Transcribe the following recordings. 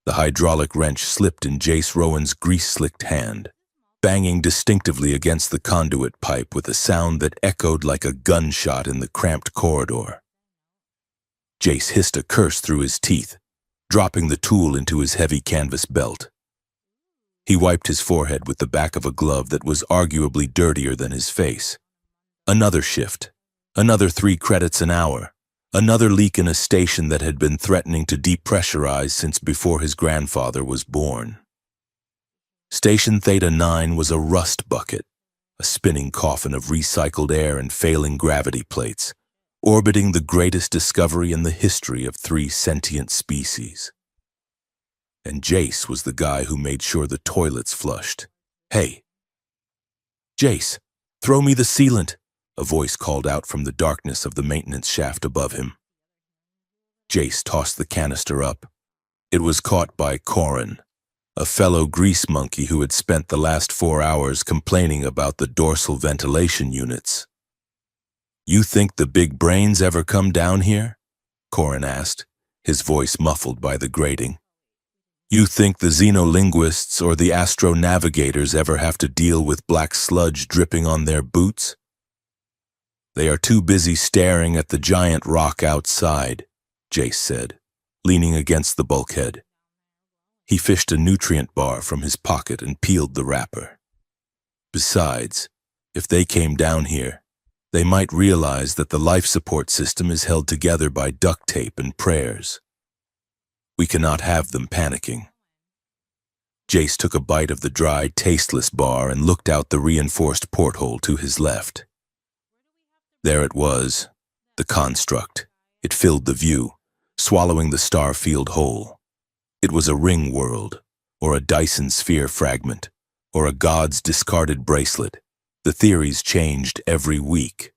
The hydraulic wrench slipped in Jace Rowan's grease-slicked hand, banging distinctively against the conduit pipe with a sound that echoed like a gunshot in the cramped corridor. Jace hissed a curse through his teeth, dropping the tool into his heavy canvas belt. He wiped his forehead with the back of a glove that was arguably dirtier than his face. Another shift, another 3 credits an hour, another leak in a station that had been threatening to depressurize since before his grandfather was born. Station Theta 9 was a rust bucket, a spinning coffin of recycled air and failing gravity plates, orbiting the greatest discovery in the history of 3 sentient species. And Jace was the guy who made sure the toilets flushed. "Hey, Jace, throw me the sealant," a voice called out from the darkness of the maintenance shaft above him. Jace tossed the canister up. It was caught by Corin, a fellow grease monkey who had spent the last 4 hours complaining about the dorsal ventilation units. "You think the big brains ever come down here?" Corin asked, his voice muffled by the grating. "You think the xenolinguists or the astronavigators ever have to deal with black sludge dripping on their boots? They are too busy staring at the giant rock outside," Jace said, leaning against the bulkhead. He fished a nutrient bar from his pocket and peeled the wrapper. "Besides, if they came down here, they might realize that the life support system is held together by duct tape and prayers. We cannot have them panicking." Jace took a bite of the dry, tasteless bar and looked out the reinforced porthole to his left. There it was, the construct. It filled the view, swallowing the star field whole. It was a ring world, or a Dyson sphere fragment, or a god's discarded bracelet. The theories changed every week.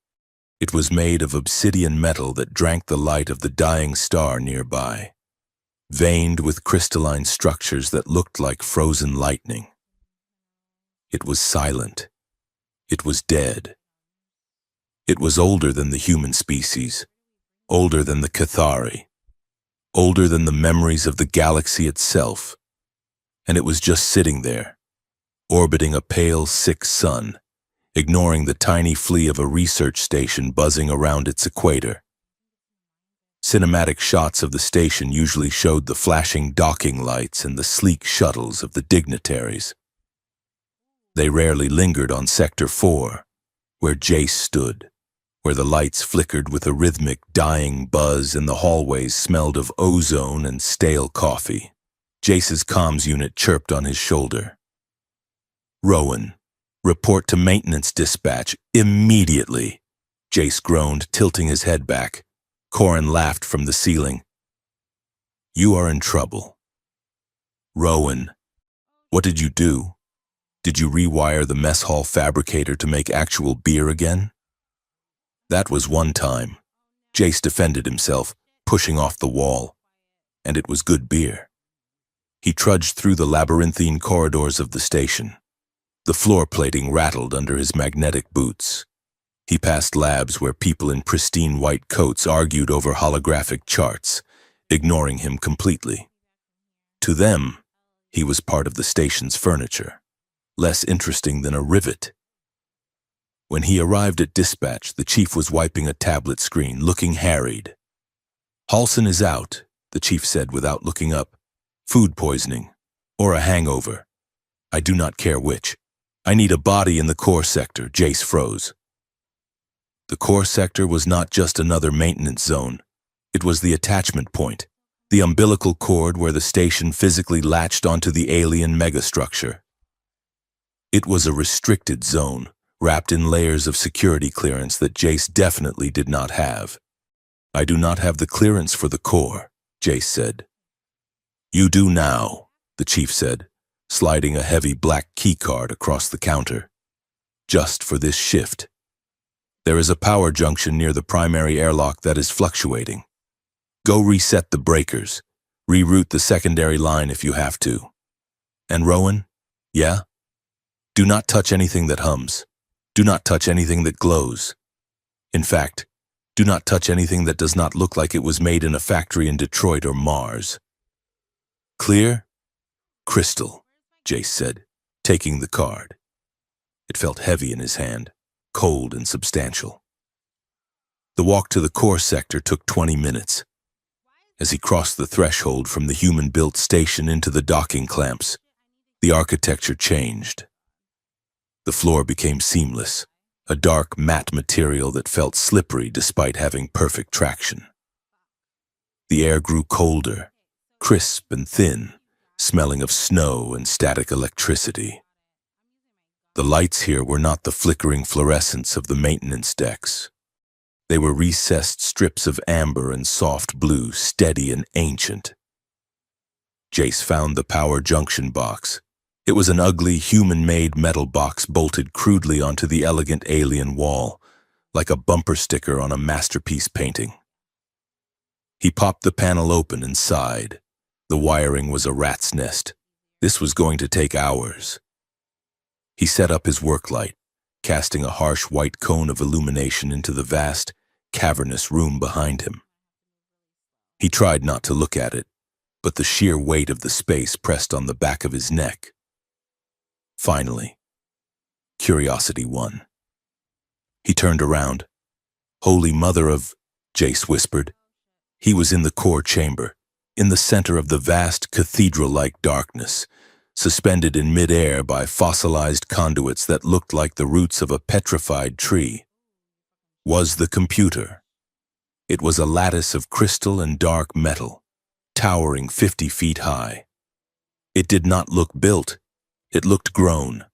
It was made of obsidian metal that drank the light of the dying star nearby, veined with crystalline structures that looked like frozen lightning. It was silent. It was dead. It was older than the human species, older than the Cathari, older than the memories of the galaxy itself, and it was just sitting there, orbiting a pale, sick sun, ignoring the tiny flea of a research station buzzing around its equator. Cinematic shots of the station usually showed the flashing docking lights and the sleek shuttles of the dignitaries. They rarely lingered on Sector 4, where Jace stood, where the lights flickered with a rhythmic dying buzz and the hallways smelled of ozone and stale coffee. Jace's comms unit chirped on his shoulder. "Rowan, report to maintenance dispatch immediately," Jace groaned, tilting his head back. Corin laughed from the ceiling. "You are in trouble." "Rowan, what did you do? Did you rewire the mess hall fabricator to make actual beer again?" "That was one time." Jace defended himself, pushing off the wall. "And it was good beer." He trudged through the labyrinthine corridors of the station. The floor plating rattled under his magnetic boots. He passed labs where people in pristine white coats argued over holographic charts, ignoring him completely. To them, he was part of the station's furniture, less interesting than a rivet. When he arrived at dispatch, the chief was wiping a tablet screen, looking harried. "Halson is out," the chief said without looking up. "Food poisoning, or a hangover. I do not care which. I need a body in the core sector." Jace froze. The core sector was not just another maintenance zone. It was the attachment point, the umbilical cord where the station physically latched onto the alien megastructure. It was a restricted zone, wrapped in layers of security clearance that Jace definitely did not have. "I do not have the clearance for the core," Jace said. "You do now," the chief said, sliding a heavy black keycard across the counter. "Just for this shift. There is a power junction near the primary airlock that is fluctuating. Go reset the breakers. Reroute the secondary line if you have to. And Rowan? Yeah? Do not touch anything that hums. Do not touch anything that glows. In fact, do not touch anything that does not look like it was made in a factory in Detroit or Mars." Clear? Crystal, Jace said, taking the card. It felt heavy in his hand, cold and substantial. The walk to the core sector took 20 minutes. As he crossed the threshold from the human-built station into the docking clamps, the architecture changed. The floor became seamless, a dark, matte material that felt slippery despite having perfect traction. The air grew colder, crisp and thin, smelling of snow and static electricity. The lights here were not the flickering fluorescence of the maintenance decks. They were recessed strips of amber and soft blue, steady and ancient. Jace found the power junction box. It was an ugly, human-made metal box bolted crudely onto the elegant alien wall, like a bumper sticker on a masterpiece painting. He popped the panel open and sighed. The wiring was a rat's nest. This was going to take hours. He set up his work light, casting a harsh white cone of illumination into the vast, cavernous room behind him. He tried not to look at it, but the sheer weight of the space pressed on the back of his neck. Finally, curiosity won. He turned around. "Holy Mother of," Jace whispered. He was in the core chamber, in the center of the vast cathedral-like darkness, suspended in mid-air by fossilized conduits that looked like the roots of a petrified tree. Was the computer. It was a lattice of crystal and dark metal, towering 50 feet high. It did not look built. It looked grown.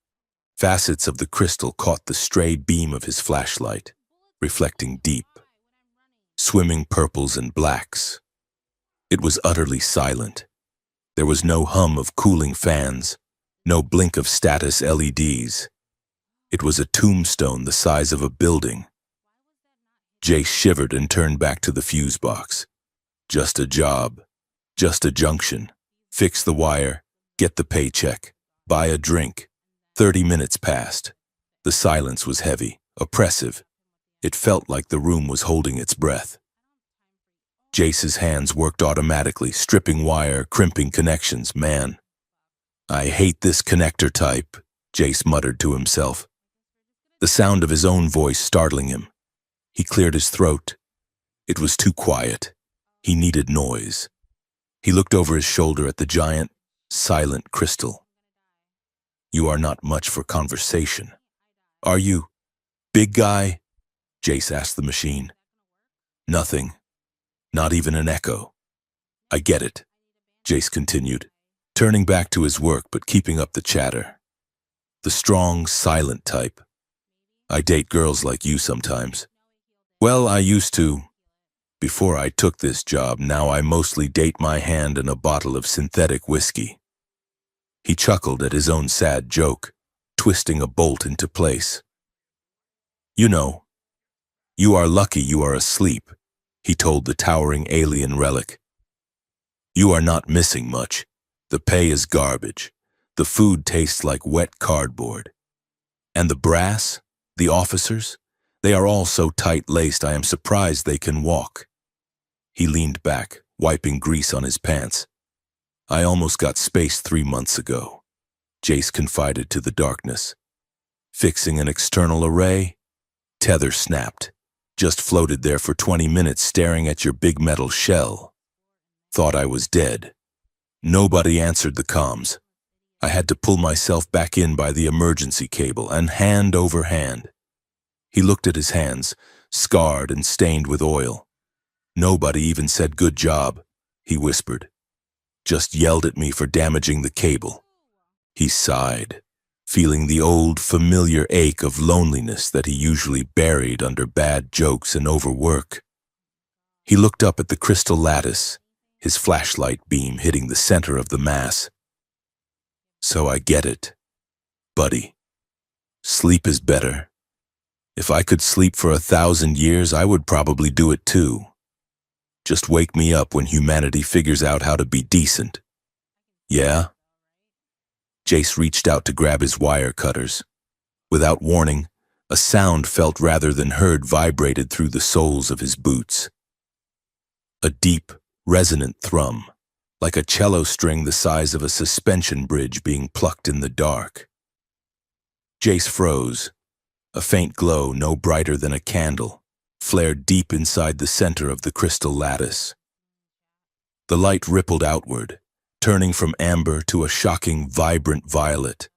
Facets of the crystal caught the stray beam of his flashlight, reflecting deep, swimming purples and blacks. It was utterly silent. There was no hum of cooling fans, no blink of status LEDs. It was a tombstone the size of a building. Jace shivered and turned back to the fuse box. Just a job, just a junction. Fix the wire, get the paycheck, buy a drink. 30 minutes passed. The silence was heavy, oppressive. It felt like the room was holding its breath. Jace's hands worked automatically, stripping wire, crimping connections. Man, I hate this connector type, Jace muttered to himself. The sound of his own voice startling him. He cleared his throat. It was too quiet. He needed noise. He looked over his shoulder at the giant, silent crystal. "You are not much for conversation. Are you, big guy?" Jace asked the machine. "Nothing. Not even an echo." "I get it," Jace continued, turning back to his work but keeping up the chatter. "The strong, silent type. I date girls like you sometimes. Well, I used to. Before I took this job, now I mostly date my hand in a bottle of synthetic whiskey." He chuckled at his own sad joke, twisting a bolt into place. "You know, you are lucky you are asleep," he told the towering alien relic. "You are not missing much. The pay is garbage. The food tastes like wet cardboard. And the brass, the officers, they are all so tight-laced I am surprised they can walk." He leaned back, wiping grease on his pants. "I almost got spaced 3 months ago," Jace confided to the darkness. "Fixing an external array? Tether snapped. Just floated there for 20 minutes staring at your big metal shell. Thought I was dead. Nobody answered the comms. I had to pull myself back in by the emergency cable, and hand over hand." He looked at his hands, scarred and stained with oil. "Nobody even said good job," he whispered. "Just yelled at me for damaging the cable." He sighed, feeling the old, familiar ache of loneliness that he usually buried under bad jokes and overwork. He looked up at the crystal lattice, his flashlight beam hitting the center of the mass. "So I get it, buddy. Sleep is better. If I could sleep for 1,000 years, I would probably do it too. Just wake me up when humanity figures out how to be decent. Yeah?" Jace reached out to grab his wire cutters. Without warning, a sound felt rather than heard vibrated through the soles of his boots. A deep, resonant thrum, like a cello string the size of a suspension bridge being plucked in the dark. Jace froze. A faint glow, no brighter than a candle, flared deep inside the center of the crystal lattice. The light rippled outward, turning from amber to a shocking, vibrant violet.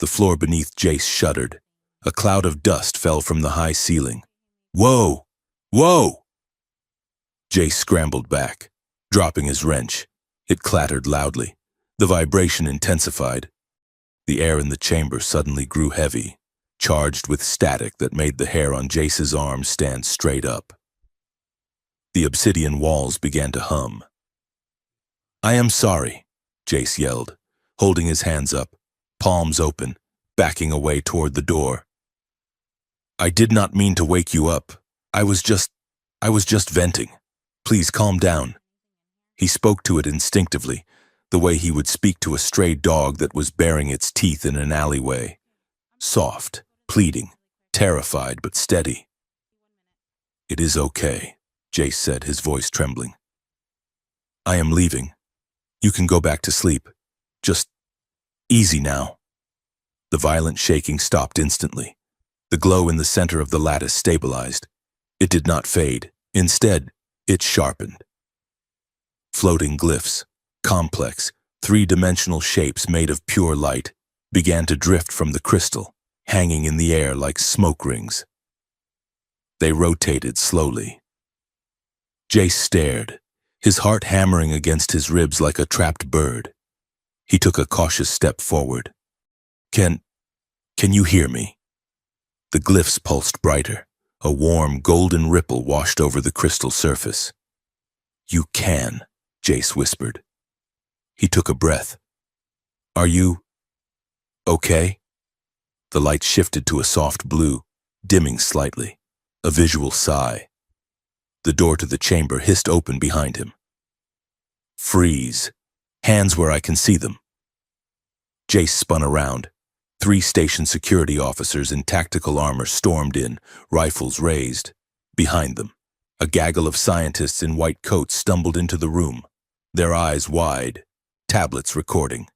The floor beneath Jace shuddered. A cloud of dust fell from the high ceiling. Whoa! Whoa! Jace scrambled back, dropping his wrench. It clattered loudly. The vibration intensified. The air in the chamber suddenly grew heavy, charged with static that made the hair on Jace's arm stand straight up. The obsidian walls began to hum. "I am sorry," Jace yelled, holding his hands up, palms open, backing away toward the door. "I did not mean to wake you up. I was just venting. Please calm down." He spoke to it instinctively, the way he would speak to a stray dog that was baring its teeth in an alleyway. Soft, pleading, terrified but steady. "It is okay," Jace said, his voice trembling. "I am leaving. You can go back to sleep. Just easy now." The violent shaking stopped instantly. The glow in the center of the lattice stabilized. It did not fade. Instead, it sharpened. Floating glyphs, complex, three-dimensional shapes made of pure light, began to drift from the crystal, hanging in the air like smoke rings. They rotated slowly. Jace stared, his heart hammering against his ribs like a trapped bird. He took a cautious step forward. Can you hear me?" The glyphs pulsed brighter. A warm, golden ripple washed over the crystal surface. "You can," Jace whispered. He took a breath. "Are you okay?" The light shifted to a soft blue, dimming slightly, a visual sigh. The door to the chamber hissed open behind him. "Freeze. Hands where I can see them." Jace spun around. 3 station security officers in tactical armor stormed in, rifles raised. Behind them, a gaggle of scientists in white coats stumbled into the room, their eyes wide, tablets recording.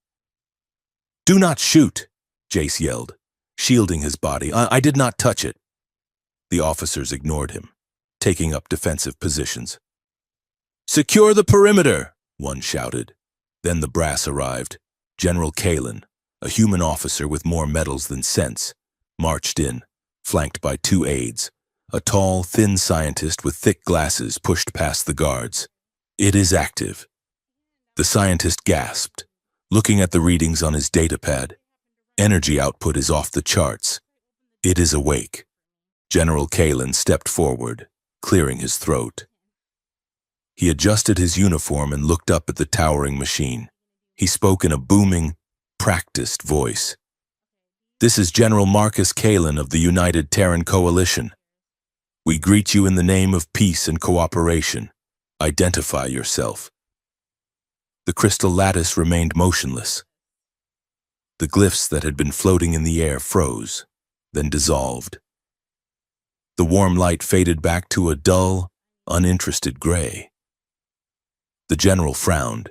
"Do not shoot," Jace yelled, shielding his body. I did not touch it." The officers ignored him, taking up defensive positions. "Secure the perimeter," one shouted. Then the brass arrived. General Kalen, a human officer with more medals than sense, marched in, flanked by 2 aides. A tall, thin scientist with thick glasses pushed past the guards. "It is active." The scientist gasped, looking at the readings on his datapad. Energy output is off the charts. "It is awake." General Kalen stepped forward, clearing his throat. He adjusted his uniform and looked up at the towering machine. He spoke in a booming, practiced voice. "This is General Marcus Kalen of the United Terran Coalition. We greet you in the name of peace and cooperation. Identify yourself." The crystal lattice remained motionless. The glyphs that had been floating in the air froze, then dissolved. The warm light faded back to a dull, uninterested gray. The general frowned.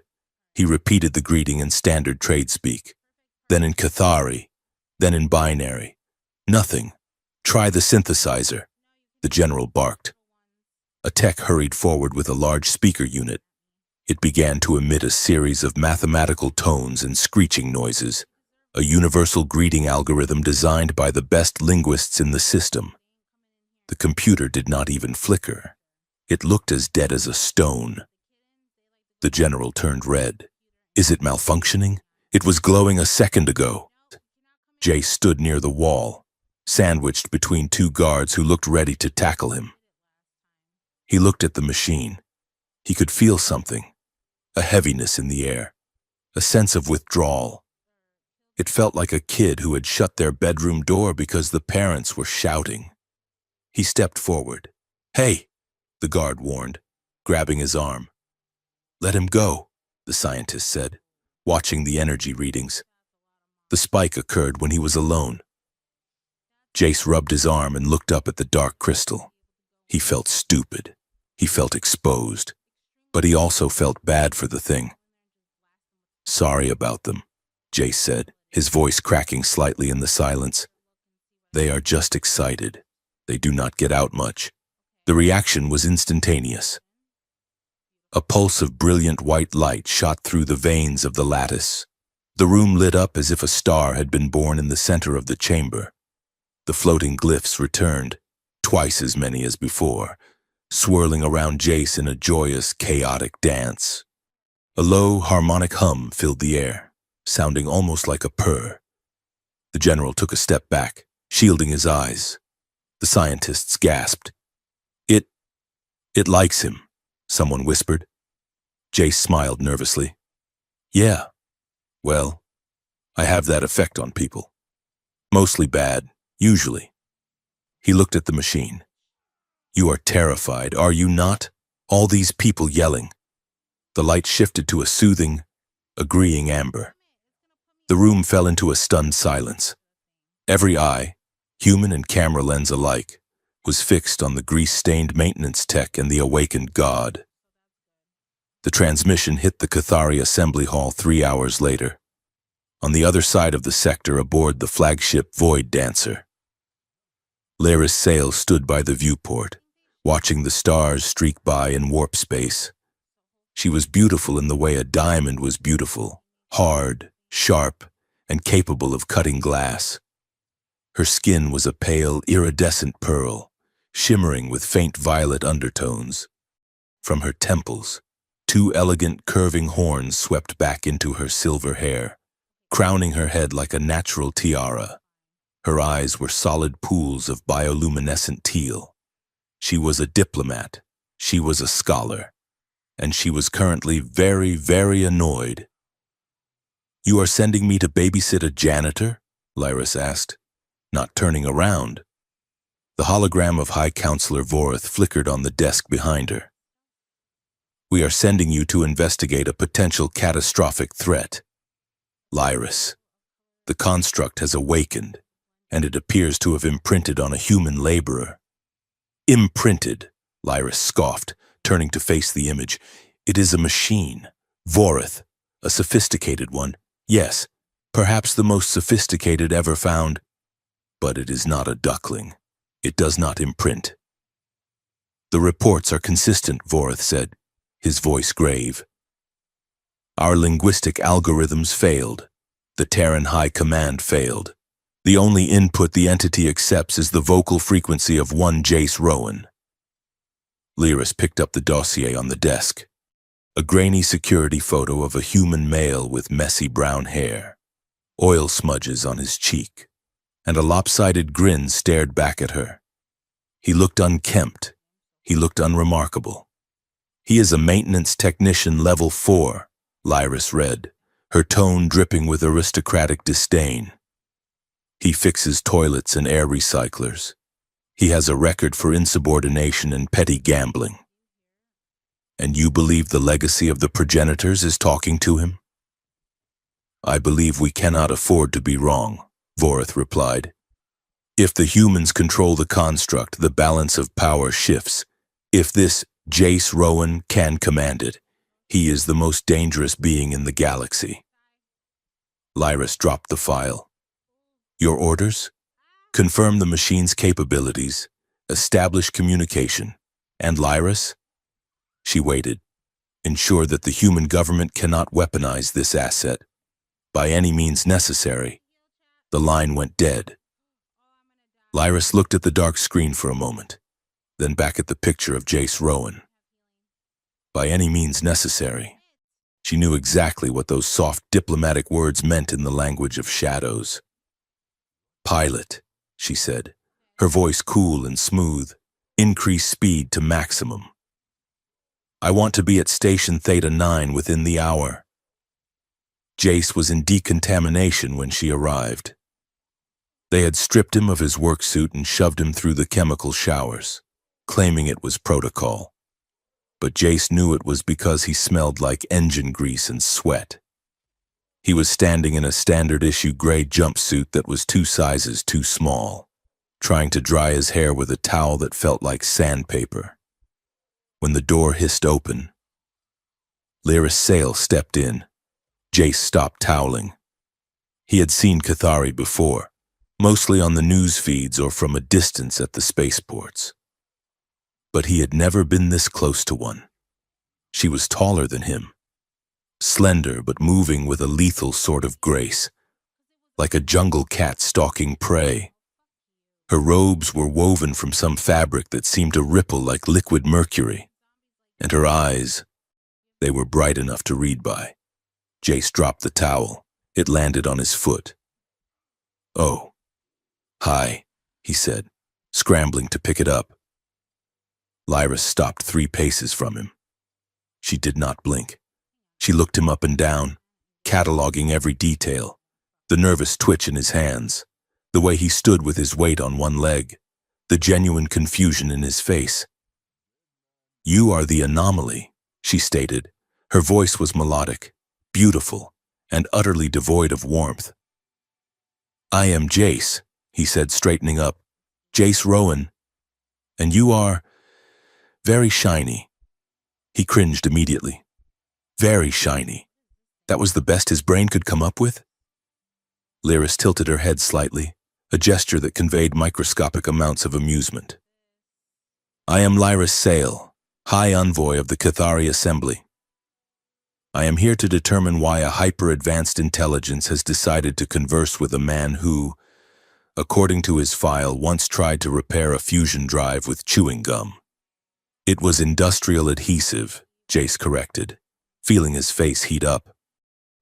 He repeated the greeting in standard trade speak, then in Cathari, then in binary. "Nothing. Try the synthesizer," the general barked. A tech hurried forward with a large speaker unit. It began to emit a series of mathematical tones and screeching noises, a universal greeting algorithm designed by the best linguists in the system. The computer did not even flicker. It looked as dead as a stone. The general turned red. "Is it malfunctioning? It was glowing a second ago." Jay stood near the wall, sandwiched between 2 guards who looked ready to tackle him. He looked at the machine. He could feel something, a heaviness in the air, a sense of withdrawal. It felt like a kid who had shut their bedroom door because the parents were shouting. He stepped forward. "Hey," the guard warned, grabbing his arm. "Let him go," the scientist said, watching the energy readings. The spike occurred when he was alone. Jace rubbed his arm and looked up at the dark crystal. He felt stupid. He felt exposed. But he also felt bad for the thing. "Sorry about them," Jace said, his voice cracking slightly in the silence. "They are just excited. They do not get out much." The reaction was instantaneous. A pulse of brilliant white light shot through the veins of the lattice. The room lit up as if a star had been born in the center of the chamber. The floating glyphs returned, twice as many as before, swirling around Jace in a joyous, chaotic dance. A low, harmonic hum filled the air, sounding almost like a purr. The general took a step back, shielding his eyes. The scientists gasped. It likes him," someone whispered. Jace smiled nervously. "Yeah, well, I have that effect on people. Mostly bad, usually." He looked at the machine. "You are terrified, are you not? All these people yelling." The light shifted to a soothing, agreeing amber. The room fell into a stunned silence. Every eye, human and camera lens alike, was fixed on the grease-stained maintenance tech and the awakened god. The transmission hit the Cathari Assembly Hall 3 hours later, on the other side of the sector aboard the flagship Void Dancer. Lyris Sale stood by the viewport, watching the stars streak by in warp space. She was beautiful in the way a diamond was beautiful, hard, sharp, and capable of cutting glass. Her skin was a pale, iridescent pearl, shimmering with faint violet undertones. From her temples, 2 elegant curving horns swept back into her silver hair, crowning her head like a natural tiara. Her eyes were solid pools of bioluminescent teal. She was a diplomat, she was a scholar, and she was currently very, very annoyed. "You are sending me to babysit a janitor?" Lyris asked, not turning around. The hologram of High Counselor Vorith flickered on the desk behind her. "We are sending you to investigate a potential catastrophic threat. Lyris, the construct has awakened, and it appears to have imprinted on a human laborer." "Imprinted," Lyris scoffed, turning to face the image. "It is a machine. Vorith, a sophisticated one. Yes, perhaps the most sophisticated ever found. But it is not a duckling. It does not imprint." "The reports are consistent," Vorith said, his voice grave. "Our linguistic algorithms failed. The Terran High Command failed. The only input the entity accepts is the vocal frequency of one Jace Rowan." Lyris picked up the dossier on the desk. A grainy security photo of a human male with messy brown hair, oil smudges on his cheek, and a lopsided grin stared back at her. He looked unkempt. He looked unremarkable. "He is a maintenance technician level 4, Lyris read, her tone dripping with aristocratic disdain. "He fixes toilets and air recyclers. He has a record for insubordination and petty gambling." "And you believe the legacy of the progenitors is talking to him?" "I believe we cannot afford to be wrong," Vorith replied. "If the humans control the construct, the balance of power shifts. If this Jace Rowan can command it, he is the most dangerous being in the galaxy." Lyris dropped the file. "Your orders? Confirm the machine's capabilities, establish communication, and Lyris?" She waited. "Ensure that the human government cannot weaponize this asset, by any means necessary." The line went dead. Lyris looked at the dark screen for a moment, then back at the picture of Jace Rowan. By any means necessary. She knew exactly what those soft diplomatic words meant in the language of shadows. "Pilot," she said, her voice cool and smooth. "Increase speed to maximum. I want to be at Station Theta 9 within the hour." Jace was in decontamination when she arrived. They had stripped him of his work suit and shoved him through the chemical showers, claiming it was protocol. But Jace knew it was because he smelled like engine grease and sweat. He was standing in a standard-issue gray jumpsuit that was 2 sizes too small, trying to dry his hair with a towel that felt like sandpaper. When the door hissed open, Lyris Sale stepped in. Jace stopped toweling. He had seen Cathari before, mostly on the news feeds or from a distance at the spaceports. But he had never been this close to one. She was taller than him, slender but moving with a lethal sort of grace, like a jungle cat stalking prey. Her robes were woven from some fabric that seemed to ripple like liquid mercury, and her eyes, they were bright enough to read by. Jace dropped the towel. It landed on his foot. "Oh, hi," he said, scrambling to pick it up. Lyris stopped 3 paces from him. She did not blink. She looked him up and down, cataloging every detail, the nervous twitch in his hands, the way he stood with his weight on one leg, the genuine confusion in his face. "You are the anomaly," she stated. Her voice was melodic, beautiful, and utterly devoid of warmth. "I am Jace," he said, straightening up. "Jace Rowan. And you are very shiny." He cringed immediately. Very shiny. That was the best his brain could come up with? Lyris tilted her head slightly, a gesture that conveyed microscopic amounts of amusement. "I am Lyris Sale, High Envoy of the Cathari Assembly. I am here to determine why a hyper-advanced intelligence has decided to converse with a man who, according to his file, once tried to repair a fusion drive with chewing gum." "It was industrial adhesive," Jace corrected, feeling his face heat up.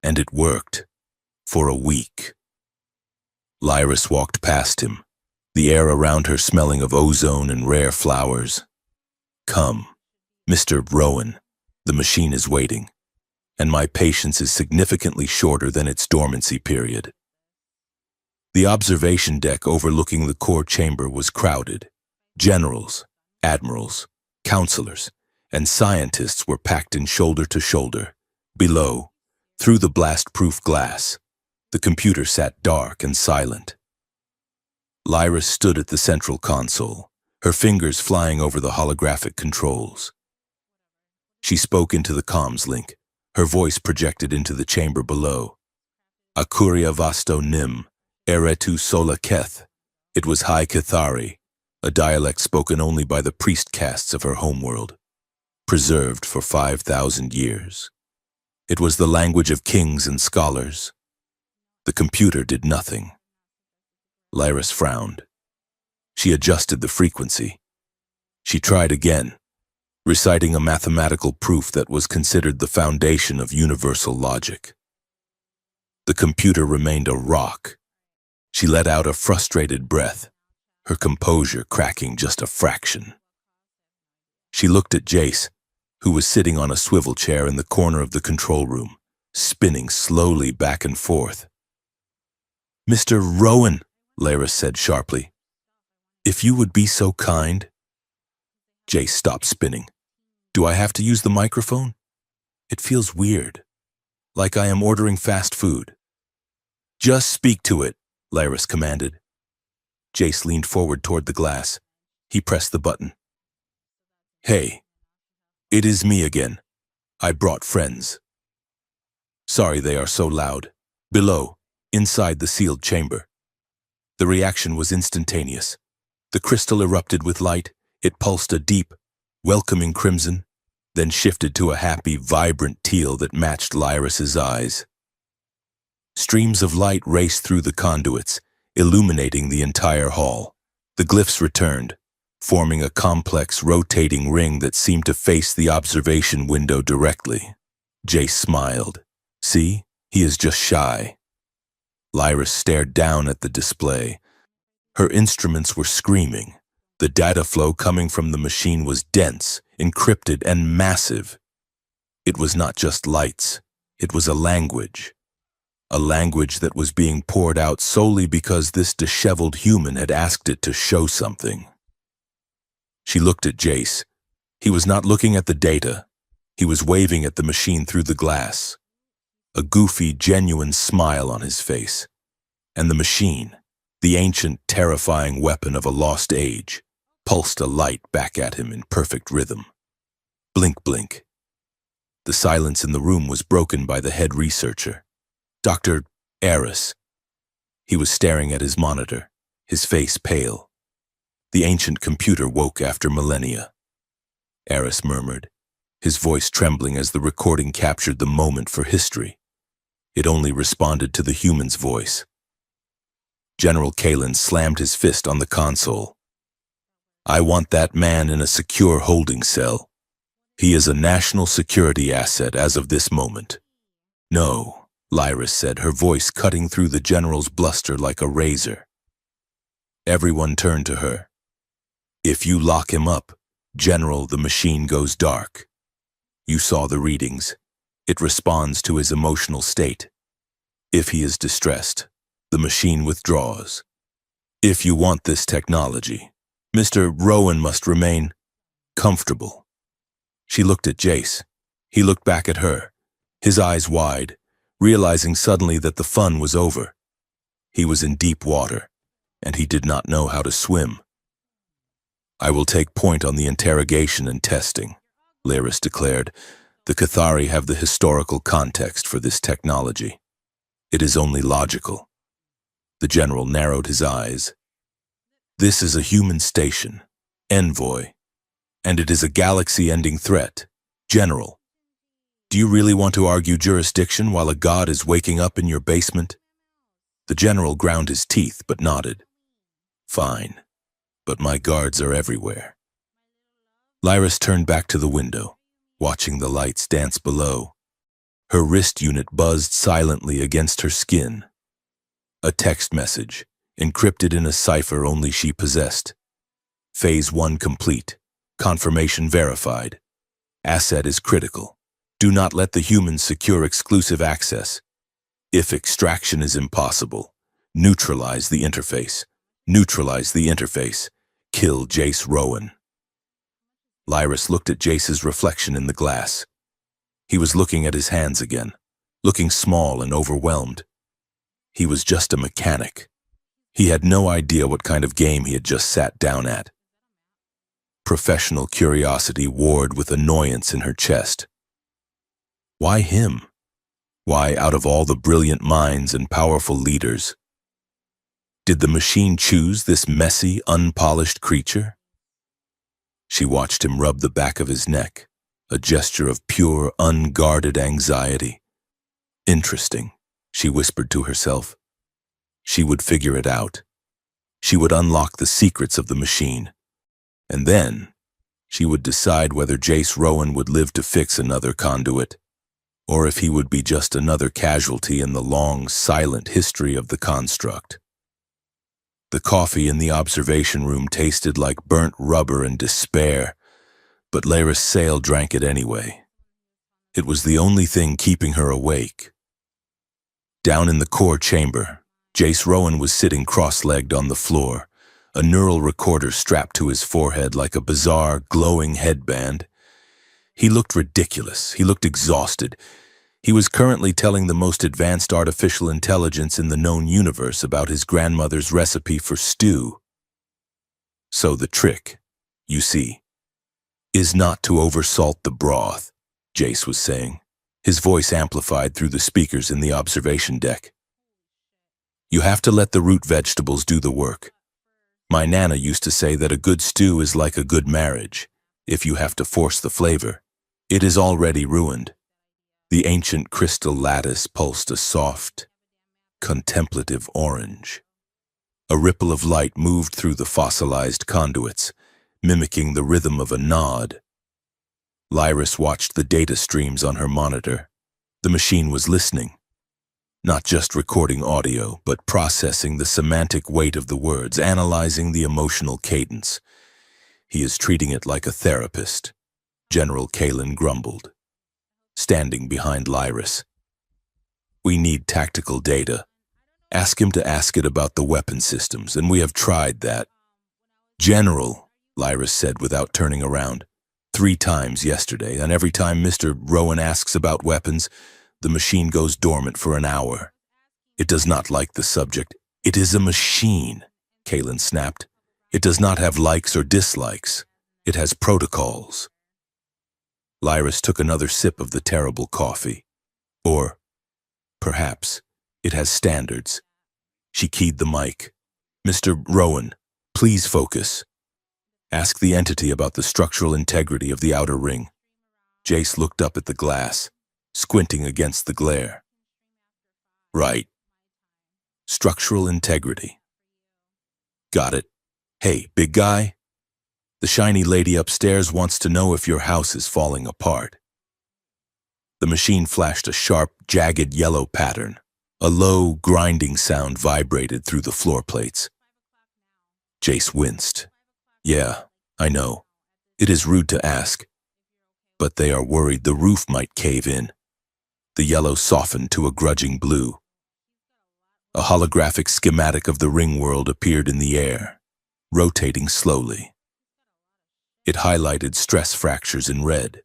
"And it worked. For a week." Lyris walked past him, the air around her smelling of ozone and rare flowers. "Come, Mr. Rowan, the machine is waiting, and my patience is significantly shorter than its dormancy period." The observation deck overlooking the core chamber was crowded. Generals, admirals, counselors, and scientists were packed in shoulder to shoulder. Below, through the blast-proof glass, the computer sat dark and silent. Lyris stood at the central console, her fingers flying over the holographic controls. She spoke into the comms link, her voice projected into the chamber below. "Akuria vasto nim, eretu sola keth." It was High Cathari, a dialect spoken only by the priest castes of her homeworld, preserved for 5,000 years. It was the language of kings and scholars. The computer did nothing. Lyris frowned. She adjusted the frequency. She tried again, reciting a mathematical proof that was considered the foundation of universal logic. The computer remained a rock. She let out a frustrated breath, her composure cracking just a fraction. She looked at Jace, who was sitting on a swivel chair in the corner of the control room, spinning slowly back and forth. "Mr. Rowan," Lyris said sharply, "if you would be so kind." Jace stopped spinning. "Do I have to use the microphone? It feels weird, like I am ordering fast food." "Just speak to it," Lyris commanded. Jace leaned forward toward the glass. He pressed the button. "Hey, it is me again. I brought friends. Sorry they are so loud. Below, inside the sealed chamber." The reaction was instantaneous. The crystal erupted with light. It pulsed a deep, welcoming crimson, then shifted to a happy, vibrant teal that matched Lyris's eyes. Streams of light raced through the conduits, illuminating the entire hall. The glyphs returned, forming a complex, rotating ring that seemed to face the observation window directly. Jace smiled. "See, he is just shy." Lyris stared down at the display. Her instruments were screaming. The data flow coming from the machine was dense, encrypted, and massive. It was not just lights. It was a language that was being poured out solely because this disheveled human had asked it to show something. She looked at Jace. He was not looking at the data. He was waving at the machine through the glass, a goofy, genuine smile on his face. And the machine, the ancient, terrifying weapon of a lost age, pulsed a light back at him in perfect rhythm. Blink, blink. The silence in the room was broken by the head researcher, Dr. Eris. He was staring at his monitor, his face pale. The ancient computer woke after millennia. Eris murmured, his voice trembling as the recording captured the moment for history. It only responded to the human's voice. General Kalen slammed his fist on the console. I want that man in a secure holding cell. He is a national security asset as of this moment. No, Lyris said, her voice cutting through the general's bluster like a razor. Everyone turned to her. If you lock him up, General, the machine goes dark. You saw the readings. It responds to his emotional state. If he is distressed, the machine withdraws. If you want this technology, Mr. Rowan must remain comfortable. She looked at Jace. He looked back at her, his eyes wide, realizing suddenly that the fun was over. He was in deep water, and he did not know how to swim. I will take point on the interrogation and testing, Lyris declared. The Cathari have the historical context for this technology. It is only logical. The general narrowed his eyes. This is a human station, envoy, and it is a galaxy-ending threat. General, do you really want to argue jurisdiction while a god is waking up in your basement? The general ground his teeth but nodded. Fine, but my guards are everywhere. Lyris turned back to the window, watching the lights dance below. Her wrist unit buzzed silently against her skin. A text message, encrypted in a cipher only she possessed. Phase 1 complete. Confirmation verified. Asset is critical. Do not let the humans secure exclusive access. If extraction is impossible, neutralize the interface. Neutralize the interface. Kill Jace Rowan. Lyris looked at Jace's reflection in the glass. He was looking at his hands again, looking small and overwhelmed. He was just a mechanic. He had no idea what kind of game he had just sat down at. Professional curiosity warred with annoyance in her chest. Why him? Why, out of all the brilliant minds and powerful leaders? Did the machine choose this messy, unpolished creature? She watched him rub the back of his neck, a gesture of pure, unguarded anxiety. Interesting, she whispered to herself. She would figure it out. She would unlock the secrets of the machine. And then, she would decide whether Jace Rowan would live to fix another conduit, or if he would be just another casualty in the long, silent history of the construct. The coffee in the observation room tasted like burnt rubber and despair, but Lyris Sale drank it anyway. It was the only thing keeping her awake. Down in the core chamber, Jace Rowan was sitting cross-legged on the floor, a neural recorder strapped to his forehead like a bizarre, glowing headband. He looked ridiculous. He looked exhausted. He was currently telling the most advanced artificial intelligence in the known universe about his grandmother's recipe for stew. So the trick, you see, is not to oversalt the broth, Jace was saying, his voice amplified through the speakers in the observation deck. You have to let the root vegetables do the work. My Nana used to say that a good stew is like a good marriage. If you have to force the flavor, it is already ruined. The ancient crystal lattice pulsed a soft, contemplative orange. A ripple of light moved through the fossilized conduits, mimicking the rhythm of a nod. Lyris watched the data streams on her monitor. The machine was listening, not just recording audio, but processing the semantic weight of the words, analyzing the emotional cadence. He is treating it like a therapist, General Kalen grumbled, standing behind Lyris. We need tactical data. Ask him to ask it about the weapon systems, and we have tried that. General, Lyris said without turning around, 3 times yesterday, and every time Mr. Rowan asks about weapons, the machine goes dormant for an hour. It does not like the subject. It is a machine, Kalen snapped. It does not have likes or dislikes. It has protocols. Lyris took another sip of the terrible coffee. Or, perhaps, it has standards. She keyed the mic. Mr. Rowan, please focus. Ask the entity about the structural integrity of the outer ring. Jace looked up at the glass, squinting against the glare. Right. Structural integrity. Got it. Hey, big guy. The shiny lady upstairs wants to know if your house is falling apart. The machine flashed a sharp, jagged yellow pattern. A low, grinding sound vibrated through the floor plates. Jace winced. Yeah, I know. It is rude to ask. But they are worried the roof might cave in. The yellow softened to a grudging blue. A holographic schematic of the ring world appeared in the air, rotating slowly. It highlighted stress fractures in red.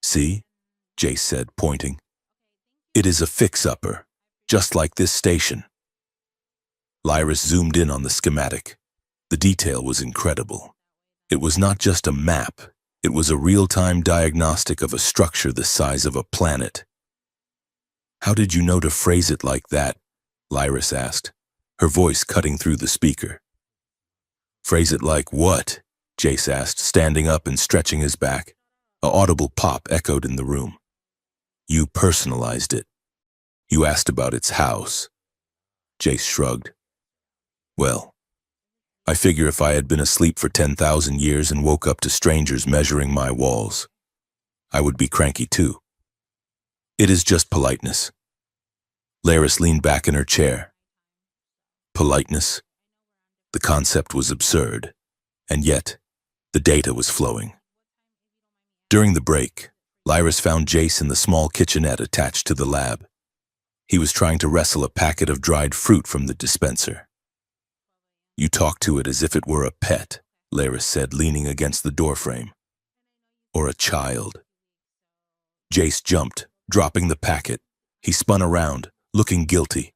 See? Jace said, pointing. It is a fix-upper, just like this station. Lyris zoomed in on the schematic. The detail was incredible. It was not just a map, it was a real-time diagnostic of a structure the size of a planet. How did you know to phrase it like that? Lyris asked, her voice cutting through the speaker. Phrase it like what? Jace asked, standing up and stretching his back. A audible pop echoed in the room. You personalized it. You asked about its house. Jace shrugged. Well, I figure if I had been asleep for 10,000 years and woke up to strangers measuring my walls, I would be cranky too. It is just politeness. Lyris leaned back in her chair. Politeness? The concept was absurd, and yet, the data was flowing. During the break, Lyris found Jace in the small kitchenette attached to the lab. He was trying to wrestle a packet of dried fruit from the dispenser. You talk to it as if it were a pet, Lyris said, leaning against the doorframe. Or a child. Jace jumped, dropping the packet. He spun around, looking guilty.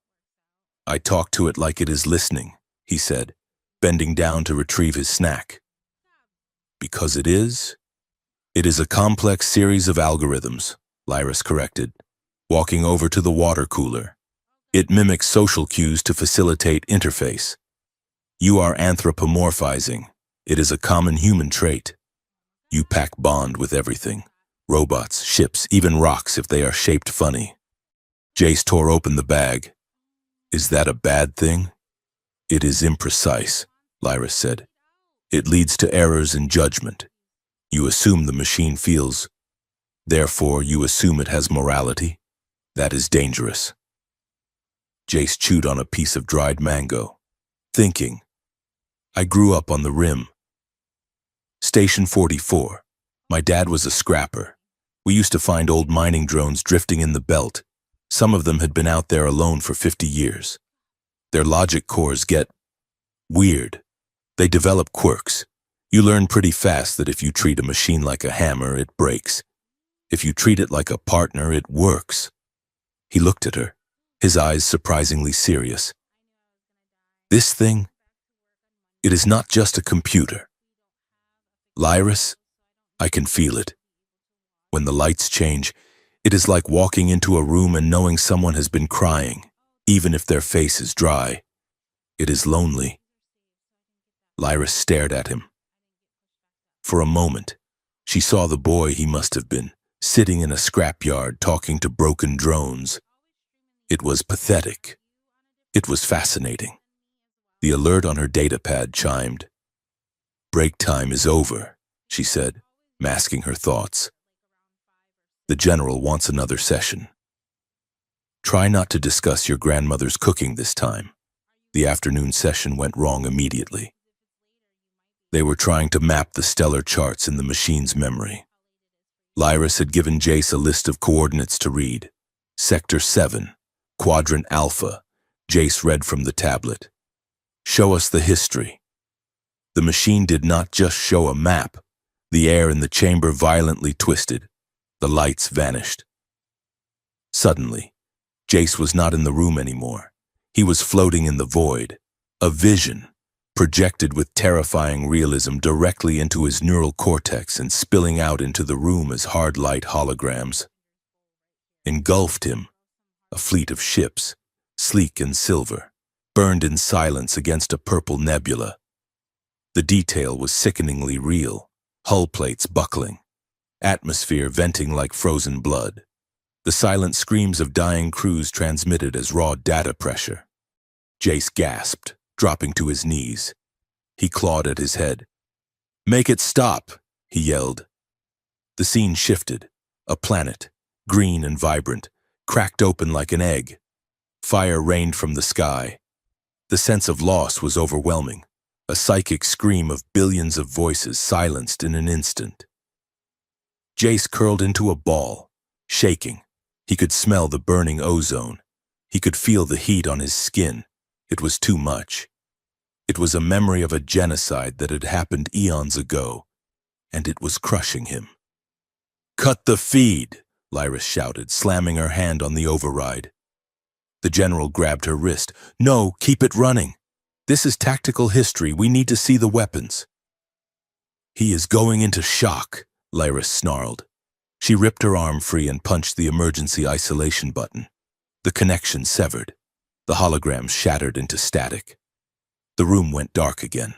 I talk to it like it is listening, he said, bending down to retrieve his snack. Because it is? It is a complex series of algorithms, Lyris corrected, walking over to the water cooler. It mimics social cues to facilitate interface. You are anthropomorphizing. It is a common human trait. You pack bond with everything. Robots, ships, even rocks if they are shaped funny. Jace tore open the bag. Is that a bad thing? It is imprecise, Lyris said. It leads to errors in judgment. You assume the machine feels. Therefore, you assume it has morality. That is dangerous. Jace chewed on a piece of dried mango, thinking. I grew up on the rim. Station 44. My dad was a scrapper. We used to find old mining drones drifting in the belt. Some of them had been out there alone for 50 years. Their logic cores get weird. They develop quirks. You learn pretty fast that if you treat a machine like a hammer, it breaks. If you treat it like a partner, it works. He looked at her, his eyes surprisingly serious. This thing, it is not just a computer. Lyris, I can feel it. When the lights change, it is like walking into a room and knowing someone has been crying, even if their face is dry. It is lonely. Lyris stared at him. For a moment, she saw the boy he must have been, sitting in a scrapyard talking to broken drones. It was pathetic. It was fascinating. The alert on her datapad chimed. Break time is over, she said, masking her thoughts. The general wants another session. Try not to discuss your grandmother's cooking this time. The afternoon session went wrong immediately. They were trying to map the stellar charts in the machine's memory. Lyris had given Jace a list of coordinates to read. Sector 7, Quadrant Alpha, Jace read from the tablet. Show us the history. The machine did not just show a map. The air in the chamber violently twisted. The lights vanished. Suddenly, Jace was not in the room anymore. He was floating in the void, a vision, projected with terrifying realism directly into his neural cortex and spilling out into the room as hard light holograms. Engulfed him, a fleet of ships, sleek and silver, burned in silence against a purple nebula. The detail was sickeningly real, hull plates buckling, atmosphere venting like frozen blood. The silent screams of dying crews transmitted as raw data pressure. Jace gasped, dropping to his knees. He clawed at his head. "Make it stop," he yelled. The scene shifted. A planet, green and vibrant, cracked open like an egg. Fire rained from the sky. The sense of loss was overwhelming, a psychic scream of billions of voices silenced in an instant. Jace curled into a ball, shaking. He could smell the burning ozone. He could feel the heat on his skin. It was too much. It was a memory of a genocide that had happened eons ago, and it was crushing him. "Cut the feed," Lyris shouted, slamming her hand on the override. The general grabbed her wrist. "No, keep it running. This is tactical history. We need to see the weapons." "He is going into shock," Lyris snarled. She ripped her arm free and punched the emergency isolation button. The connection severed. The holograms shattered into static. The room went dark again.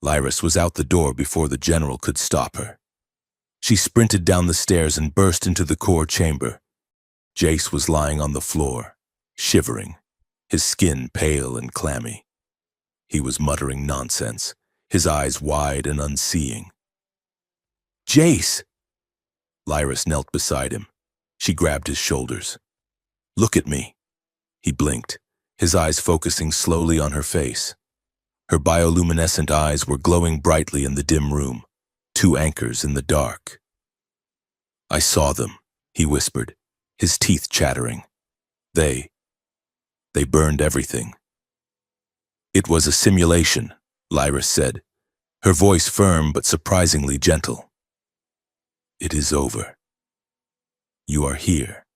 Lyris was out the door before the general could stop her. She sprinted down the stairs and burst into the core chamber. Jace was lying on the floor, shivering, his skin pale and clammy. He was muttering nonsense, his eyes wide and unseeing. "Jace!" Lyris knelt beside him. She grabbed his shoulders. "Look at me." He blinked, his eyes focusing slowly on her face. Her bioluminescent eyes were glowing brightly in the dim room, two anchors in the dark. "I saw them," he whispered, his teeth chattering. They burned everything." "It was a simulation," Lyris said, her voice firm but surprisingly gentle. "It is over. You are here.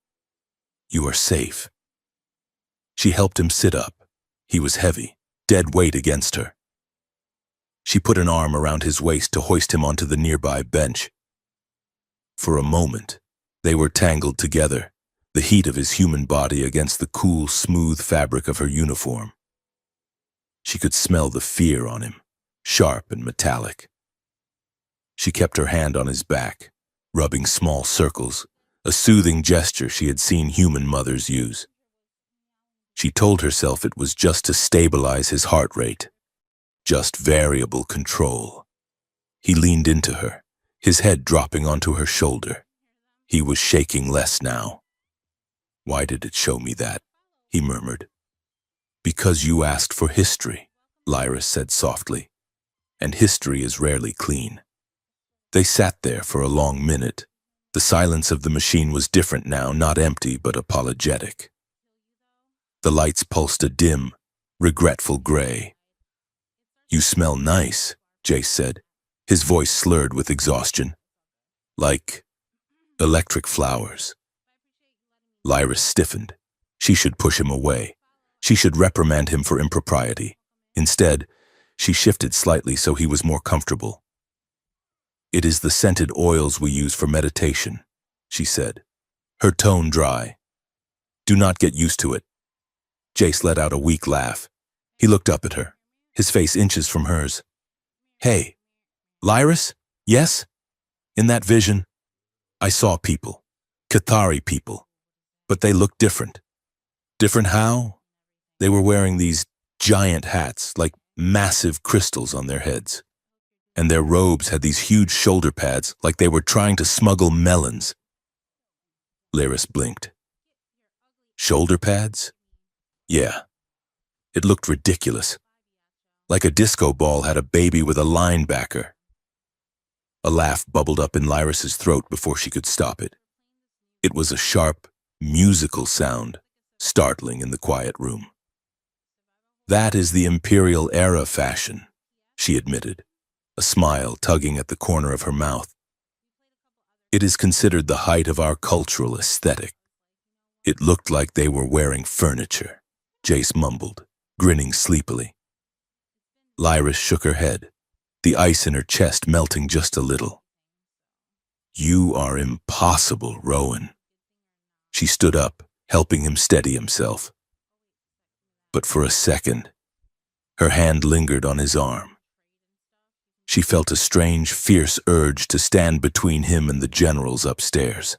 You are safe." She helped him sit up. He was heavy, dead weight against her. She put an arm around his waist to hoist him onto the nearby bench. For a moment, they were tangled together, the heat of his human body against the cool, smooth fabric of her uniform. She could smell the fear on him, sharp and metallic. She kept her hand on his back, rubbing small circles, a soothing gesture she had seen human mothers use. She told herself it was just to stabilize his heart rate, just variable control. He leaned into her, his head dropping onto her shoulder. He was shaking less now. "Why did it show me that?" he murmured. "Because you asked for history," Lyris said softly, "and history is rarely clean." They sat there for a long minute. The silence of the machine was different now, not empty but apologetic. The lights pulsed a dim, regretful gray. "You smell nice," Jace said, his voice slurred with exhaustion. "Like electric flowers." Lyris stiffened. She should push him away. She should reprimand him for impropriety. Instead, she shifted slightly so he was more comfortable. "It is the scented oils we use for meditation," she said, her tone dry. "Do not get used to it." Jace let out a weak laugh. He looked up at her, his face inches from hers. "Hey, Lyris? Yes? In that vision, I saw people, Cathari people, but they looked different." "Different how?" "They were wearing these giant hats, like massive crystals on their heads. And their robes had these huge shoulder pads, like they were trying to smuggle melons." Lyris blinked. "Shoulder pads?" "Yeah." It looked ridiculous. Like a disco ball had a baby with a linebacker. A laugh bubbled up in Lyris's throat before she could stop it. It was a sharp, musical sound, startling in the quiet room. "That is the Imperial era fashion," she admitted, a smile tugging at the corner of her mouth. "It is considered the height of our cultural aesthetic." "It looked like they were wearing furniture," Jace mumbled, grinning sleepily. Lyris shook her head, the ice in her chest melting just a little. You are impossible, Rowan. She stood up, helping him steady himself. But for a second, her hand lingered on his arm. She felt a strange, fierce urge to stand between him and the generals upstairs.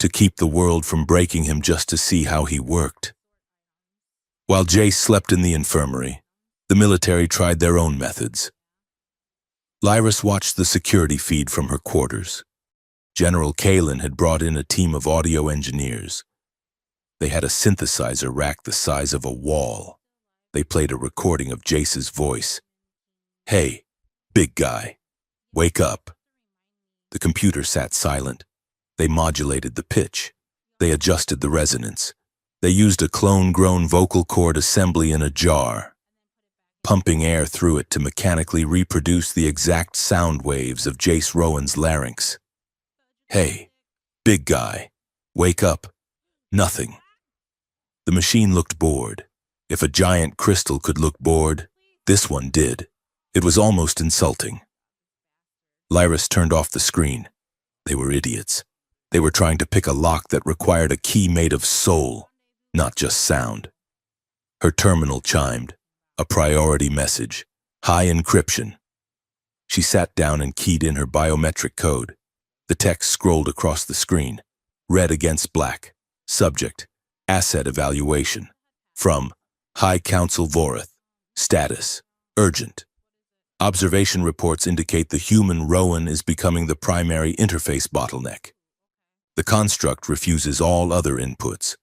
To keep the world from breaking him just to see how he worked. While Jace slept in the infirmary, the military tried their own methods. Lyris watched the security feed from her quarters. General Kalen had brought in a team of audio engineers. They had a synthesizer rack the size of a wall. They played a recording of Jace's voice. Hey, big guy, wake up. The computer sat silent. They modulated the pitch. They adjusted the resonance. They used a clone-grown vocal cord assembly in a jar, pumping air through it to mechanically reproduce the exact sound waves of Jace Rowan's larynx. Hey, big guy, wake up. Nothing. The machine looked bored. If a giant crystal could look bored, this one did. It was almost insulting. Lyris turned off the screen. They were idiots. They were trying to pick a lock that required a key made of soul, not just sound. Her terminal chimed. A priority message. High encryption. She sat down and keyed in her biometric code. The text scrolled across the screen. Red against black. Subject. Asset evaluation. From High Council Vorith. Status. Urgent. Observation reports indicate the human Rowan is becoming the primary interface bottleneck. The construct refuses all other inputs.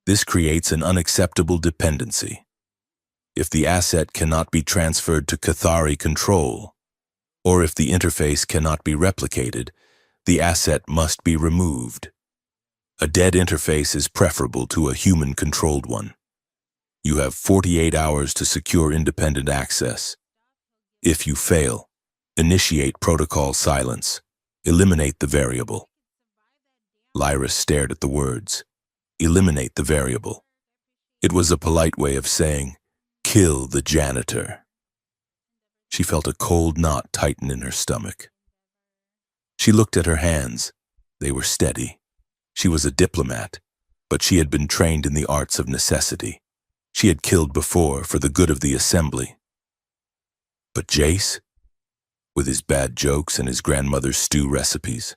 This creates an unacceptable dependency. If the asset cannot be transferred to Cathari control, or if the interface cannot be replicated, the asset must be removed. A dead interface is preferable to a human-controlled one. You have 48 hours to secure independent access. If you fail, initiate protocol silence. Eliminate the variable. Lyris stared at the words. Eliminate the variable. It was a polite way of saying, kill the janitor. She felt a cold knot tighten in her stomach. She looked at her hands. They were steady. She was a diplomat, but she had been trained in the arts of necessity. She had killed before for the good of the assembly. But Jace? With his bad jokes and his grandmother's stew recipes.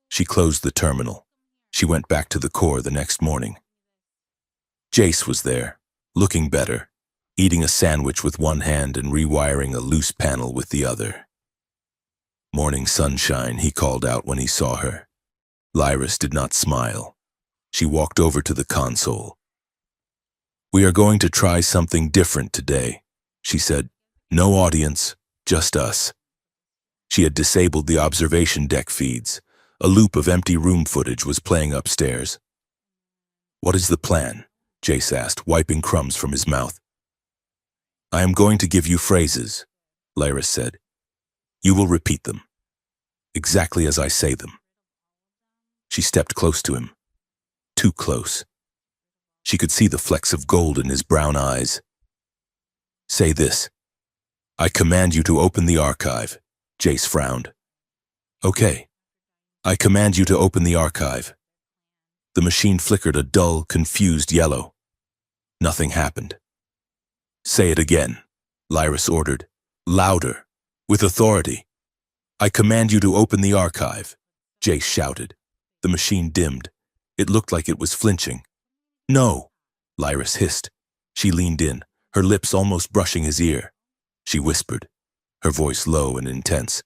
She closed the terminal. She went back to the core the next morning. Jace was there, looking better, eating a sandwich with one hand and rewiring a loose panel with the other. Morning sunshine, he called out when he saw her. Lyris did not smile. She walked over to the console. We are going to try something different today, she said. No audience, just us. She had disabled the observation deck feeds. A loop of empty room footage was playing upstairs. What is the plan? Jace asked, wiping crumbs from his mouth. I am going to give you phrases, Lyris said. You will repeat them, exactly as I say them. She stepped close to him, too close. She could see the flecks of gold in his brown eyes. Say this. I command you to open the archive. Jace frowned. Okay. I command you to open the archive. The machine flickered a dull, confused yellow. Nothing happened. Say it again, Lyris ordered. Louder, with authority. I command you to open the archive. Jace shouted. The machine dimmed. It looked like it was flinching. No, Lyris hissed. She leaned in, her lips almost brushing his ear. She whispered, her voice low and intense.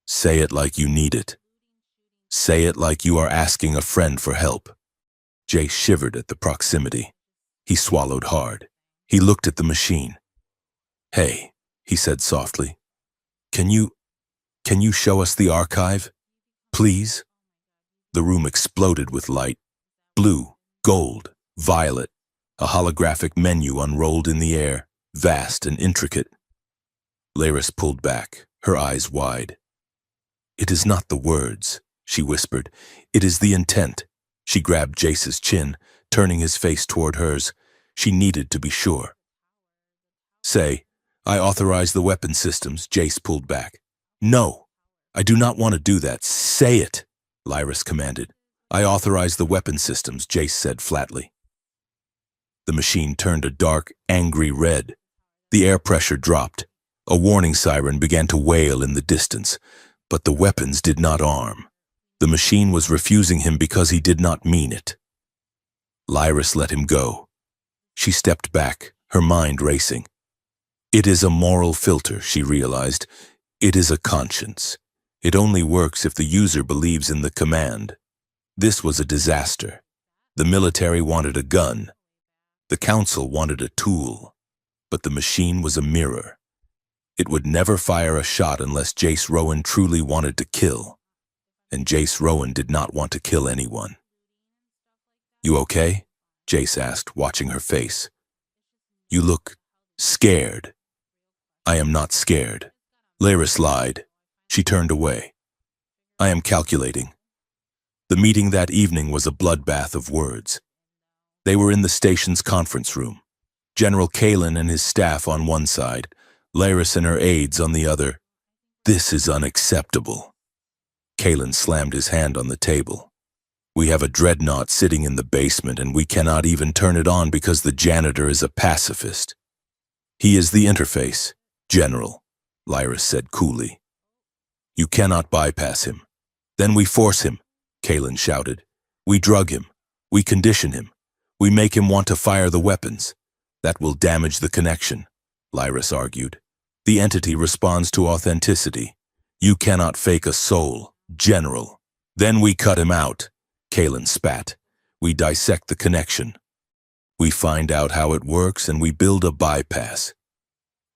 Say it like you need it. Say it like you are asking a friend for help. Jace shivered at the proximity. He swallowed hard. He looked at the machine. Hey, he said softly. Can you show us the archive? Please? The room exploded with light. Blue, gold, violet. A holographic menu unrolled in the air, vast and intricate. Lyris pulled back, her eyes wide. It is not the words, she whispered. It is the intent. She grabbed Jace's chin, turning his face toward hers. She needed to be sure. Say, I authorize the weapon systems, Jace pulled back. No, I do not want to do that. Say it, Lyris commanded. I authorize the weapon systems, Jace said flatly. The machine turned a dark, angry red. The air pressure dropped. A warning siren began to wail in the distance, but the weapons did not arm. The machine was refusing him because he did not mean it. Lyris let him go. She stepped back, her mind racing. It is a moral filter, she realized. It is a conscience. It only works if the user believes in the command. This was a disaster. The military wanted a gun. The council wanted a tool. But the machine was a mirror. It would never fire a shot unless Jace Rowan truly wanted to kill. And Jace Rowan did not want to kill anyone. You okay? Jace asked, watching her face. You look scared. I am not scared. Lyris lied. She turned away. I am calculating. The meeting that evening was a bloodbath of words. They were in the station's conference room. General Kalen and his staff on one side, Lyris and her aides on the other. This is unacceptable. Kalen slammed his hand on the table. We have a dreadnought sitting in the basement and we cannot even turn it on because the janitor is a pacifist. He is the interface, General, Lyris said coolly. You cannot bypass him. Then we force him, Kalen shouted. We drug him. We condition him. We make him want to fire the weapons. That will damage the connection, Lyris argued. The entity responds to authenticity. You cannot fake a soul, General. Then we cut him out, Kalen spat. We dissect the connection. We find out how it works and we build a bypass.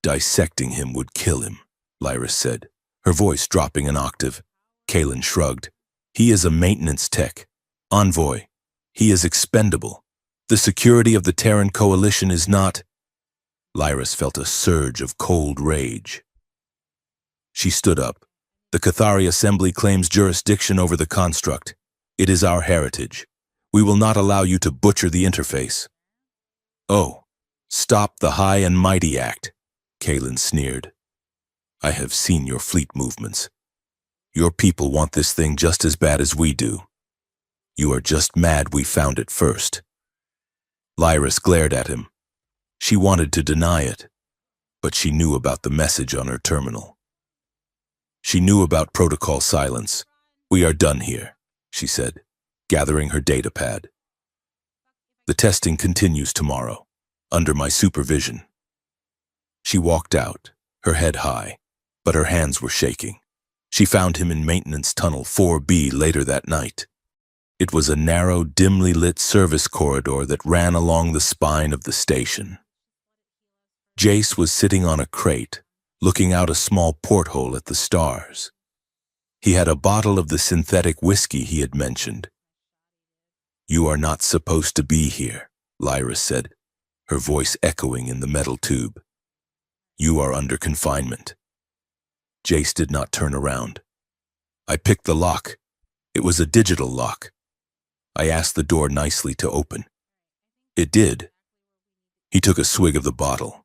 Dissecting him would kill him, Lyris said, her voice dropping an octave. Kalen shrugged. He is a maintenance tech. Envoy. He is expendable. The security of the Terran coalition is not... Lyris felt a surge of cold rage. She stood up. The Cathari Assembly claims jurisdiction over the construct. It is our heritage. We will not allow you to butcher the interface. Oh, stop the High and Mighty Act, Kalen sneered. I have seen your fleet movements. Your people want this thing just as bad as we do. You are just mad we found it first. Lyris glared at him. She wanted to deny it, but she knew about the message on her terminal. She knew about protocol silence. We are done here, she said, gathering her datapad. The testing continues tomorrow, under my supervision. She walked out, her head high, but her hands were shaking. She found him in Maintenance Tunnel 4B later that night. It was a narrow, dimly lit service corridor that ran along the spine of the station. Jace was sitting on a crate, looking out a small porthole at the stars. He had a bottle of the synthetic whiskey he had mentioned. You are not supposed to be here, Lyris said, her voice echoing in the metal tube. You are under confinement. Jace did not turn around. I picked the lock. It was a digital lock. I asked the door nicely to open. It did. He took a swig of the bottle.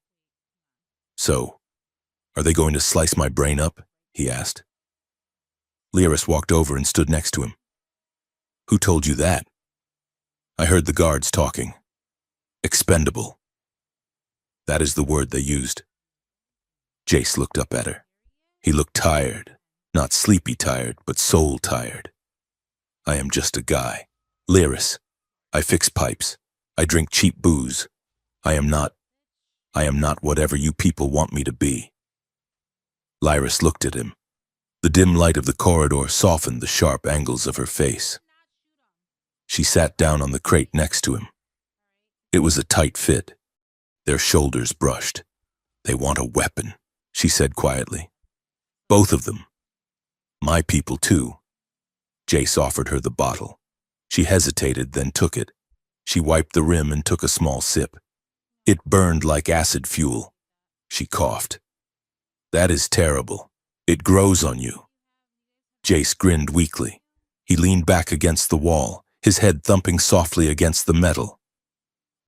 So, are they going to slice my brain up? He asked. Lyris walked over and stood next to him. Who told you that? I heard the guards talking. Expendable. That is the word they used. Jace looked up at her. He looked tired, not sleepy tired, but soul tired. I am just a guy. Lyris. I fix pipes. I drink cheap booze. I am not whatever you people want me to be. Lyris looked at him. The dim light of the corridor softened the sharp angles of her face. She sat down on the crate next to him. It was a tight fit. Their shoulders brushed. They want a weapon, she said quietly. Both of them. My people too. Jace offered her the bottle. She hesitated, then took it. She wiped the rim and took a small sip. It burned like acid fuel. She coughed. That is terrible. It grows on you. Jace grinned weakly. He leaned back against the wall, his head thumping softly against the metal.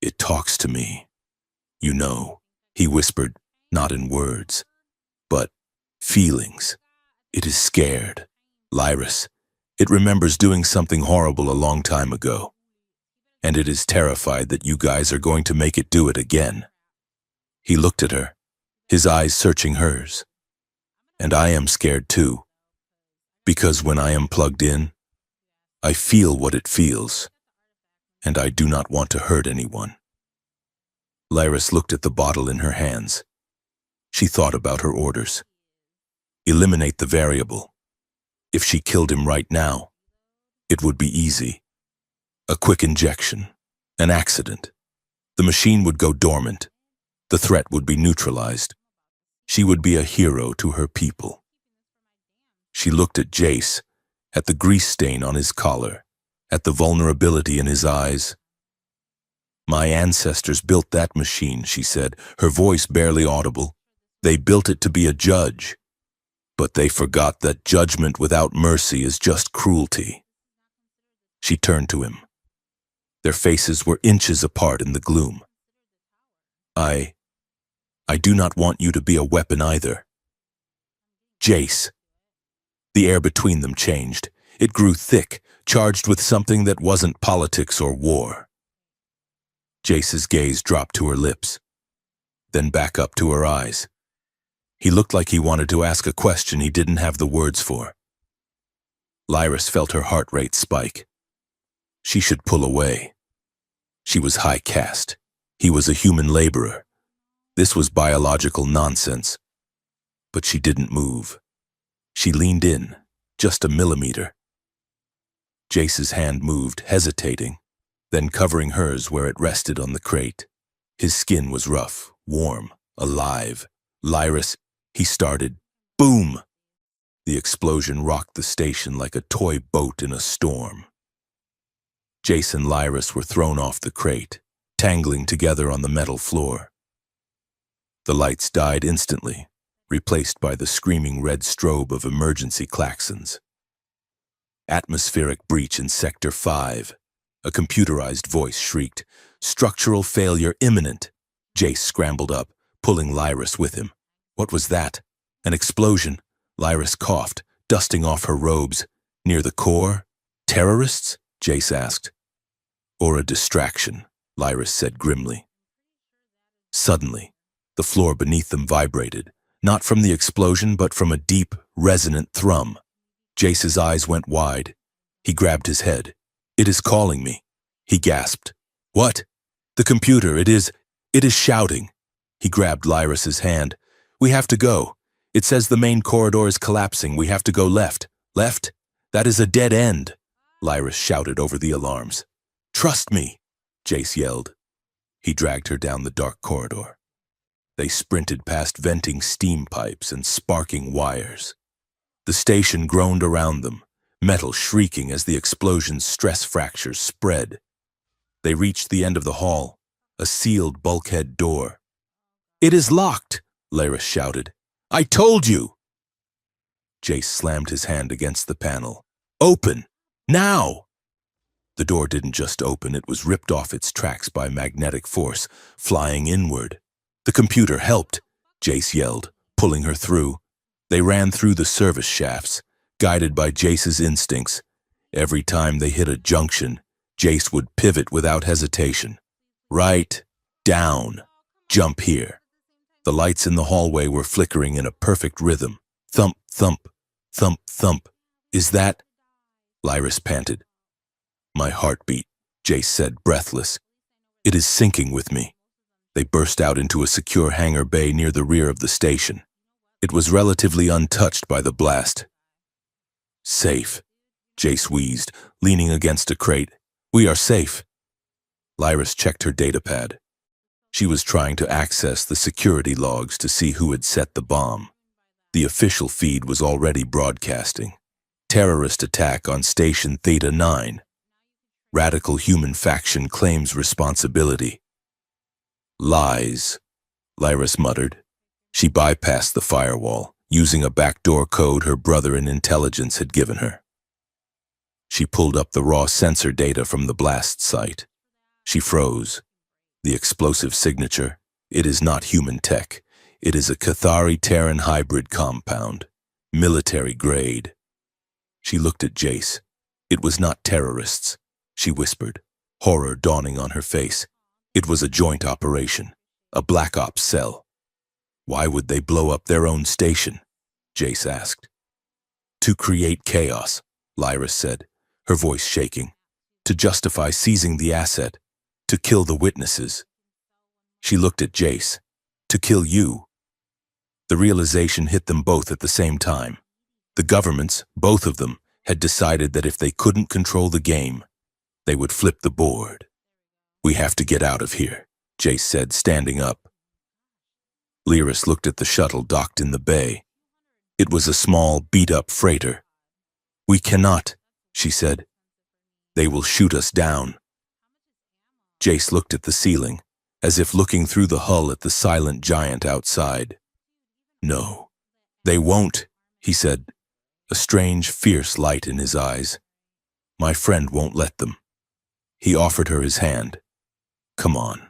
It talks to me. You know, he whispered, not in words, but feelings. It is scared. Lyris, it remembers doing something horrible a long time ago. And it is terrified that you guys are going to make it do it again. He looked at her, his eyes searching hers. And I am scared too. Because when I am plugged in, I feel what it feels. And I do not want to hurt anyone. Lyris looked at the bottle in her hands. She thought about her orders. Eliminate the variable. If she killed him right now, it would be easy. A quick injection, an accident. The machine would go dormant. The threat would be neutralized. She would be a hero to her people. She looked at Jace, at the grease stain on his collar, at the vulnerability in his eyes. My ancestors built that machine, she said, her voice barely audible. They built it to be a judge. But they forgot that judgment without mercy is just cruelty. She turned to him. Their faces were inches apart in the gloom. I do not want you to be a weapon either. Jace. The air between them changed. It grew thick, charged with something that wasn't politics or war. Jace's gaze dropped to her lips, then back up to her eyes. He looked like he wanted to ask a question he didn't have the words for. Lyris felt her heart rate spike. She should pull away. She was high caste. He was a human laborer. This was biological nonsense. But she didn't move. She leaned in, just a millimeter. Jace's hand moved, hesitating, then covering hers where it rested on the crate. His skin was rough, warm, alive. Lyris, he started. Boom! The explosion rocked the station like a toy boat in a storm. Jace and Lyris were thrown off the crate, tangling together on the metal floor. The lights died instantly, replaced by the screaming red strobe of emergency klaxons. Atmospheric breach in Sector 5. A computerized voice shrieked, "Structural failure imminent." Jace scrambled up, pulling Lyris with him. What was that? An explosion? Lyris coughed, dusting off her robes. Near the core? Terrorists? Jace asked. Or a distraction, Lyris said grimly. Suddenly, the floor beneath them vibrated, not from the explosion but from a deep, resonant thrum. Jace's eyes went wide. He grabbed his head. "It is calling me," he gasped. "What?" "The computer, it is shouting." He grabbed Lyris's hand. "We have to go. It says the main corridor is collapsing. We have to go left." "Left? That is a dead end," Lyris shouted over the alarms. "Trust me," Jace yelled. He dragged her down the dark corridor. They sprinted past venting steam pipes and sparking wires. The station groaned around them, metal shrieking as the explosion's stress fractures spread. They reached the end of the hall, a sealed bulkhead door. "It is locked," Lyris shouted. "I told you!" Jace slammed his hand against the panel. "Open! Now!" The door didn't just open, it was ripped off its tracks by magnetic force, flying inward. "The computer helped," Jace yelled, pulling her through. They ran through the service shafts, guided by Jace's instincts. Every time they hit a junction, Jace would pivot without hesitation. Right, down, jump here. The lights in the hallway were flickering in a perfect rhythm. Thump, thump, thump, thump. "Is that?" Lyris panted. "My heartbeat," Jace said, breathless. "It is syncing with me." They burst out into a secure hangar bay near the rear of the station. It was relatively untouched by the blast. "Safe," Jace wheezed, leaning against a crate. "We are safe." Lyris checked her datapad. She was trying to access the security logs to see who had set the bomb. The official feed was already broadcasting. Terrorist attack on Station Theta 9. Radical human faction claims responsibility. "Lies," Lyris muttered. She bypassed the firewall, using a backdoor code her brother in intelligence had given her. She pulled up the raw sensor data from the blast site. She froze. The explosive signature, "It is not human tech. It is a Cathari-Terran hybrid compound, military grade. She looked at Jace. It was not terrorists, she whispered, horror dawning on her face. It was a joint operation, a black ops cell. Why would they blow up their own station? Jace asked. To create chaos, Lyra said, her voice shaking. To justify seizing the asset. To kill the witnesses. She looked at Jace. To kill you. The realization hit them both at the same time. The governments, both of them, had decided that if they couldn't control the game, they would flip the board. We have to get out of here, Jace said, standing up. Lyris looked at the shuttle docked in the bay. It was a small, beat-up freighter. We cannot, she said. They will shoot us down. Jace looked at the ceiling, as if looking through the hull at the silent giant outside. No, they won't, he said, a strange, fierce light in his eyes. My friend won't let them. He offered her his hand. Come on,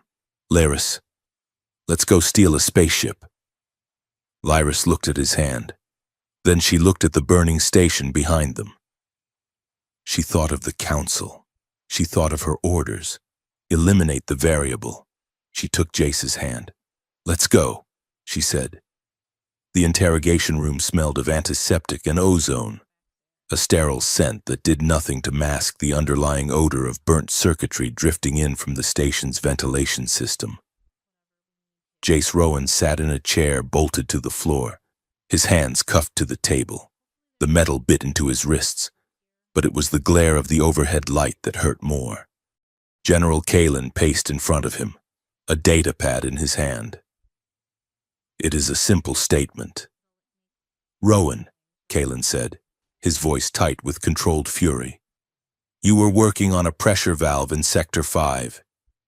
Lyris. Let's go steal a spaceship. Lyris looked at his hand. Then she looked at the burning station behind them. She thought of the council. She thought of her orders. Eliminate the variable. She took Jace's hand. Let's go, she said. The interrogation room smelled of antiseptic and ozone, a sterile scent that did nothing to mask the underlying odor of burnt circuitry drifting in from the station's ventilation system. Jace Rowan sat in a chair bolted to the floor, his hands cuffed to the table. The metal bit into his wrists, but it was the glare of the overhead light that hurt more. General Kalen paced in front of him, a data pad in his hand. It is a simple statement. Rowan, Kalen said, his voice tight with controlled fury. You were working on a pressure valve in Sector 5.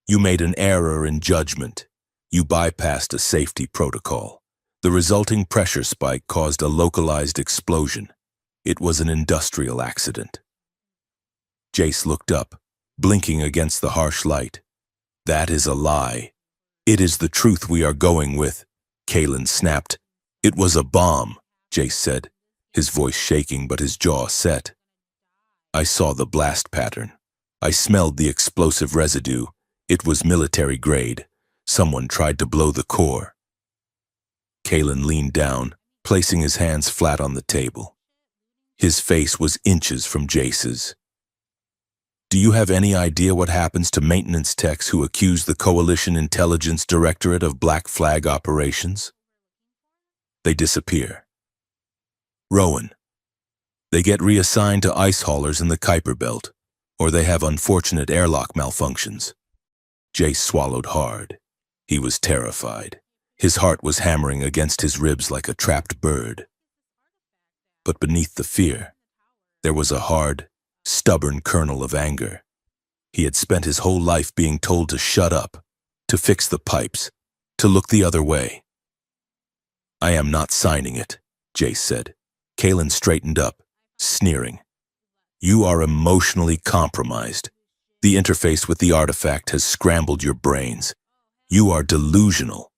You made an error in judgment. You bypassed a safety protocol. The resulting pressure spike caused a localized explosion. It was an industrial accident. Jace looked up, blinking against the harsh light. That is a lie. It is the truth we are going with, Kalen snapped. It was a bomb, Jace said, his voice shaking but his jaw set. I saw the blast pattern. I smelled the explosive residue. It was military grade. Someone tried to blow the core. Kalen leaned down, placing his hands flat on the table. His face was inches from Jace's. Do you have any idea what happens to maintenance techs who accuse the Coalition Intelligence Directorate of Black Flag operations? They disappear. Rowan. They get reassigned to ice haulers in the Kuiper Belt, or they have unfortunate airlock malfunctions. Jace swallowed hard. He was terrified. His heart was hammering against his ribs like a trapped bird. But beneath the fear, there was a hard, stubborn kernel of anger. He had spent his whole life being told to shut up, to fix the pipes, to look the other way. I am not signing it, Jace said. Kalen straightened up, sneering. You are emotionally compromised. The interface with the artifact has scrambled your brains. You are delusional.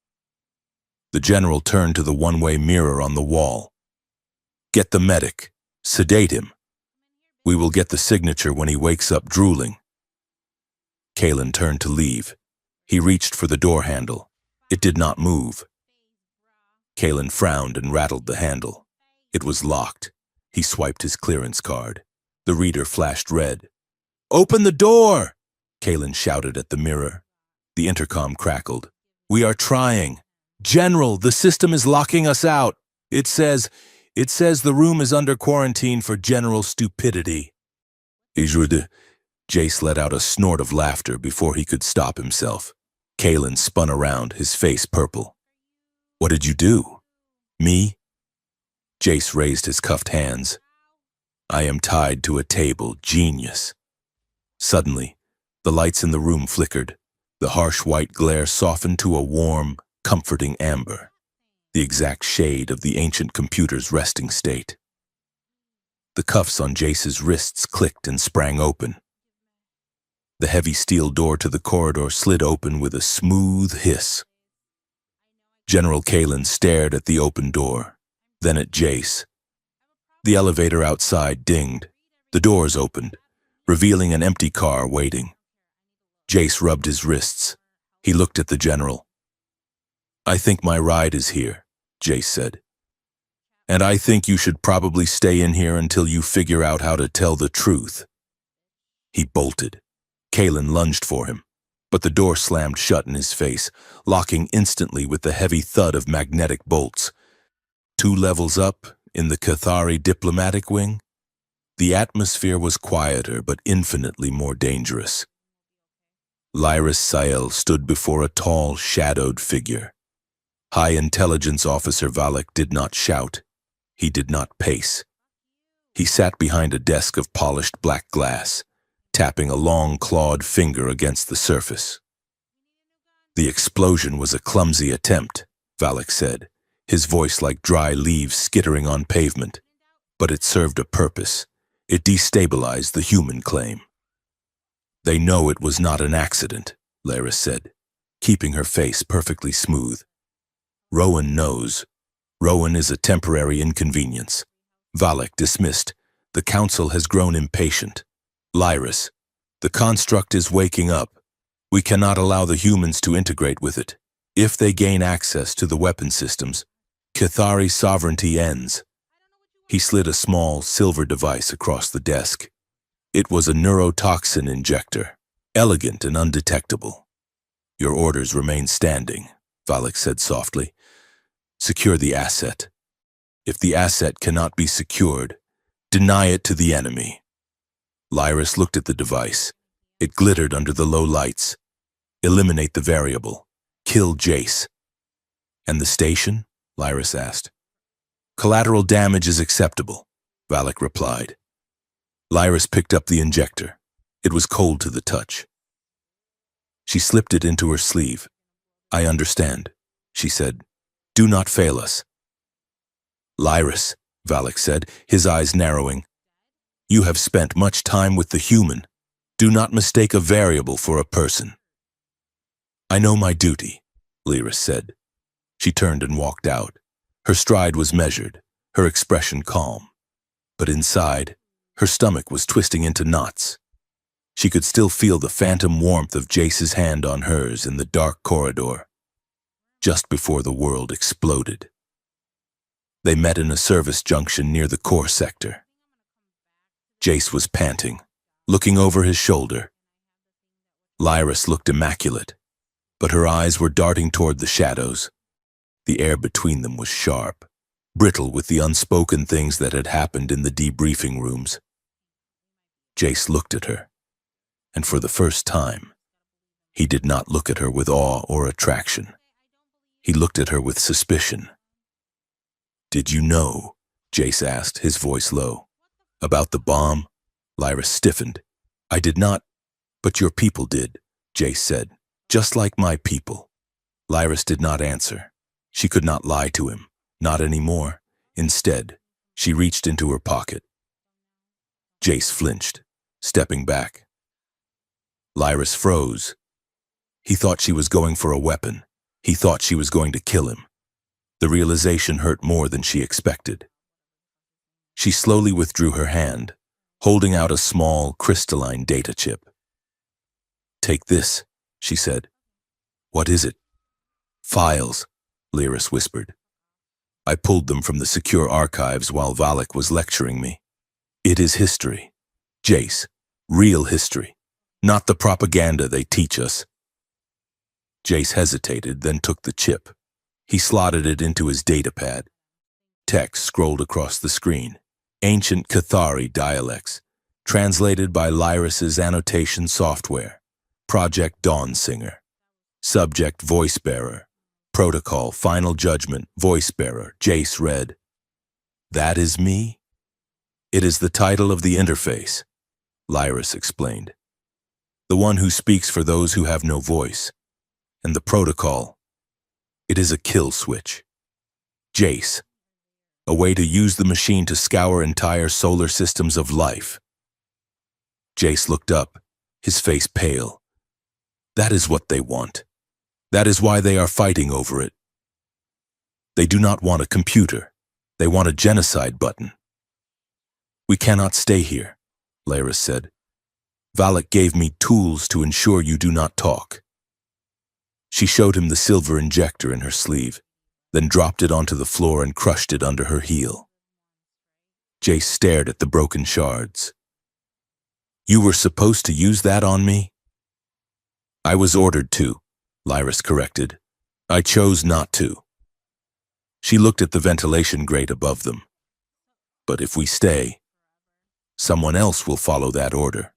The general turned to the one-way mirror on the wall. Get the medic. Sedate him. We will get the signature when he wakes up drooling. Kalen turned to leave. He reached for the door handle. It did not move. Kalen frowned and rattled the handle. It was locked. He swiped his clearance card. The reader flashed red. Open the door! Kalen shouted at the mirror. The intercom crackled. We are trying. General, the system is locking us out. It says the room is under quarantine for general stupidity. Jace let out a snort of laughter before he could stop himself. Kalen spun around, his face purple. What did you do? Me? Jace raised his cuffed hands. I am tied to a table, genius. Suddenly, the lights in the room flickered. The harsh white glare softened to a warm, comforting amber, the exact shade of the ancient computer's resting state. The cuffs on Jace's wrists clicked and sprang open. The heavy steel door to the corridor slid open with a smooth hiss. General Kalen stared at the open door, then at Jace. The elevator outside dinged. The doors opened, revealing an empty car waiting. Jace rubbed his wrists. He looked at the general. "I think my ride is here," Jace said. "And I think you should probably stay in here until you figure out how to tell the truth." He bolted. Kalen lunged for him, but the door slammed shut in his face, locking instantly with the heavy thud of magnetic bolts. 2 levels up, in the Cathari diplomatic wing, the atmosphere was quieter but infinitely more dangerous. Lyris Sael stood before a tall, shadowed figure. High Intelligence Officer Valak did not shout. He did not pace. He sat behind a desk of polished black glass, tapping a long, clawed finger against the surface. "The explosion was a clumsy attempt," Valak said, his voice like dry leaves skittering on pavement. "But it served a purpose. It destabilized the human claim." "They know it was not an accident," Lyris said, keeping her face perfectly smooth. "Rowan knows. Rowan is a temporary inconvenience." Valak dismissed. "The council has grown impatient. Lyris, the construct is waking up. We cannot allow the humans to integrate with it. If they gain access to the weapon systems, Cathari sovereignty ends." He slid a small, silver device across the desk. It was a neurotoxin injector, elegant and undetectable. "Your orders remain standing," Valak said softly. "Secure the asset. If the asset cannot be secured, deny it to the enemy." Lyris looked at the device. It glittered under the low lights. "Eliminate the variable. Kill Jace." "And the station?" Lyris asked. "Collateral damage is acceptable," Valak replied. Lyris picked up the injector. It was cold to the touch. She slipped it into her sleeve. "I understand," she said. "Do not fail us." "Lyris," Valak said, his eyes narrowing, "you have spent much time with the human. Do not mistake a variable for a person." "I know my duty," Lyris said. She turned and walked out. Her stride was measured, her expression calm. But inside, her stomach was twisting into knots. She could still feel the phantom warmth of Jace's hand on hers in the dark corridor, just before the world exploded. They met in a service junction near the core sector. Jace was panting, looking over his shoulder. Lyris looked immaculate, but her eyes were darting toward the shadows. The air between them was sharp, brittle with the unspoken things that had happened in the debriefing rooms. Jace looked at her, and for the first time, he did not look at her with awe or attraction. He looked at her with suspicion. "Did you know?" Jace asked, his voice low. "About the bomb?" Lyris stiffened. "I did not, but your people did," Jace said. "Just like my people." Lyris did not answer. She could not lie to him, not anymore. Instead, she reached into her pocket. Jace flinched, stepping back. Lyris froze. He thought she was going for a weapon. He thought she was going to kill him. The realization hurt more than she expected. She slowly withdrew her hand, holding out a small, crystalline data chip. "Take this," she said. "What is it?" "Files," Lyris whispered. "I pulled them from the secure archives while Valak was lecturing me. It is history. Jace, real history, not the propaganda they teach us." Jace hesitated, then took the chip. He slotted it into his datapad. Text scrolled across the screen. Ancient Cathari dialects, translated by Lyris's annotation software. Project Dawnsinger. Subject Voicebearer. Protocol Final Judgment Voicebearer. Jace read. "That is me? It is the title of the interface," Lyris explained. "The one who speaks for those who have no voice. And the protocol, it is a kill switch. Jace, a way to use the machine to scour entire solar systems of life." Jace looked up, his face pale. "That is what they want. That is why they are fighting over it. They do not want a computer. They want a genocide button. We cannot stay here, Lyra said. Valak gave me tools to ensure you do not talk. She showed him the silver injector in her sleeve, then dropped it onto the floor and crushed it under her heel. Jace stared at the broken shards. You were supposed to use that on me? I was ordered to, Lyris corrected. I chose not to. She looked at the ventilation grate above them. But if we stay, someone else will follow that order.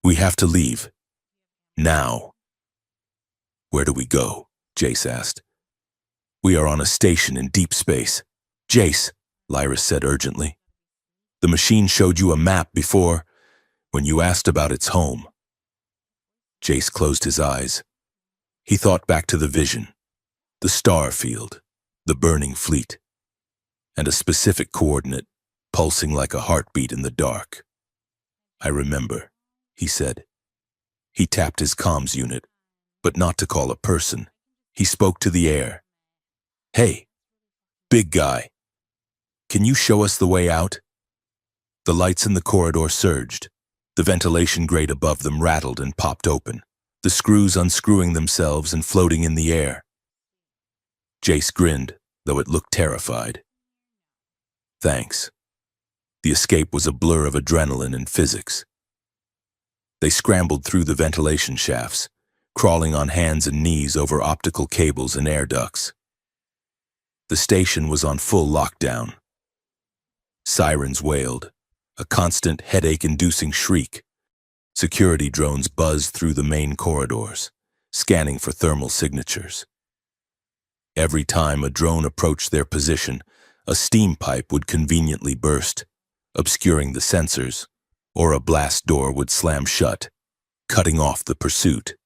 We have to leave. Now. Where do we go? Jace asked. We are on a station in deep space. Jace, Lyris said urgently. The machine showed you a map before, when you asked about its home. Jace closed his eyes. He thought back to the vision, the star field, the burning fleet, and a specific coordinate pulsing like a heartbeat in the dark. I remember, he said. He tapped his comms unit, but not to call a person. He spoke to the air. Hey, big guy, can you show us the way out? The lights in the corridor surged. The ventilation grate above them rattled and popped open, the screws unscrewing themselves and floating in the air. Jace grinned, though it looked terrified. Thanks. The escape was a blur of adrenaline and physics. They scrambled through the ventilation shafts, crawling on hands and knees over optical cables and air ducts. The station was on full lockdown. Sirens wailed, a constant headache-inducing shriek. Security drones buzzed through the main corridors, scanning for thermal signatures. Every time a drone approached their position, a steam pipe would conveniently burst, obscuring the sensors, or a blast door would slam shut, cutting off the pursuit.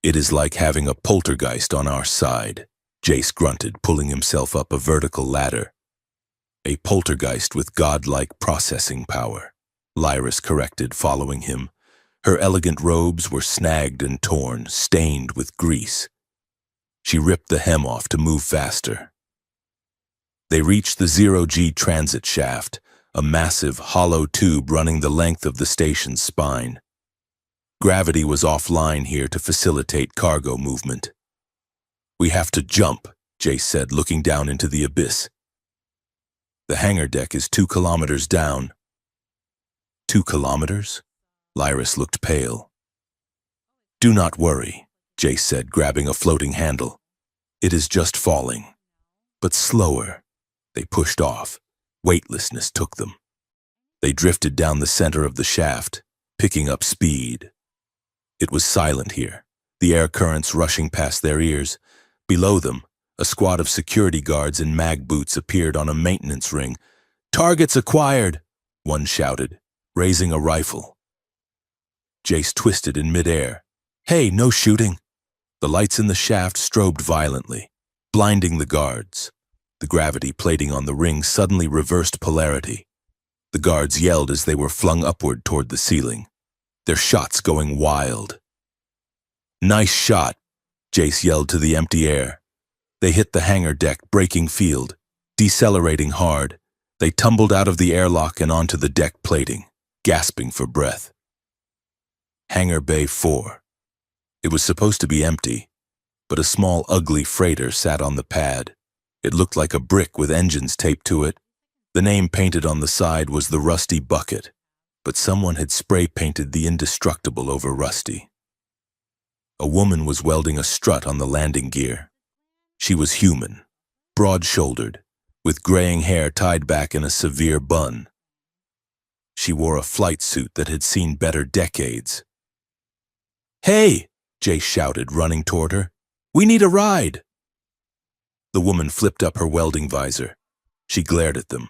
It is like having a poltergeist on our side, Jace grunted, pulling himself up a vertical ladder. A poltergeist with godlike processing power, Lyris corrected, following him. Her elegant robes were snagged and torn, stained with grease. She ripped the hem off to move faster. They reached the zero-G transit shaft, a massive, hollow tube running the length of the station's spine. Gravity was offline here to facilitate cargo movement. We have to jump, Jace said, looking down into the abyss. The hangar deck is 2 kilometers down. 2 kilometers? Lyris looked pale. Do not worry, Jace said, grabbing a floating handle. It is just falling. But slower. They pushed off. Weightlessness took them. They drifted down the center of the shaft, picking up speed. It was silent here, the air currents rushing past their ears. Below them, a squad of security guards in mag boots appeared on a maintenance ring. Targets acquired, one shouted, raising a rifle. Jace twisted in midair. Hey, no shooting. The lights in the shaft strobed violently, blinding the guards. The gravity plating on the ring suddenly reversed polarity. The guards yelled as they were flung upward toward the ceiling, their shots going wild. Nice shot, Jace yelled to the empty air. They hit the hangar deck, breaking field. Decelerating hard, they tumbled out of the airlock and onto the deck plating, gasping for breath. Hangar Bay 4. It was supposed to be empty, but a small, ugly freighter sat on the pad. It looked like a brick with engines taped to it. The name painted on the side was the Rusty Bucket, but someone had spray-painted the indestructible over Rusty. A woman was welding a strut on the landing gear. She was human, broad-shouldered, with graying hair tied back in a severe bun. She wore a flight suit that had seen better decades. Hey, Jace shouted, running toward her. We need a ride. The woman flipped up her welding visor. She glared at them.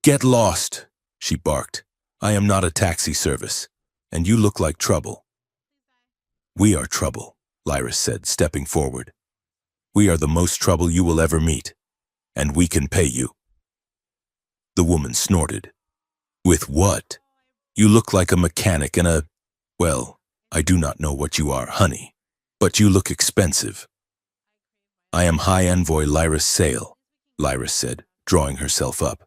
Get lost, she barked. I am not a taxi service, and you look like trouble. We are trouble, Lyris said, stepping forward. We are the most trouble you will ever meet, and we can pay you. The woman snorted. With what? You look like a mechanic and a... Well, I do not know what you are, honey, but you look expensive. I am High Envoy Lyris Sale, Lyris said, drawing herself up.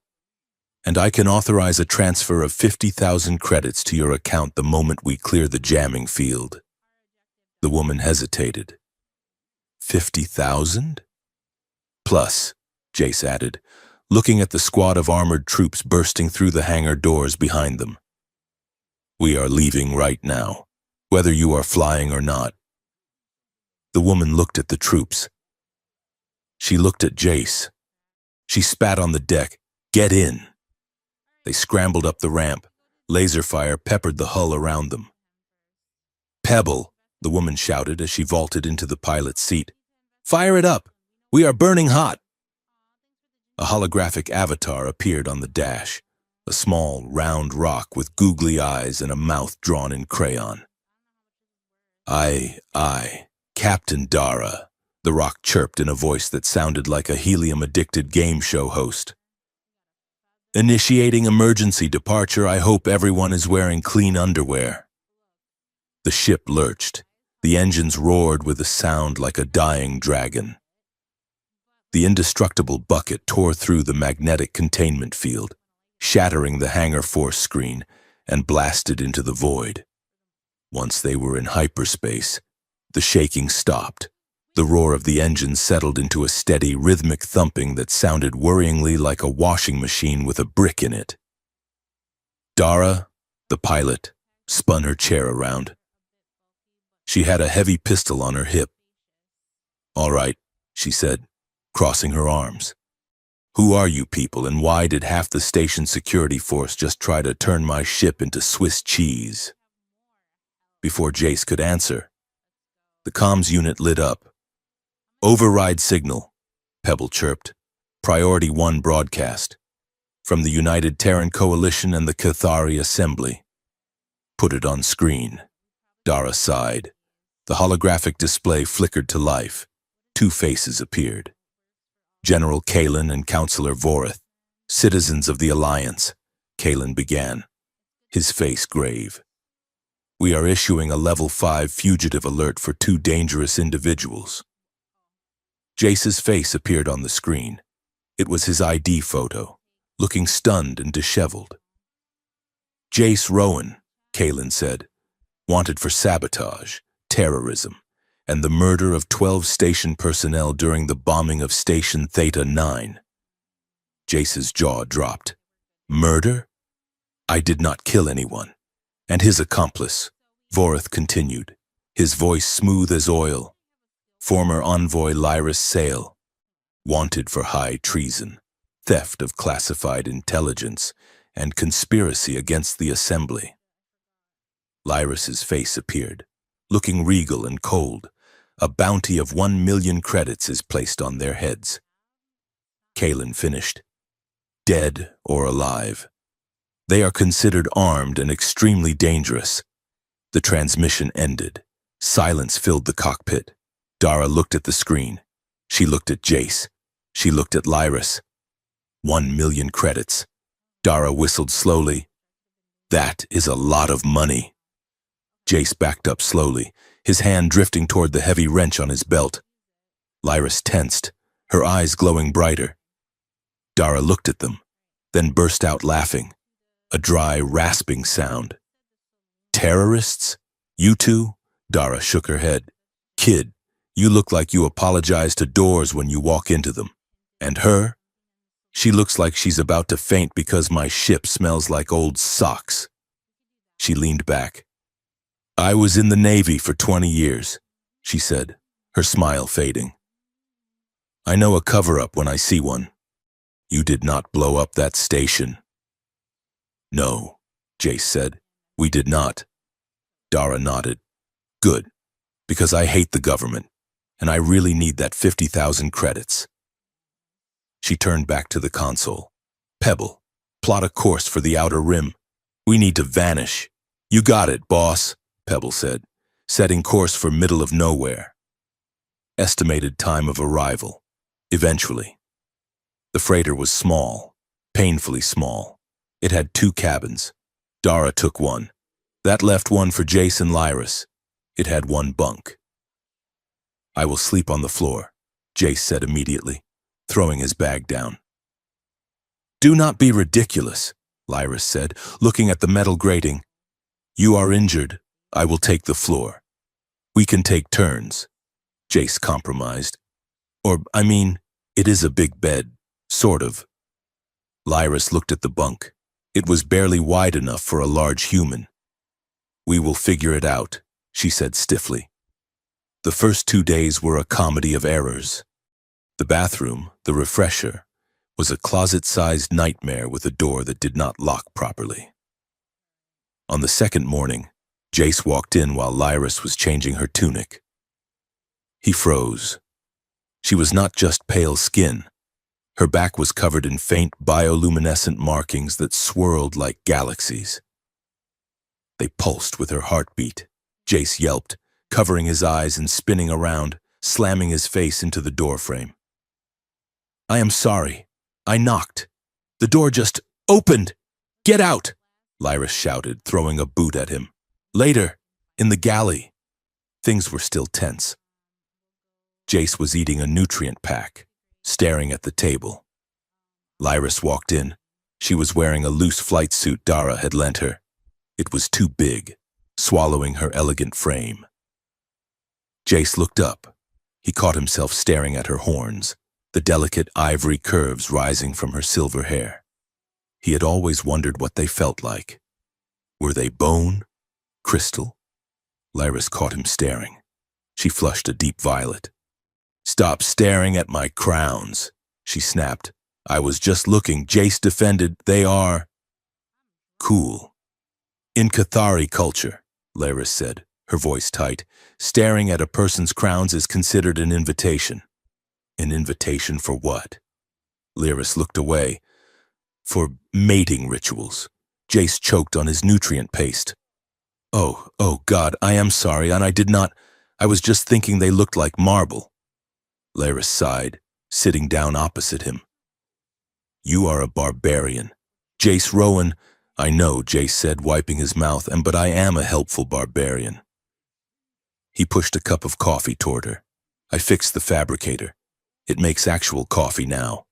And I can authorize a transfer of 50,000 credits to your account the moment we clear the jamming field. The woman hesitated. 50,000? Plus, Jace added, looking at the squad of armored troops bursting through the hangar doors behind them. We are leaving right now, whether you are flying or not. The woman looked at the troops. She looked at Jace. She spat on the deck. Get in. They scrambled up the ramp. Laser fire peppered the hull around them. Pebble, the woman shouted as she vaulted into the pilot's seat. Fire it up! We are burning hot! A holographic avatar appeared on the dash, a small, round rock with googly eyes and a mouth drawn in crayon. I, Captain Dara, the rock chirped in a voice that sounded like a helium-addicted game show host. Initiating emergency departure, I hope everyone is wearing clean underwear. The ship lurched. The engines roared with a sound like a dying dragon. The indestructible bucket tore through the magnetic containment field, shattering the hangar force screen, and blasted into the void. Once they were in hyperspace, the shaking stopped. The roar of the engine settled into a steady, rhythmic thumping that sounded worryingly like a washing machine with a brick in it. Dara, the pilot, spun her chair around. She had a heavy pistol on her hip. All right, she said, crossing her arms. Who are you people, and why did half the station security force just try to turn my ship into Swiss cheese? Before Jace could answer, the comms unit lit up. Override signal, Pebble chirped. Priority 1 broadcast. From the United Terran Coalition and the Cathari Assembly. Put it on screen. Dara sighed. The holographic display flickered to life. 2 faces appeared. General Kalen and Counselor Vorith, citizens of the Alliance. Kalen began, his face grave. We are issuing a Level 5 fugitive alert for 2 dangerous individuals. Jace's face appeared on the screen. It was his ID photo, looking stunned and disheveled. Jace Rowan, Kalen said, wanted for sabotage, terrorism, and the murder of 12 station personnel during the bombing of Station Theta 9. Jace's jaw dropped. Murder? I did not kill anyone. And his accomplice, Vorith continued, his voice smooth as oil. Former envoy Lyris Sale, wanted for high treason, theft of classified intelligence, and conspiracy against the Assembly. Lyris's face appeared, looking regal and cold. A bounty of 1 million credits is placed on their heads. Kalen finished. Dead or alive. They are considered armed and extremely dangerous. The transmission ended. Silence filled the cockpit. Dara looked at the screen. She looked at Jace. She looked at Lyris. 1 million credits. Dara whistled slowly. That is a lot of money. Jace backed up slowly, his hand drifting toward the heavy wrench on his belt. Lyris tensed, her eyes glowing brighter. Dara looked at them, then burst out laughing, a dry, rasping sound. Terrorists? You two? Dara shook her head. Kid, you look like you apologize to doors when you walk into them. And her? She looks like she's about to faint because my ship smells like old socks. She leaned back. I was in the Navy for 20 years, she said, her smile fading. I know a cover-up when I see one. You did not blow up that station. No, Jace said. We did not. Dara nodded. Good, because I hate the government, and I really need that 50,000 credits. She turned back to the console. Pebble, plot a course for the outer rim. We need to vanish. You got it, boss, Pebble said, setting course for middle of nowhere. Estimated time of arrival. Eventually. The freighter was small, painfully small. It had 2 cabins. Dara took one. That left one for Jace and Lyris. It had 1 bunk. I will sleep on the floor. Jace said immediately, throwing his bag down. Do not be ridiculous, Lyris said, looking at the metal grating. You are injured. I will take the floor. We can take turns, Jace compromised. It is a big bed, sort of. Lyris looked at the bunk. It was barely wide enough for a large human. We will figure it out, she said stiffly. The first 2 days were a comedy of errors. The bathroom, the refresher, was a closet-sized nightmare with a door that did not lock properly. On the second morning, Jace walked in while Lyris was changing her tunic. He froze. She was not just pale skin. Her back was covered in faint bioluminescent markings that swirled like galaxies. They pulsed with her heartbeat. Jace yelped, covering his eyes and spinning around, slamming his face into the doorframe. I am sorry. I knocked. The door just opened. Get out, Lyris shouted, throwing a boot at him. Later, in the galley. Things were still tense. Jace was eating a nutrient pack, staring at the table. Lyris walked in. She was wearing a loose flight suit Dara had lent her. It was too big, swallowing her elegant frame. Jace looked up. He caught himself staring at her horns, the delicate ivory curves rising from her silver hair. He had always wondered what they felt like. Were they bone? Crystal? Lyris caught him staring. She flushed a deep violet. Stop staring at my crowns, she snapped. I was just looking. Jace defended. They are cool. In Cathari culture, Lyris said, her voice tight, staring at a person's crowns is considered an invitation. An invitation for what? Lyris looked away. For mating rituals. Jace choked on his nutrient paste. Oh God, I am sorry, and I was just thinking they looked like marble. Lyris sighed, sitting down opposite him. You are a barbarian. Jace Rowan, I know, Jace said, wiping his mouth, but I am a helpful barbarian. He pushed a cup of coffee toward her. I fixed the fabricator. It makes actual coffee now,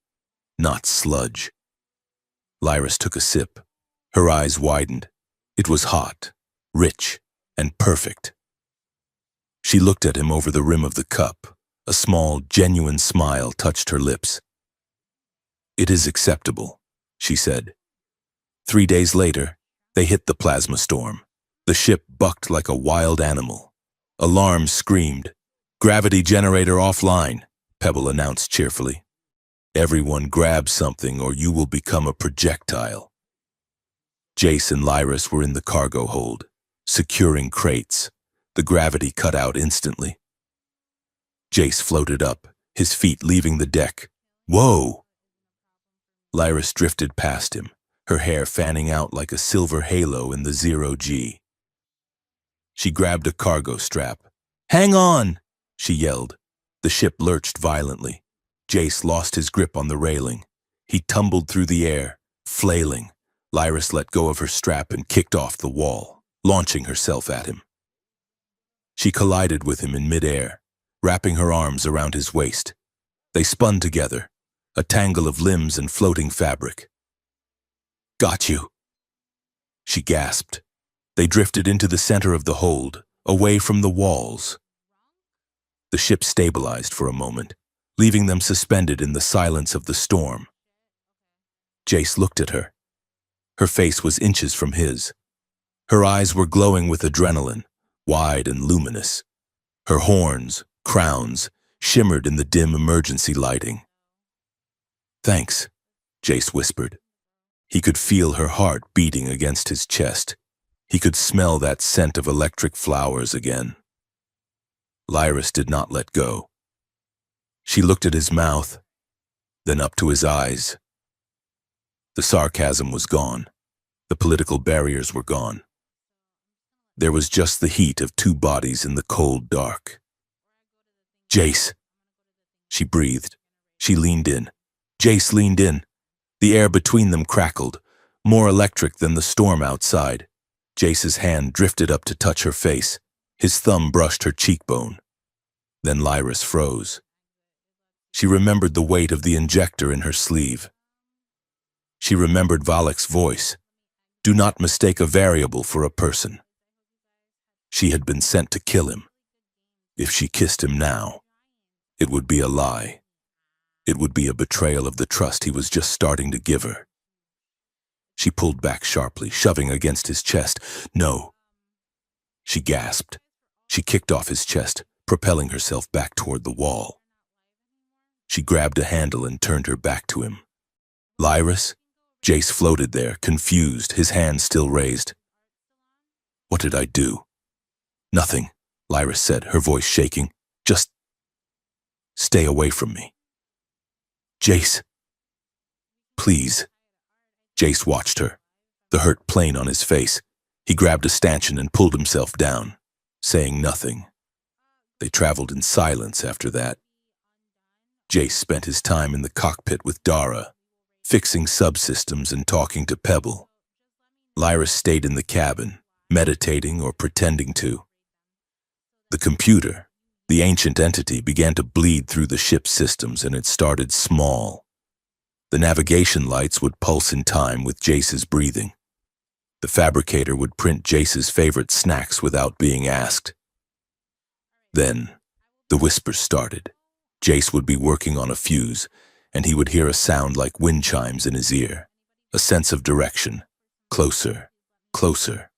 not sludge. Lyris took a sip. Her eyes widened. It was hot, rich, and perfect. She looked at him over the rim of the cup. A small, genuine smile touched her lips. It is acceptable, she said. 3 days later, they hit the plasma storm. The ship bucked like a wild animal. Alarms screamed. Gravity generator offline, Pebble announced cheerfully. Everyone grab something or you will become a projectile. Jace and Lyris were in the cargo hold, securing crates. The gravity cut out instantly. Jace floated up, his feet leaving the deck. Whoa! Lyris drifted past him, her hair fanning out like a silver halo in the 0G. She grabbed a cargo strap. Hang on! She yelled. The ship lurched violently. Jace lost his grip on the railing. He tumbled through the air, flailing. Lyris let go of her strap and kicked off the wall, launching herself at him. She collided with him in midair, wrapping her arms around his waist. They spun together, a tangle of limbs and floating fabric. Got you, she gasped. They drifted into the center of the hold, away from the walls. The ship stabilized for a moment, leaving them suspended in the silence of the storm. Jace looked at her. Her face was inches from his. Her eyes were glowing with adrenaline, wide and luminous. Her horns, crowns, shimmered in the dim emergency lighting. Thanks, Jace whispered. He could feel her heart beating against his chest. He could smell that scent of electric flowers again. Lyris did not let go. She looked at his mouth, then up to his eyes. The sarcasm was gone. The political barriers were gone. There was just the heat of two bodies in the cold dark. Jace, she breathed. She leaned in. Jace leaned in. The air between them crackled, more electric than the storm outside. Jace's hand drifted up to touch her face. His thumb brushed her cheekbone. Then Lyris froze. She remembered the weight of the injector in her sleeve. She remembered Valak's voice. Do not mistake a variable for a person. She had been sent to kill him. If she kissed him now, it would be a lie. It would be a betrayal of the trust he was just starting to give her. She pulled back sharply, shoving against his chest. No. She gasped. She kicked off his chest, propelling herself back toward the wall. She grabbed a handle and turned her back to him. Lyris? Jace floated there, confused, his hand still raised. What did I do? Nothing, Lyris said, her voice shaking. Just stay away from me. Jace. Please. Jace watched her, the hurt plain on his face. He grabbed a stanchion and pulled himself down, saying nothing. They traveled in silence after that. Jace spent his time in the cockpit with Dara, fixing subsystems and talking to Pebble. Lyris stayed in the cabin, meditating or pretending to. The computer, the ancient entity, began to bleed through the ship's systems, and it started small. The navigation lights would pulse in time with Jace's breathing. The fabricator would print Jace's favorite snacks without being asked. Then, the whispers started. Jace would be working on a fuse, and he would hear a sound like wind chimes in his ear, a sense of direction. Closer, closer.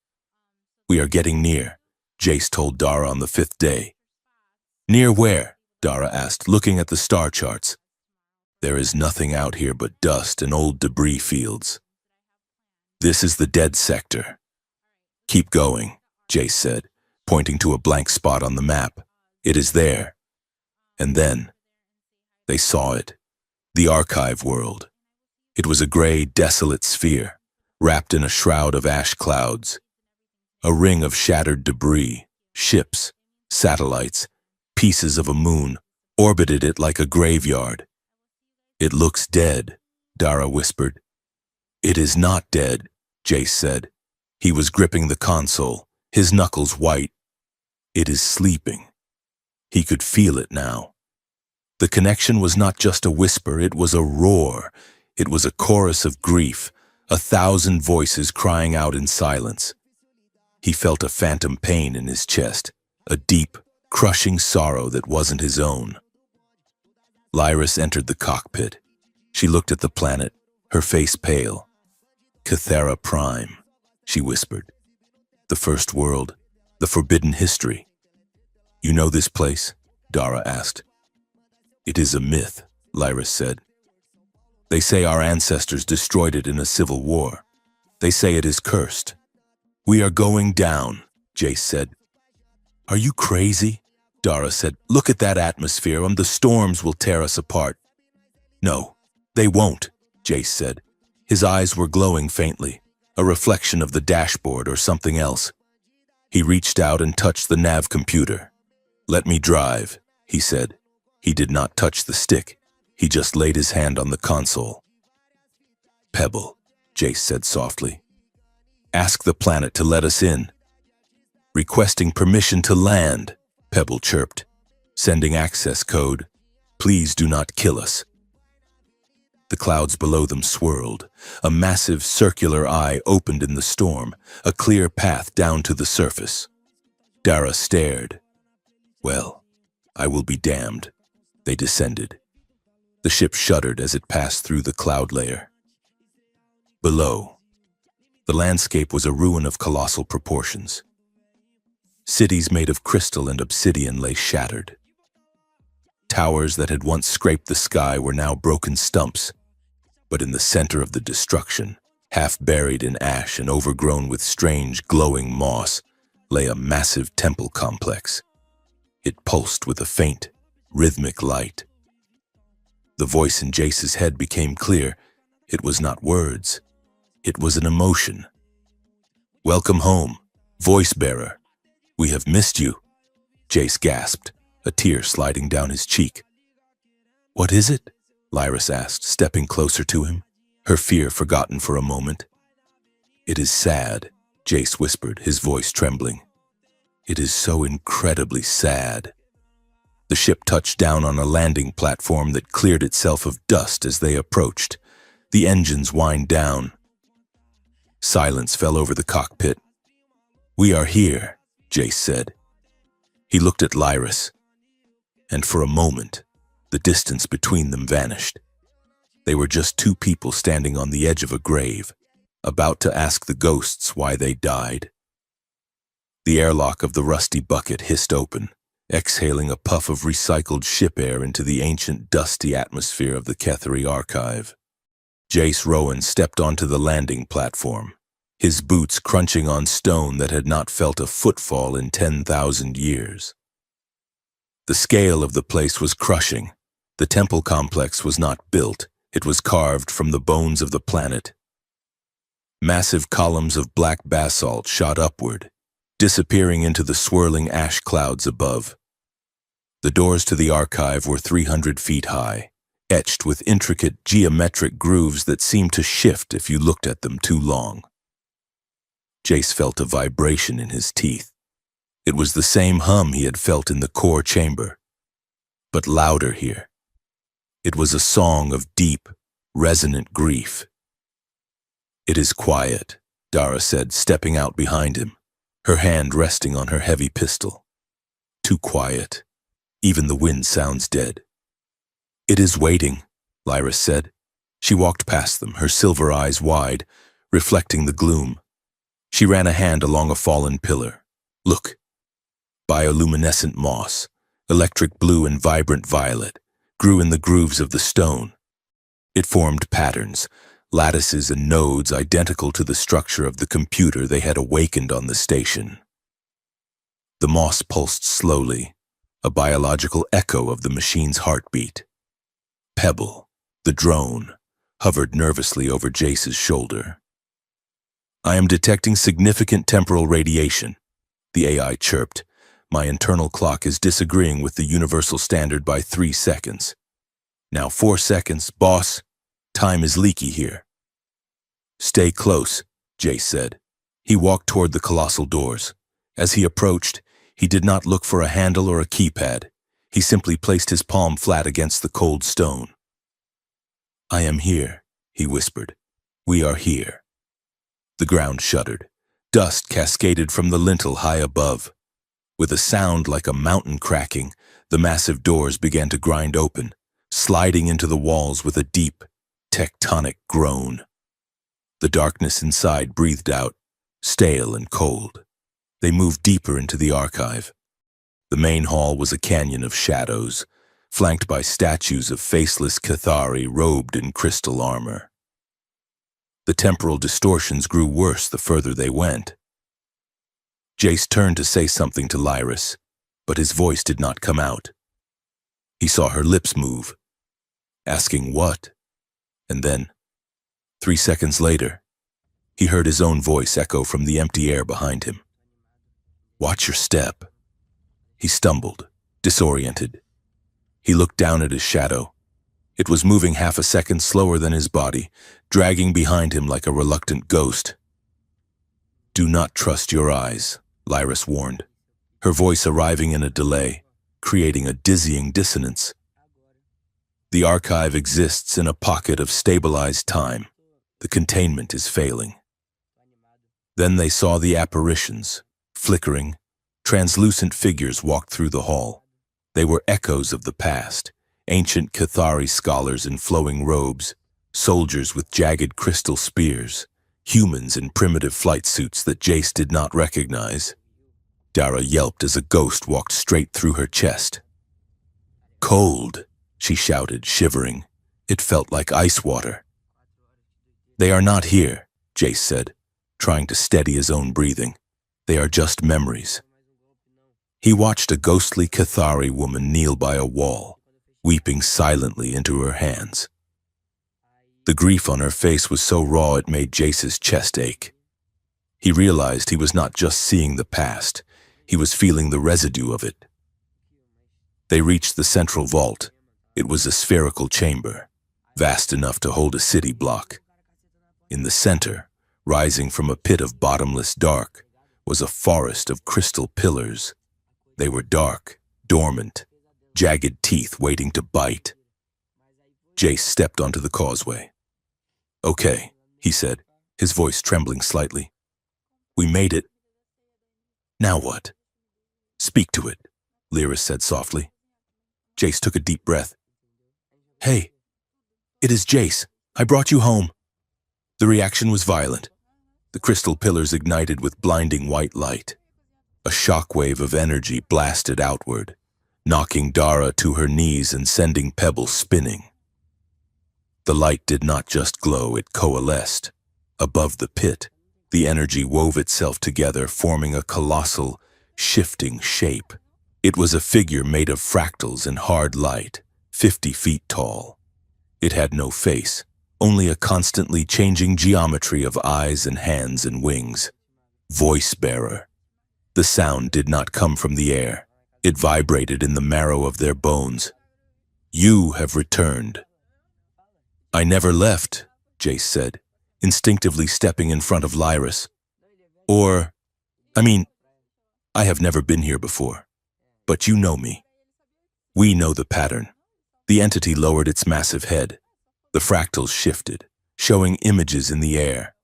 We are getting near, Jace told Dara on the 5th day. Near where? Dara asked, looking at the star charts. There is nothing out here but dust and old debris fields. This is the dead sector. Keep going, Jace said, pointing to a blank spot on the map. It is there. And then, they saw it. The archive world. It was a gray, desolate sphere, wrapped in a shroud of ash clouds. A ring of shattered debris, ships, satellites, pieces of a moon, orbited it like a graveyard. It looks dead, Dara whispered. It is not dead, Jace said. He was gripping the console, his knuckles white. It is sleeping. He could feel it now. The connection was not just a whisper, it was a roar. It was a chorus of grief, 1,000 voices crying out in silence. He felt a phantom pain in his chest, a deep, crushing sorrow that wasn't his own. Lyris entered the cockpit. She looked at the planet, her face pale. Cathera Prime, she whispered. The first world, the forbidden history. You know this place? Dara asked. It is a myth, Lyris said. They say our ancestors destroyed it in a civil war. They say it is cursed. We are going down, Jace said. Are you crazy? Dara said. Look at that atmosphere. The storms will tear us apart. No, they won't, Jace said. His eyes were glowing faintly, a reflection of the dashboard or something else. He reached out and touched the nav computer. Let me drive, he said. He did not touch the stick. He just laid his hand on the console. Pebble, Jace said softly. Ask the planet to let us in. Requesting permission to land, Pebble chirped. Sending access code. Please do not kill us. The clouds below them swirled. A massive circular eye opened in the storm, a clear path down to the surface. Dara stared. Well, I will be damned. They descended. The ship shuddered as it passed through the cloud layer. Below, the landscape was a ruin of colossal proportions. Cities made of crystal and obsidian lay shattered. Towers that had once scraped the sky were now broken stumps, but in the center of the destruction, half buried in ash and overgrown with strange glowing moss, lay a massive temple complex. It pulsed with a faint, rhythmic light. The voice in Jace's head became clear. It was not words. It was an emotion. Welcome home, voice bearer. We have missed you, Jace gasped, a tear sliding down his cheek. What is it? Lyris asked, stepping closer to him, her fear forgotten for a moment. It is sad, Jace whispered, his voice trembling. It is so incredibly sad. The ship touched down on a landing platform that cleared itself of dust as they approached. The engines whined down. Silence fell over the cockpit. "We are here," Jace said. He looked at Lyris, and for a moment, the distance between them vanished. They were just two people standing on the edge of a grave, about to ask the ghosts why they died. The airlock of the rusty bucket hissed open, exhaling a puff of recycled ship air into the ancient, dusty atmosphere of the Ketheri archive. Jace Rowan stepped onto the landing platform, his boots crunching on stone that had not felt a footfall in 10,000 years. The scale of the place was crushing. The temple complex was not built, it was carved from the bones of the planet. Massive columns of black basalt shot upward, disappearing into the swirling ash clouds above. The doors to the archive were 300 feet high, etched with intricate geometric grooves that seemed to shift if you looked at them too long. Jace felt a vibration in his teeth. It was the same hum he had felt in the core chamber, but louder here. It was a song of deep, resonant grief. "It is quiet," Dara said, stepping out behind him, her hand resting on her heavy pistol. "Too quiet. Even the wind sounds dead." "It is waiting," Lyris said. She walked past them, her silver eyes wide, reflecting the gloom. She ran a hand along a fallen pillar. "Look." Bioluminescent moss, electric blue and vibrant violet, grew in the grooves of the stone. It formed patterns, lattices and nodes identical to the structure of the computer they had awakened on the station. The moss pulsed slowly, a biological echo of the machine's heartbeat. Pebble, the drone, hovered nervously over Jace's shoulder. "I am detecting significant temporal radiation," the AI chirped. "My internal clock is disagreeing with the universal standard by 3 seconds. Now 4 seconds, boss. Time is leaky here." "Stay close," Jace said. He walked toward the colossal doors. As he approached, he did not look for a handle or a keypad. He simply placed his palm flat against the cold stone. "I am here," he whispered. "We are here." The ground shuddered. Dust cascaded from the lintel high above. With a sound like a mountain cracking, the massive doors began to grind open, sliding into the walls with a deep, tectonic groan. The darkness inside breathed out, stale and cold. They moved deeper into the archive. The main hall was a canyon of shadows, flanked by statues of faceless Kethari robed in crystal armor. The temporal distortions grew worse the further they went. Jace turned to say something to Lyris, but his voice did not come out. He saw her lips move, asking what? And then, 3 seconds later, he heard his own voice echo from the empty air behind him. "Watch your step." He stumbled, disoriented. He looked down at his shadow. It was moving half a second slower than his body, dragging behind him like a reluctant ghost. "Do not trust your eyes," Lyris warned, her voice arriving in a delay, creating a dizzying dissonance. "The archive exists in a pocket of stabilized time. The containment is failing." Then they saw the apparitions, flickering, translucent figures walked through the hall. They were echoes of the past, ancient Kethari scholars in flowing robes, soldiers with jagged crystal spears, humans in primitive flight suits that Jace did not recognize. Dara yelped as a ghost walked straight through her chest. "Cold," she shouted, shivering. It felt like ice water. "They are not here," Jace said, trying to steady his own breathing. "They are just memories." He watched a ghostly Kethari woman kneel by a wall, weeping silently into her hands. The grief on her face was so raw it made Jace's chest ache. He realized he was not just seeing the past, he was feeling the residue of it. They reached the central vault. It was a spherical chamber, vast enough to hold a city block. In the center, rising from a pit of bottomless dark, was a forest of crystal pillars. They were dark, dormant, jagged teeth waiting to bite. Jace stepped onto the causeway. "Okay," he said, his voice trembling slightly. "We made it. Now what?" "Speak to it," Lyris said softly. Jace took a deep breath. "Hey, it is Jace. I brought you home." The reaction was violent. The crystal pillars ignited with blinding white light. A shockwave of energy blasted outward, knocking Dara to her knees and sending pebbles spinning. The light did not just glow, it coalesced. Above the pit, the energy wove itself together, forming a colossal, shifting shape. It was a figure made of fractals in hard light, 50 feet tall. It had no face, only a constantly changing geometry of eyes and hands and wings. Voice-bearer. The sound did not come from the air. It vibrated in the marrow of their bones. "You have returned." "I never left," Jace said, instinctively stepping in front of Lyris. I have never been here before. But you know me. We know the pattern." The entity lowered its massive head. The fractals shifted, showing images in the air,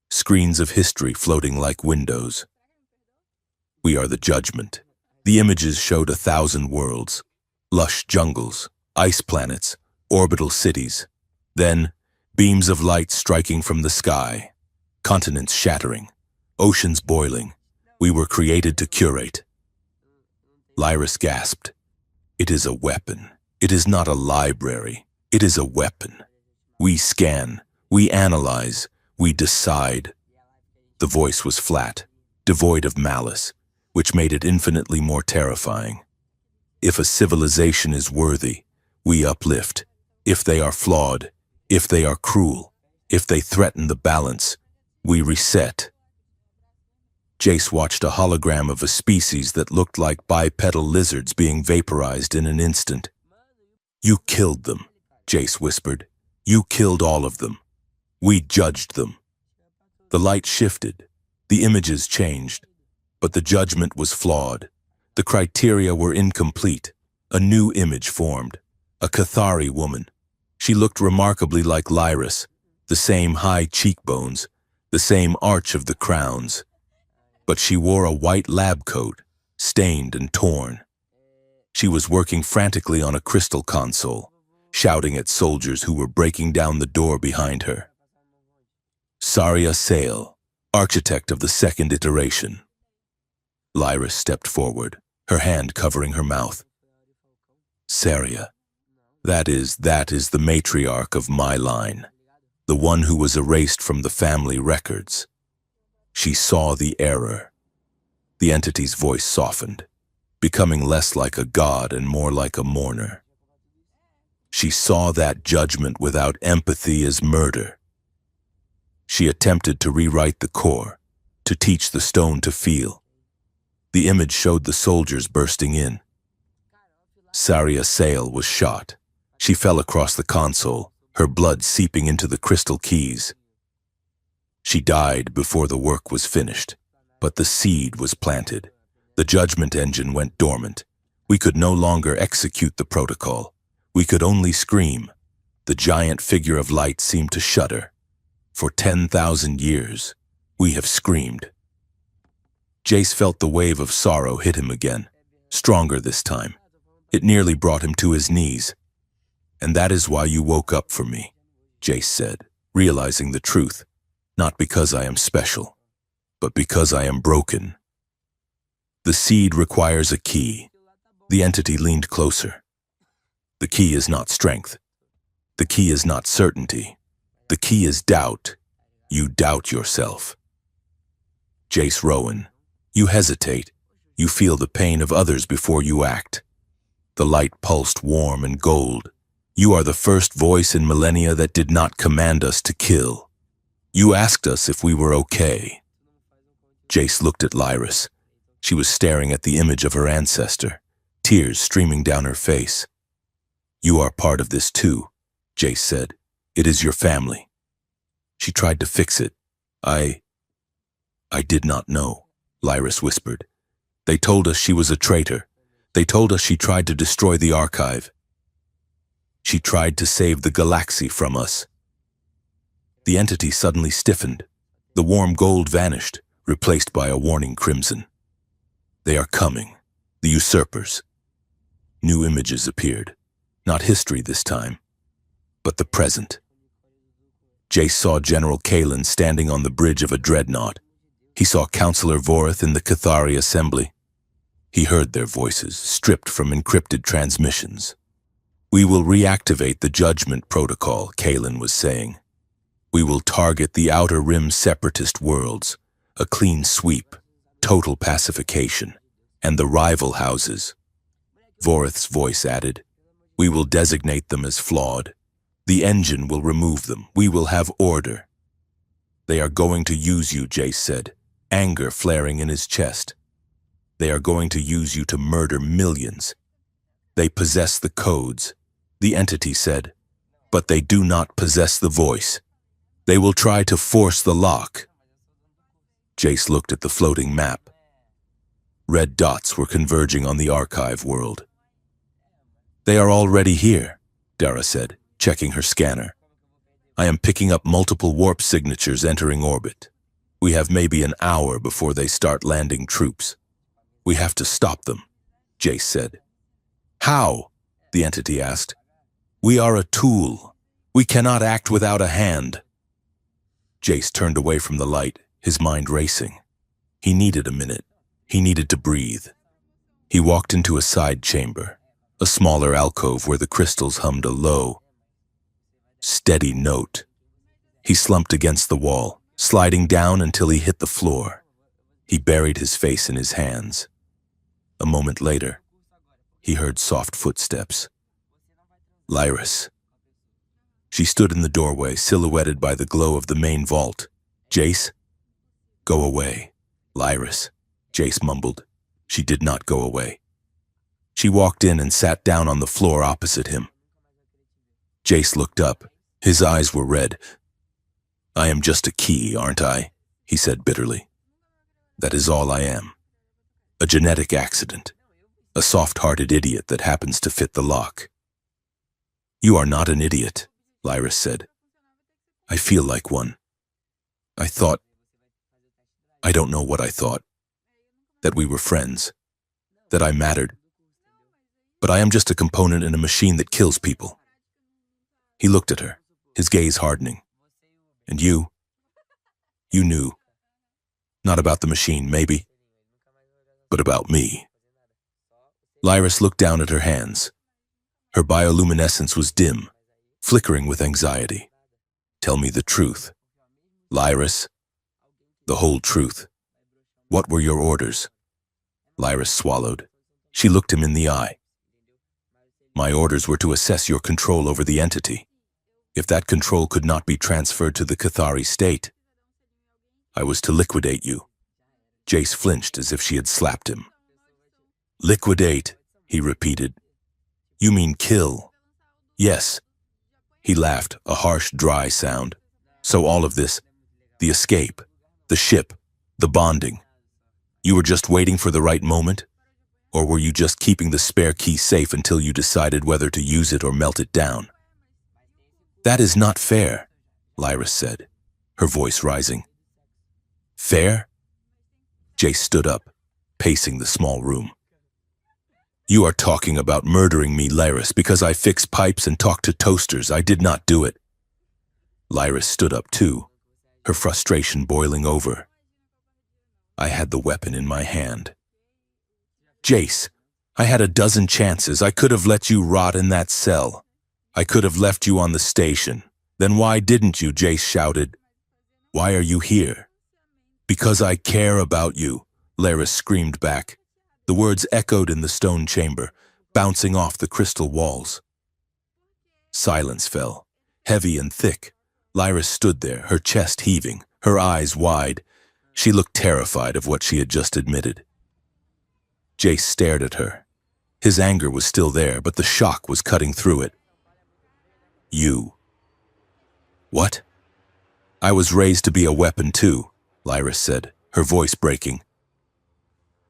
screens of history floating like windows. "We are the judgment." The images showed 1,000 worlds, lush jungles, ice planets, orbital cities. Then, beams of light striking from the sky, continents shattering, oceans boiling. We were created to curate. Lyris gasped. "It is a weapon. It is not a library. It is a weapon. We scan, we analyze, we decide." The voice was flat, devoid of malice, which made it infinitely more terrifying. "If a civilization is worthy, we uplift. If they are flawed, if they are cruel, if they threaten the balance, we reset." Jace watched a hologram of a species that looked like bipedal lizards being vaporized in an instant. "You killed them," Jace whispered. "You killed all of them. We judged them." The light shifted. The images changed. But the judgment was flawed. The criteria were incomplete. A new image formed. A Cathari woman. She looked remarkably like Lyris, the same high cheekbones, the same arch of the crowns. But she wore a white lab coat, stained and torn. She was working frantically on a crystal console, shouting at soldiers who were breaking down the door behind her. "Saria Sale, architect of the second iteration." Lyris stepped forward, her hand covering her mouth. "Saria, that is the matriarch of my line, the one who was erased from the family records." She saw the error. The entity's voice softened, becoming less like a god and more like a mourner. She saw that judgment without empathy as murder. She attempted to rewrite the core, to teach the stone to feel. The image showed the soldiers bursting in. Saria Sale was shot. She fell across the console, her blood seeping into the crystal keys. She died before the work was finished, but the seed was planted. The judgment engine went dormant. We could no longer execute the protocol. We could only scream. The giant figure of light seemed to shudder. For 10,000 years, we have screamed. Jace felt the wave of sorrow hit him again, stronger this time. It nearly brought him to his knees. "And that is why you woke up for me," Jace said, realizing the truth. "Not because I am special, but because I am broken." "The seed requires a key." The entity leaned closer. "The key is not strength. The key is not certainty. The key is doubt. You doubt yourself." "Jace Rowan, you hesitate. You feel the pain of others before you act." The light pulsed warm and gold. "You are the first voice in Millennia that did not command us to kill. You asked us if we were okay." Jace looked at Lyris. She was staring at the image of her ancestor, tears streaming down her face. "You are part of this too," Jace said. "It is your family." She tried to fix it. I did not know," Lyris whispered. "They told us she was a traitor. They told us she tried to destroy the archive. She tried to save the galaxy from us. The entity suddenly stiffened. The warm gold vanished, replaced by a warning crimson. They are coming, the usurpers. New images appeared. Not history this time, but the present. Jace saw General Kalen standing on the bridge of a dreadnought. He saw Counselor Vorith in the Cathari assembly. He heard their voices, stripped from encrypted transmissions. "We will reactivate the judgment protocol," Kalen was saying. "We will target the Outer Rim separatist worlds, a clean sweep, total pacification, and the rival houses." Vorith's voice added, "We will designate them as flawed. The engine will remove them. We will have order." "They are going to use you," Jace said, anger flaring in his chest. "They are going to use you to murder millions. They possess the codes," the entity said, "but they do not possess the voice. They will try to force the lock." Jace looked at the floating map. Red dots were converging on the archive world. "They are already here," Dara said, checking her scanner. "I am picking up multiple warp signatures entering orbit. We have maybe an hour before they start landing troops. We have to stop them," Jace said. "How?" the entity asked. "We are a tool. We cannot act without a hand." Jace turned away from the light, his mind racing. He needed a minute. He needed to breathe. He walked into a side chamber, a smaller alcove where the crystals hummed a low, steady note. He slumped against the wall, sliding down until he hit the floor. He buried his face in his hands. A moment later, he heard soft footsteps. Lyris. She stood in the doorway, silhouetted by the glow of the main vault. "Jace?" "Go away." "Lyris," Jace mumbled. She did not go away. She walked in and sat down on the floor opposite him. Jace looked up. His eyes were red. "I am just a key, aren't I?" he said bitterly. "That is all I am. A genetic accident. A soft-hearted idiot that happens to fit the lock." "You are not an idiot," Lyris said. "I feel like one. I don't know what I thought. That we were friends. That I mattered. But I am just a component in a machine that kills people." He looked at her, his gaze hardening. "And you knew. Not about the machine, maybe, but about me." Lyris looked down at her hands. Her bioluminescence was dim, flickering with anxiety. "Tell me the truth. Lyris, the whole truth. What were your orders?" Lyris swallowed. She looked him in the eye. "My orders were to assess your control over the entity. If that control could not be transferred to the Cathari state, I was to liquidate you." Jace flinched as if she had slapped him. "Liquidate," he repeated. "You mean kill?" "Yes." He laughed, a harsh, dry sound. "So all of this, the escape, the ship, the bonding, you were just waiting for the right moment? Or were you just keeping the spare key safe until you decided whether to use it or melt it down?" "That is not fair," Lyris said, her voice rising. "Fair?" Jace stood up, pacing the small room. "You are talking about murdering me, Lyris, because I fix pipes and talk to toasters. I did not do it." Lyris stood up too, her frustration boiling over. "I had the weapon in my hand. Jace, I had a dozen chances. I could have let you rot in that cell. I could have left you on the station. Then why didn't you?" Jace shouted. "Why are you here?" "Because I care about you," Lyris screamed back. The words echoed in the stone chamber, bouncing off the crystal walls. Silence fell, heavy and thick. Lyris stood there, her chest heaving, her eyes wide. She looked terrified of what she had just admitted. Jace stared at her. His anger was still there, but the shock was cutting through it. "You." "What?" "I was raised to be a weapon too," Lyris said, her voice breaking.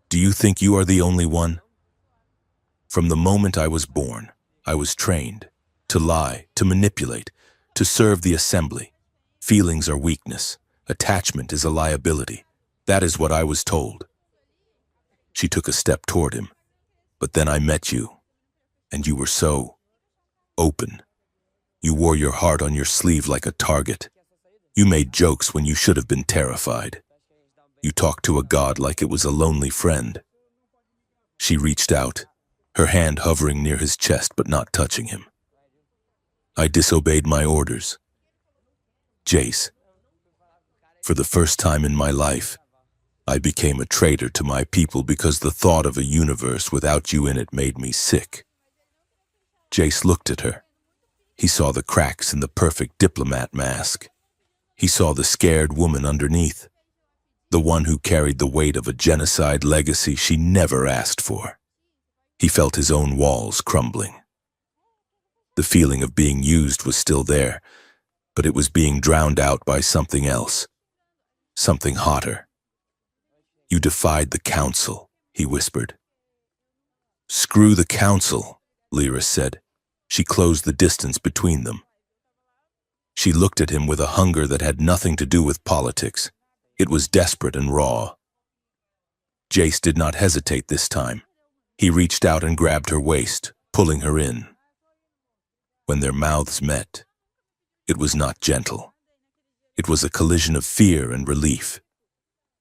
"Do you think you are the only one?" From the moment I was born, I was trained to lie, to manipulate, to serve the assembly. Feelings are weakness. Attachment is a liability. That is what I was told. She took a step toward him. But then I met you, and you were so open. You wore your heart on your sleeve like a target. You made jokes when you should have been terrified. You talked to a god like it was a lonely friend. She reached out, her hand hovering near his chest but not touching him. I disobeyed my orders. Jace, for the first time in my life, I became a traitor to my people because the thought of a universe without you in it made me sick. Jace looked at her. He saw the cracks in the perfect diplomat mask. He saw the scared woman underneath, the one who carried the weight of a genocide legacy she never asked for. He felt his own walls crumbling. The feeling of being used was still there, but it was being drowned out by something else, something hotter. You defied the council, he whispered. Screw the council, Lyra said. She closed the distance between them. She looked at him with a hunger that had nothing to do with politics. It was desperate and raw. Jace did not hesitate this time. He reached out and grabbed her waist, pulling her in. When their mouths met, it was not gentle. It was a collision of fear and relief.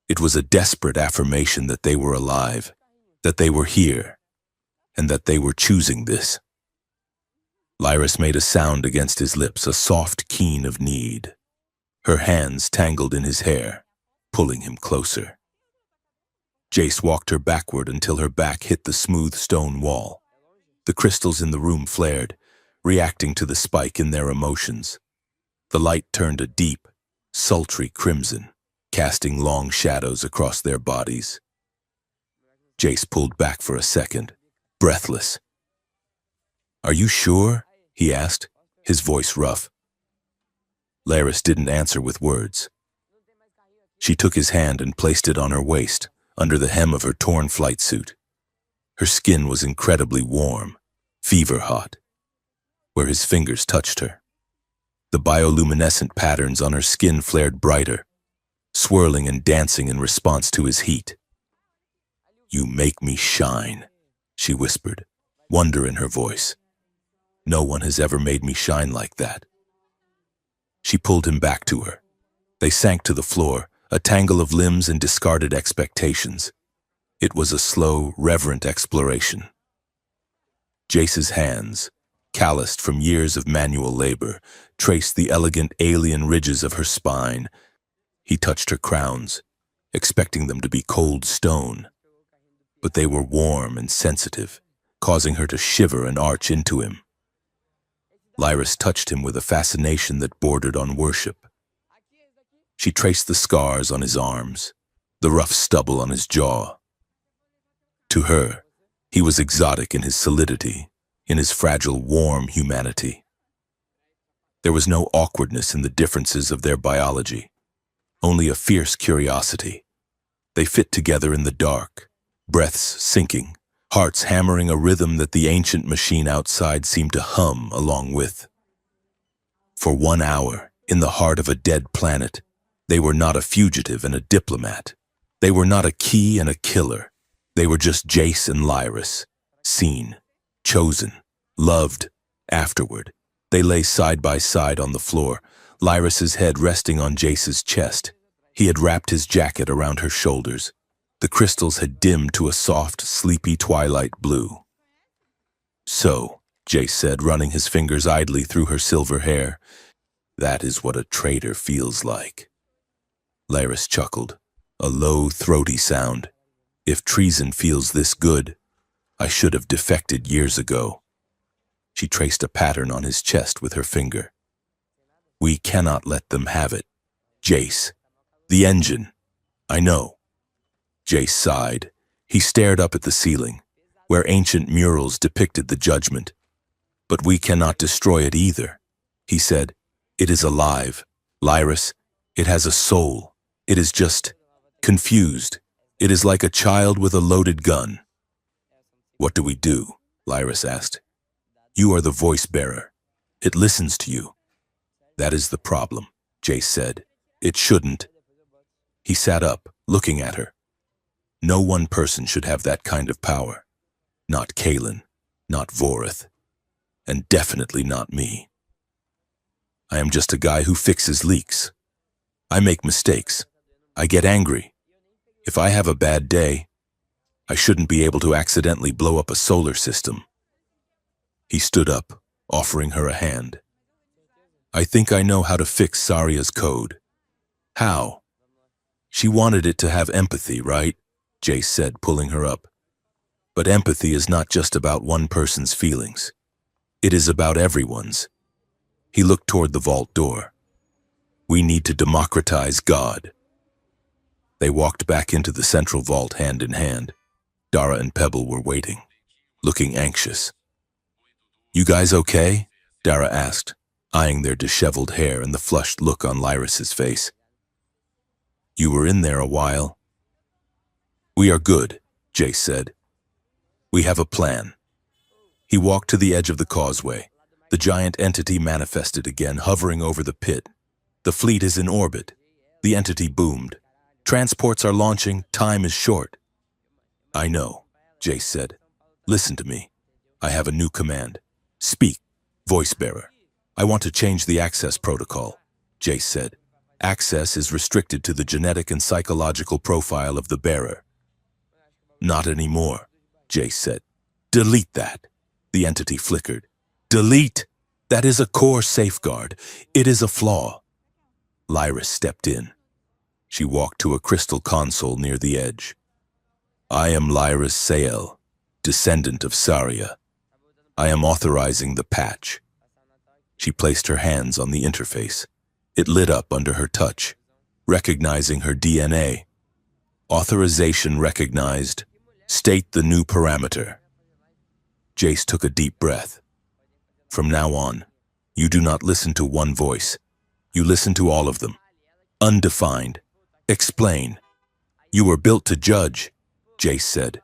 It was a desperate affirmation that they were alive, that they were here, and that they were choosing this. Lyris made a sound against his lips, a soft keen of need. Her hands tangled in his hair, pulling him closer. Jace walked her backward until her back hit the smooth stone wall. The crystals in the room flared, reacting to the spike in their emotions. The light turned a deep, sultry crimson, casting long shadows across their bodies. Jace pulled back for a second, breathless. Are you sure? He asked, his voice rough. Laris didn't answer with words. She took his hand and placed it on her waist, under the hem of her torn flight suit. Her skin was incredibly warm, fever-hot, where his fingers touched her. The bioluminescent patterns on her skin flared brighter, swirling and dancing in response to his heat. You make me shine, she whispered, wonder in her voice. No one has ever made me shine like that. She pulled him back to her. They sank to the floor, a tangle of limbs and discarded expectations. It was a slow, reverent exploration. Jace's hands, calloused from years of manual labor, traced the elegant alien ridges of her spine. He touched her crowns, expecting them to be cold stone. But they were warm and sensitive, causing her to shiver and arch into him. Lyris touched him with a fascination that bordered on worship. She traced the scars on his arms, the rough stubble on his jaw. To her, he was exotic in his solidity, in his fragile, warm humanity. There was no awkwardness in the differences of their biology, only a fierce curiosity. They fit together in the dark, breaths sinking, hearts hammering a rhythm that the ancient machine outside seemed to hum along with. For 1 hour, in the heart of a dead planet, they were not a fugitive and a diplomat. They were not a key and a killer. They were just Jace and Lyris, seen, chosen, loved, afterward. They lay side by side on the floor, Lyris's head resting on Jace's chest. He had wrapped his jacket around her shoulders. The crystals had dimmed to a soft, sleepy twilight blue. So, Jace said, running his fingers idly through her silver hair, that is what a traitor feels like. Lyris chuckled, a low, throaty sound. If treason feels this good, I should have defected years ago. She traced a pattern on his chest with her finger. We cannot let them have it. Jace, the engine. I know. Jace sighed. He stared up at the ceiling, where ancient murals depicted the judgment. But we cannot destroy it either, he said. It is alive. Lyris, it has a soul. It is just confused. It is like a child with a loaded gun. What do we do? Lyris asked. You are the voice bearer. It listens to you. That is the problem, Jace said. It shouldn't. He sat up, looking at her. No one person should have that kind of power. Not Kalen, not Vorith, and definitely not me. I am just a guy who fixes leaks. I make mistakes. I get angry. If I have a bad day, I shouldn't be able to accidentally blow up a solar system. He stood up, offering her a hand. I think I know how to fix Saria's code. How? She wanted it to have empathy, right? Jace said, pulling her up. But empathy is not just about one person's feelings. It is about everyone's. He looked toward the vault door. We need to democratize God. They walked back into the central vault hand in hand. Dara and Pebble were waiting, looking anxious. You guys okay? Dara asked, eyeing their disheveled hair and the flushed look on Lyris's face. You were in there a while. We are good, Jace said. We have a plan. He walked to the edge of the causeway. The giant entity manifested again, hovering over the pit. The fleet is in orbit. The entity boomed. Transports are launching. Time is short. I know, Jace said. Listen to me. I have a new command. Speak, voice bearer. I want to change the access protocol, Jace said. Access is restricted to the genetic and psychological profile of the bearer. Not anymore, Jace said. Delete that. The entity flickered. Delete! That is a core safeguard. It is a flaw. Lyris stepped in. She walked to a crystal console near the edge. I am Lyris Sael, descendant of Saria. I am authorizing the patch. She placed her hands on the interface. It lit up under her touch, recognizing her DNA. Authorization recognized. State the new parameter. Jace took a deep breath. From now on, you do not listen to one voice. You listen to all of them. Undefined. Explain. You were built to judge, Jace said.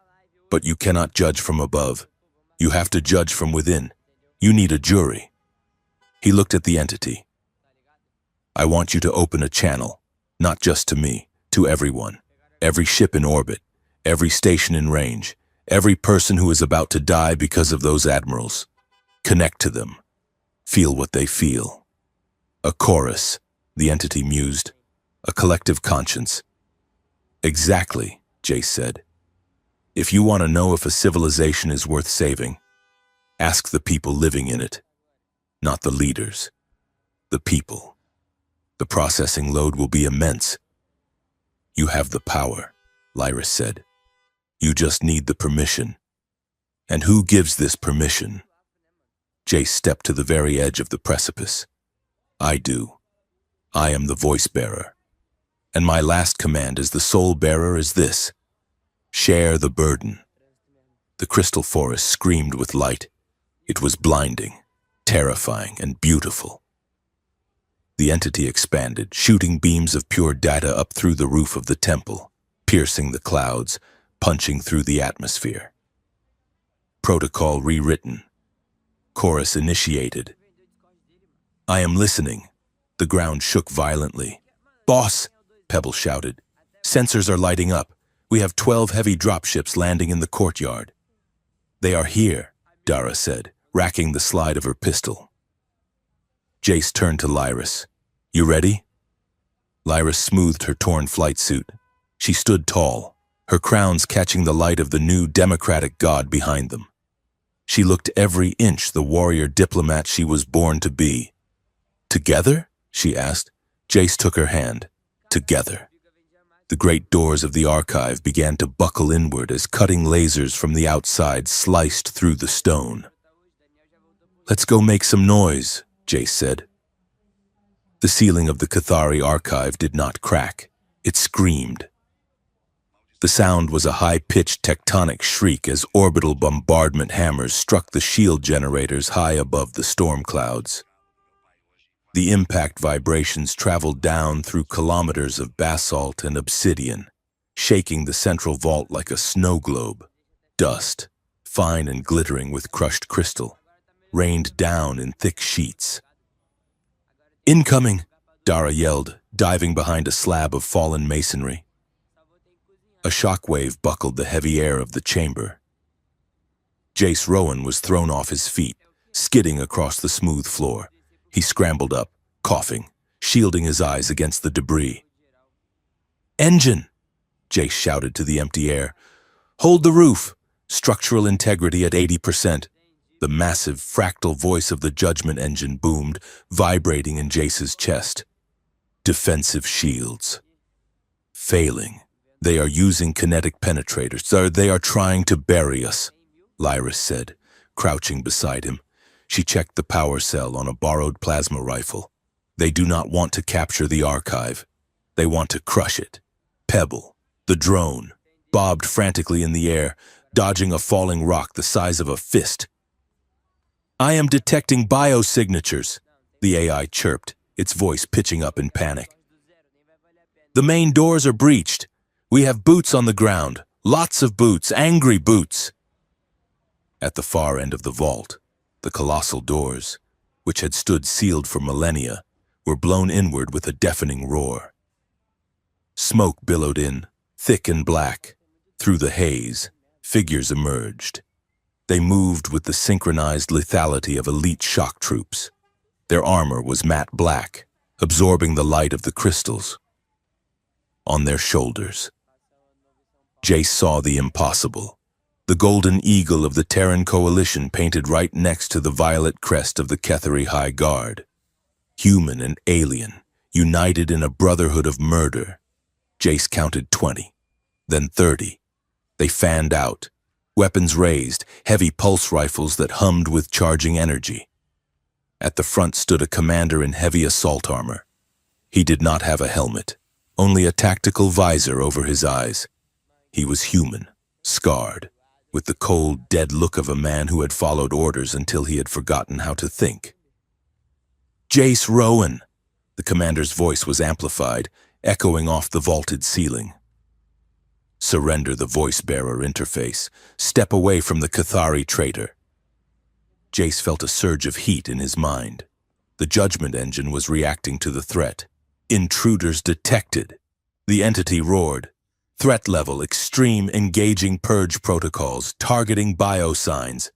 But you cannot judge from above. You have to judge from within. You need a jury. He looked at the entity. I want you to open a channel, not just to me, to everyone. Every ship in orbit, every station in range, every person who is about to die because of those admirals. Connect to them. Feel what they feel. A chorus, the entity mused. A collective conscience. Exactly, Jace said. If you want to know if a civilization is worth saving, ask the people living in it. Not the leaders. The people. The processing load will be immense. You have the power, Lyris said. You just need the permission. And who gives this permission? Jace stepped to the very edge of the precipice. I do. I am the voice bearer. And my last command as the soul bearer is this. Share the burden. The crystal forest screamed with light. It was blinding, terrifying, and beautiful. The entity expanded, shooting beams of pure data up through the roof of the temple, piercing the clouds, punching through the atmosphere. Protocol rewritten. Chorus initiated. I am listening. The ground shook violently. Boss, Pebble shouted. Sensors are lighting up. We have 12 heavy dropships landing in the courtyard. They are here, Dara said, racking the slide of her pistol. Jace turned to Lyris. You ready? Lyris smoothed her torn flight suit. She stood tall, her crowns catching the light of the new democratic god behind them. She looked every inch the warrior diplomat she was born to be. Together? She asked. Jace took her hand. Together. The great doors of the archive began to buckle inward as cutting lasers from the outside sliced through the stone. Let's go make some noise, Jace said. The ceiling of the Cathari archive did not crack. It screamed. The sound was a high-pitched tectonic shriek as orbital bombardment hammers struck the shield generators high above the storm clouds. The impact vibrations traveled down through kilometers of basalt and obsidian, shaking the central vault like a snow globe. Dust, fine and glittering with crushed crystal, rained down in thick sheets. "Incoming!" Dara yelled, diving behind a slab of fallen masonry. A shockwave buckled the heavy air of the chamber. Jace Rowan was thrown off his feet, skidding across the smooth floor. He scrambled up, coughing, shielding his eyes against the debris. "Engine!" Jace shouted to the empty air. "Hold the roof! Structural integrity at 80%. The massive, fractal voice of the judgment engine boomed, vibrating in Jace's chest. "Defensive shields. Failing. They are using kinetic penetrators. They are trying to bury us," Lyris said, crouching beside him. She checked the power cell on a borrowed plasma rifle. "They do not want to capture the archive. They want to crush it." Pebble, the drone, bobbed frantically in the air, dodging a falling rock the size of a fist. "I am detecting biosignatures," the AI chirped, its voice pitching up in panic. "The main doors are breached. We have boots on the ground. Lots of boots, angry boots." At the far end of the vault, the colossal doors, which had stood sealed for millennia, were blown inward with a deafening roar. Smoke billowed in, thick and black. Through the haze, figures emerged. They moved with the synchronized lethality of elite shock troops. Their armor was matte black, absorbing the light of the crystals. On their shoulders, Jace saw the impossible. The golden eagle of the Terran coalition painted right next to the violet crest of the Ketheri High Guard. Human and alien, united in a brotherhood of murder. Jace counted 20, then 30. They fanned out, weapons raised, heavy pulse rifles that hummed with charging energy. At the front stood a commander in heavy assault armor. He did not have a helmet, only a tactical visor over his eyes. He was human, scarred, with the cold, dead look of a man who had followed orders until he had forgotten how to think. "Jace Rowan!" The commander's voice was amplified, echoing off the vaulted ceiling. "Surrender the voice-bearer interface. Step away from the Cathari traitor." Jace felt a surge of heat in his mind. The judgment engine was reacting to the threat. "Intruders detected." The entity roared. "Threat level extreme, engaging purge protocols, targeting biosigns."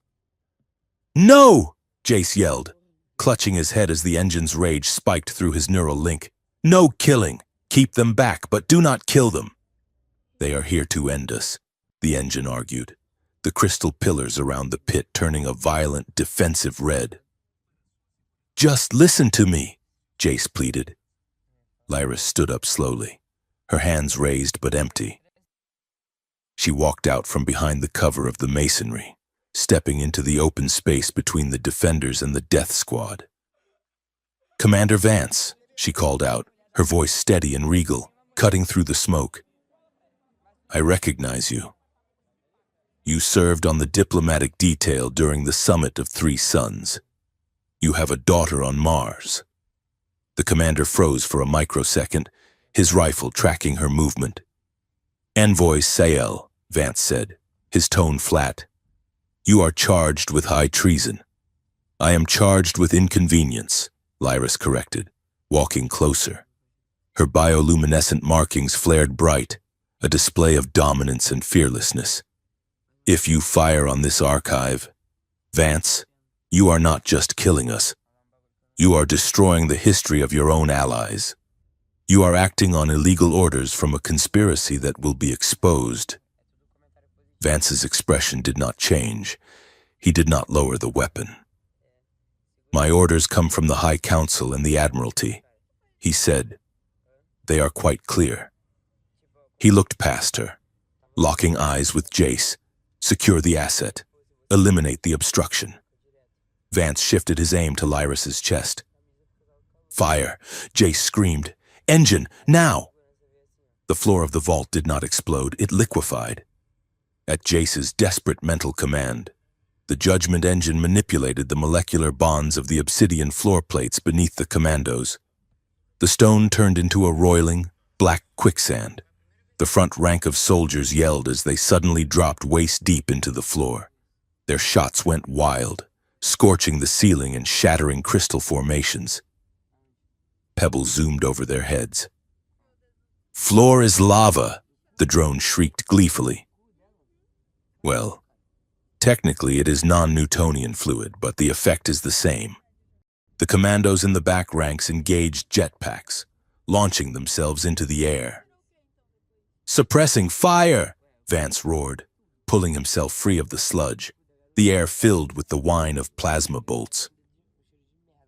"No!" Jace yelled, clutching his head as the engine's rage spiked through his neural link. "No killing. Keep them back, but do not kill them." "They are here to end us," the engine argued, the crystal pillars around the pit turning a violent, defensive red. "Just listen to me," Jace pleaded. Lyris stood up slowly, her hands raised but empty. She walked out from behind the cover of the masonry, stepping into the open space between the defenders and the death squad. "Commander Vance," she called out, her voice steady and regal, cutting through the smoke. "I recognize you. You served on the diplomatic detail during the Summit of Three Suns. You have a daughter on Mars." The commander froze for a microsecond, his rifle tracking her movement. "Envoy Sael," Vance said, his tone flat. "You are charged with high treason." "I am charged with inconvenience," Lyris corrected, walking closer. Her bioluminescent markings flared bright, a display of dominance and fearlessness. "If you fire on this archive, Vance, you are not just killing us. You are destroying the history of your own allies. You are acting on illegal orders from a conspiracy that will be exposed." Vance's expression did not change. He did not lower the weapon. "My orders come from the High Council and the Admiralty," he said. "They are quite clear." He looked past her, locking eyes with Jace. "Secure the asset. Eliminate the obstruction." Vance shifted his aim to Lyris's chest. "Fire!" Jace screamed. "Engine, now!" The floor of the vault did not explode, it liquefied. At Jace's desperate mental command, the judgment engine manipulated the molecular bonds of the obsidian floor plates beneath the commandos. The stone turned into a roiling, black quicksand. The front rank of soldiers yelled as they suddenly dropped waist-deep into the floor. Their shots went wild, scorching the ceiling and shattering crystal formations. Pebbles zoomed over their heads. "Floor is lava," the drone shrieked gleefully. Well, technically it is non-Newtonian fluid, but the effect is the same. The commandos in the back ranks engaged jetpacks, launching themselves into the air. "Suppressing fire!" Vance roared, pulling himself free of the sludge, the air filled with the whine of plasma bolts.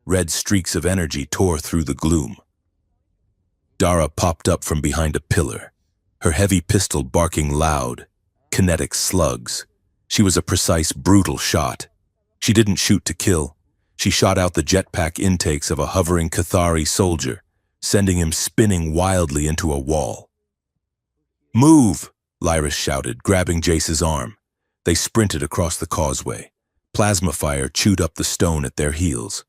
Red streaks of energy tore through the gloom. Dara popped up from behind a pillar, her heavy pistol barking loud, kinetic slugs. She was a precise, brutal shot. She didn't shoot to kill. She shot out the jetpack intakes of a hovering Cathari soldier, sending him spinning wildly into a wall. "Move!" Lyris shouted, grabbing Jace's arm. They sprinted across the causeway. Plasma fire chewed up the stone at their heels.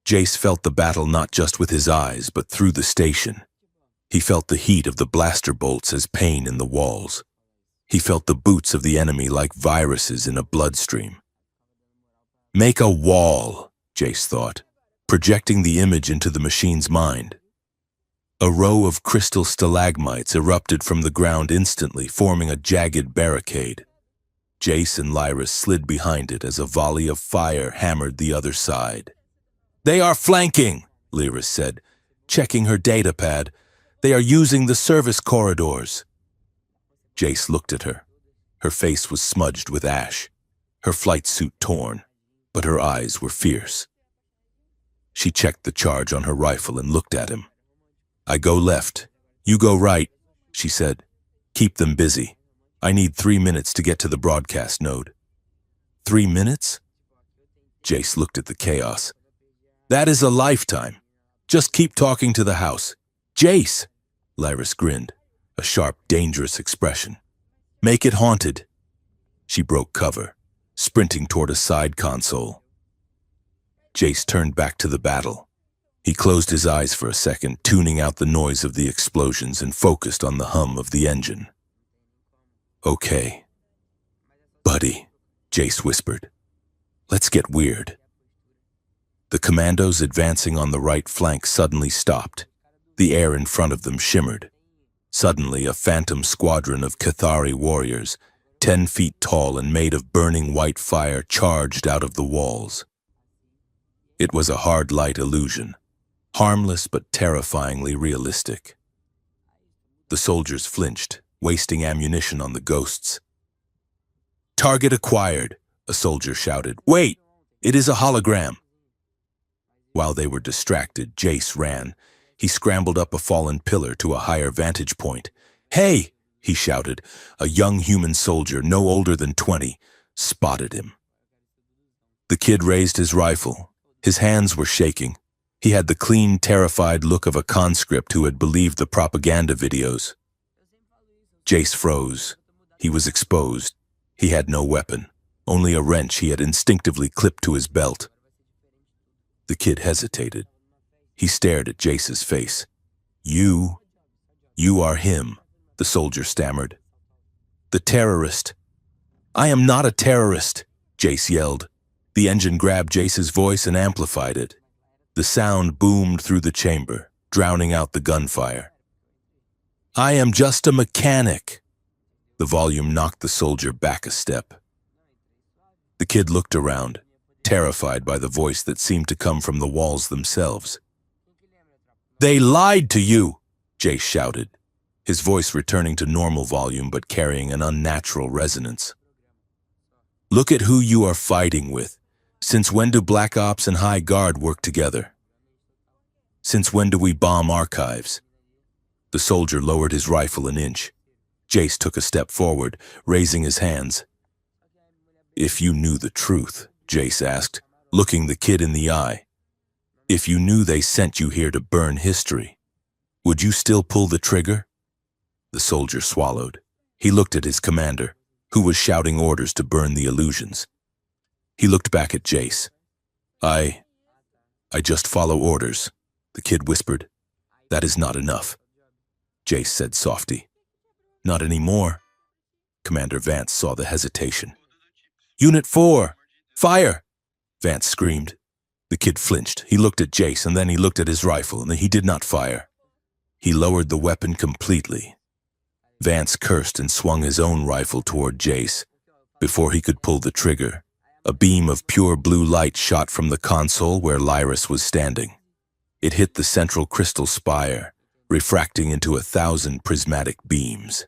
Jace felt the battle not just with his eyes, but through the station. He felt the heat of the blaster bolts as pain in the walls. He felt the boots of the enemy like viruses in a bloodstream. "Make a wall," Jace thought, projecting the image into the machine's mind. A row of crystal stalagmites erupted from the ground instantly, forming a jagged barricade. Jace and Lyris slid behind it as a volley of fire hammered the other side. "They are flanking," Lyris said, checking her datapad. "They are using the service corridors." Jace looked at her. Her face was smudged with ash, her flight suit torn, but her eyes were fierce. She checked the charge on her rifle and looked at him. "I go left. You go right," she said. "Keep them busy. I need 3 minutes to get to the broadcast node." 3 minutes? Jace looked at the chaos. "That is a lifetime. Just keep talking to the house." "Jace!" Lyris grinned, a sharp, dangerous expression. "Make it haunted." She broke cover, sprinting toward a side console. Jace turned back to the battle. He closed his eyes for a second, tuning out the noise of the explosions and focused on the hum of the engine. "Okay. Buddy," Jace whispered. "Let's get weird." The commandos advancing on the right flank suddenly stopped. The air in front of them shimmered. Suddenly, a phantom squadron of Cathari warriors, 10 feet tall and made of burning white fire, charged out of the walls. It was a hard light illusion, harmless but terrifyingly realistic. The soldiers flinched, wasting ammunition on the ghosts. "Target acquired," a soldier shouted. "Wait! It is a hologram!" While they were distracted, Jace ran. He scrambled up a fallen pillar to a higher vantage point. "Hey!" he shouted. A young human soldier, no older than 20, spotted him. The kid raised his rifle. His hands were shaking. He had the clean, terrified look of a conscript who had believed the propaganda videos. Jace froze. He was exposed. He had no weapon, only a wrench he had instinctively clipped to his belt. The kid hesitated. He stared at Jace's face. You are him," the soldier stammered. "The terrorist." "I am not a terrorist," Jace yelled. The engine grabbed Jace's voice and amplified it. The sound boomed through the chamber, drowning out the gunfire. "I am just a mechanic." The volume knocked the soldier back a step. The kid looked around, terrified by the voice that seemed to come from the walls themselves. "They lied to you!" Jace shouted, his voice returning to normal volume but carrying an unnatural resonance. "Look at who you are fighting with. Since when do Black Ops and High Guard work together? Since when do we bomb archives?" The soldier lowered his rifle an inch. Jace took a step forward, raising his hands. "If you knew the truth," Jace asked, looking the kid in the eye. "If you knew they sent you here to burn history, would you still pull the trigger?" The soldier swallowed. He looked at his commander, who was shouting orders to burn the illusions. He looked back at Jace. I just follow orders," the kid whispered. "That is not enough." Jace said softly. "Not anymore." Commander Vance saw the hesitation. Unit 4! Fire! Vance screamed. The kid flinched. He looked at Jace, and then he looked at his rifle, and he did not fire. He lowered the weapon completely. Vance cursed and swung his own rifle toward Jace. Before he could pull the trigger, a beam of pure blue light shot from the console where Lyris was standing. It hit the central crystal spire, refracting into 1,000 prismatic beams.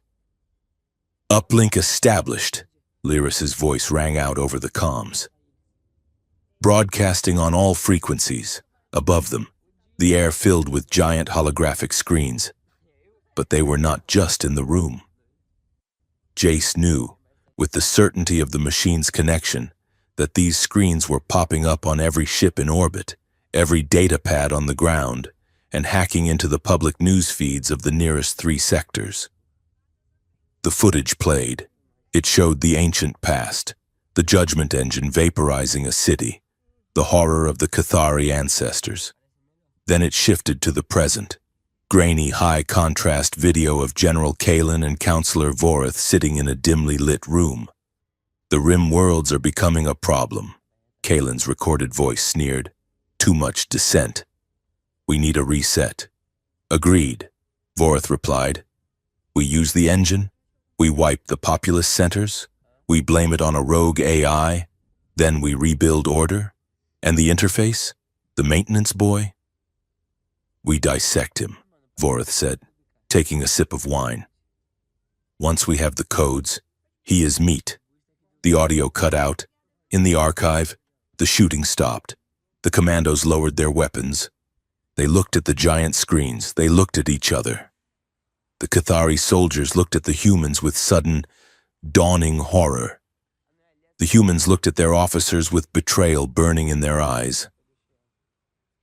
Uplink established, Lyris's voice rang out over the comms. Broadcasting on all frequencies, above them, the air filled with giant holographic screens. But they were not just in the room. Jace knew, with the certainty of the machine's connection, that these screens were popping up on every ship in orbit, every data pad on the ground, and hacking into the public news feeds of the nearest 3 sectors. The footage played. It showed the ancient past, the judgment engine vaporizing a city, the horror of the Cathari ancestors. Then it shifted to the present, grainy high-contrast video of General Kalen and Counselor Vorith sitting in a dimly lit room. The rim worlds are becoming a problem, Kalen's recorded voice sneered. Too much dissent. We need a reset. Agreed, Vorith replied. We use the engine, we wipe the populous centers, we blame it on a rogue AI, then we rebuild order, and the interface, the maintenance boy? We dissect him, Vorith said, taking a sip of wine. Once we have the codes, he is meat. The audio cut out. In the archive, the shooting stopped. The commandos lowered their weapons. They looked at the giant screens. They looked at each other. The Cathari soldiers looked at the humans with sudden, dawning horror. The humans looked at their officers with betrayal burning in their eyes.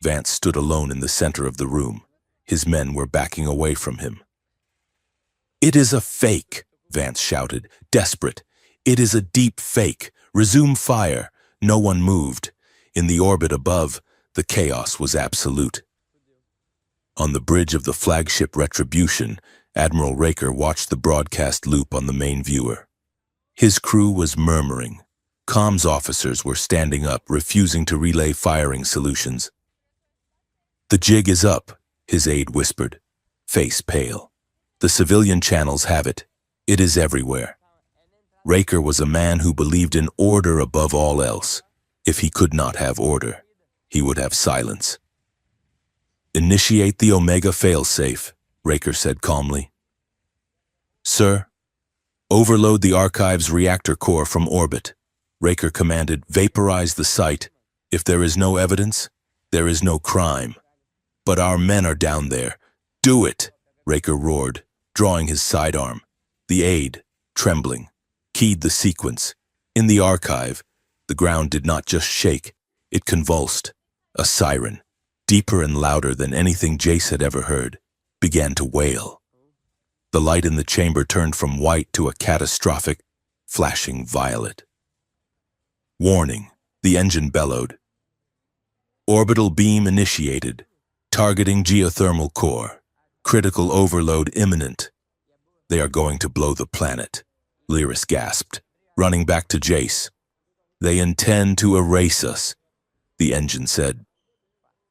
Vance stood alone in the center of the room. His men were backing away from him. It is a fake, Vance shouted, desperate. It is a deep fake. Resume fire. No one moved. In the orbit above, the chaos was absolute. On the bridge of the flagship Retribution, Admiral Raker watched the broadcast loop on the main viewer. His crew was murmuring. Comms officers were standing up, refusing to relay firing solutions. The jig is up, his aide whispered, face pale. The civilian channels have it. It is everywhere. Raker was a man who believed in order above all else. If he could not have order, he would have silence. Initiate the Omega failsafe, Raker said calmly. Sir, overload the archive's reactor core from orbit. Raker commanded, vaporize the site. If there is no evidence, there is no crime. But our men are down there. Do it, Raker roared, drawing his sidearm. The aide, trembling, keyed the sequence. In the archive, the ground did not just shake, it convulsed. A siren, deeper and louder than anything Jace had ever heard, began to wail. The light in the chamber turned from white to a catastrophic, flashing violet. Warning, the engine bellowed. Orbital beam initiated, targeting geothermal core. Critical overload imminent. They are going to blow the planet, Lyris gasped, running back to Jace. They intend to erase us, the engine said.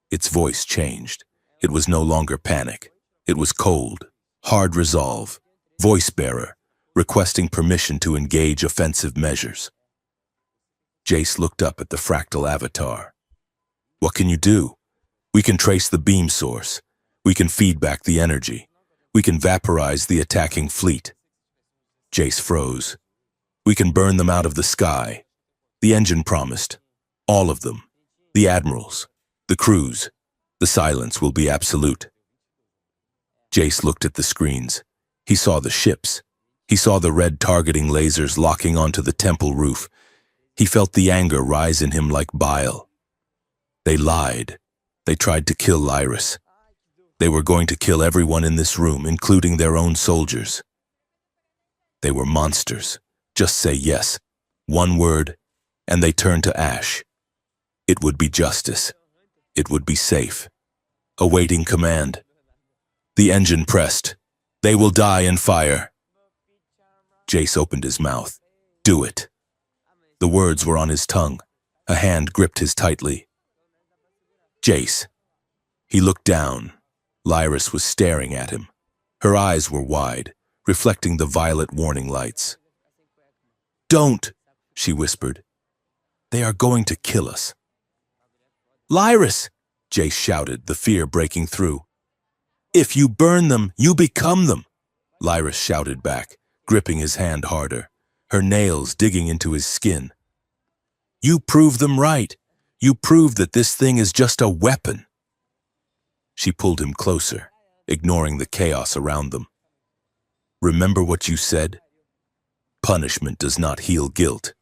Its voice changed. It was no longer panic. It was cold, hard resolve, voice bearer, requesting permission to engage offensive measures. Jace looked up at the fractal avatar. What can you do? We can trace the beam source. We can feed back the energy. We can vaporize the attacking fleet. Jace froze. We can burn them out of the sky. The engine promised. All of them. The admirals. The crews. The silence will be absolute. Jace looked at the screens. He saw the ships. He saw the red targeting lasers locking onto the temple roof. He felt the anger rise in him like bile. They lied. They tried to kill Lyris. They were going to kill everyone in this room, including their own soldiers. They were monsters. Just say yes. One word, and they turned to ash. It would be justice. It would be safe. Awaiting command. The engine pressed. They will die in fire. Jace opened his mouth. Do it. The words were on his tongue. A hand gripped his tightly. Jace. He looked down. Lyris was staring at him. Her eyes were wide, reflecting the violet warning lights. Don't, she whispered. They are going to kill us. Lyris, Jace shouted, the fear breaking through. If you burn them, you become them, Lyris shouted back, gripping his hand harder, her nails digging into his skin. You prove them right. You prove that this thing is just a weapon. She pulled him closer, ignoring the chaos around them. Remember what you said? Punishment does not heal guilt.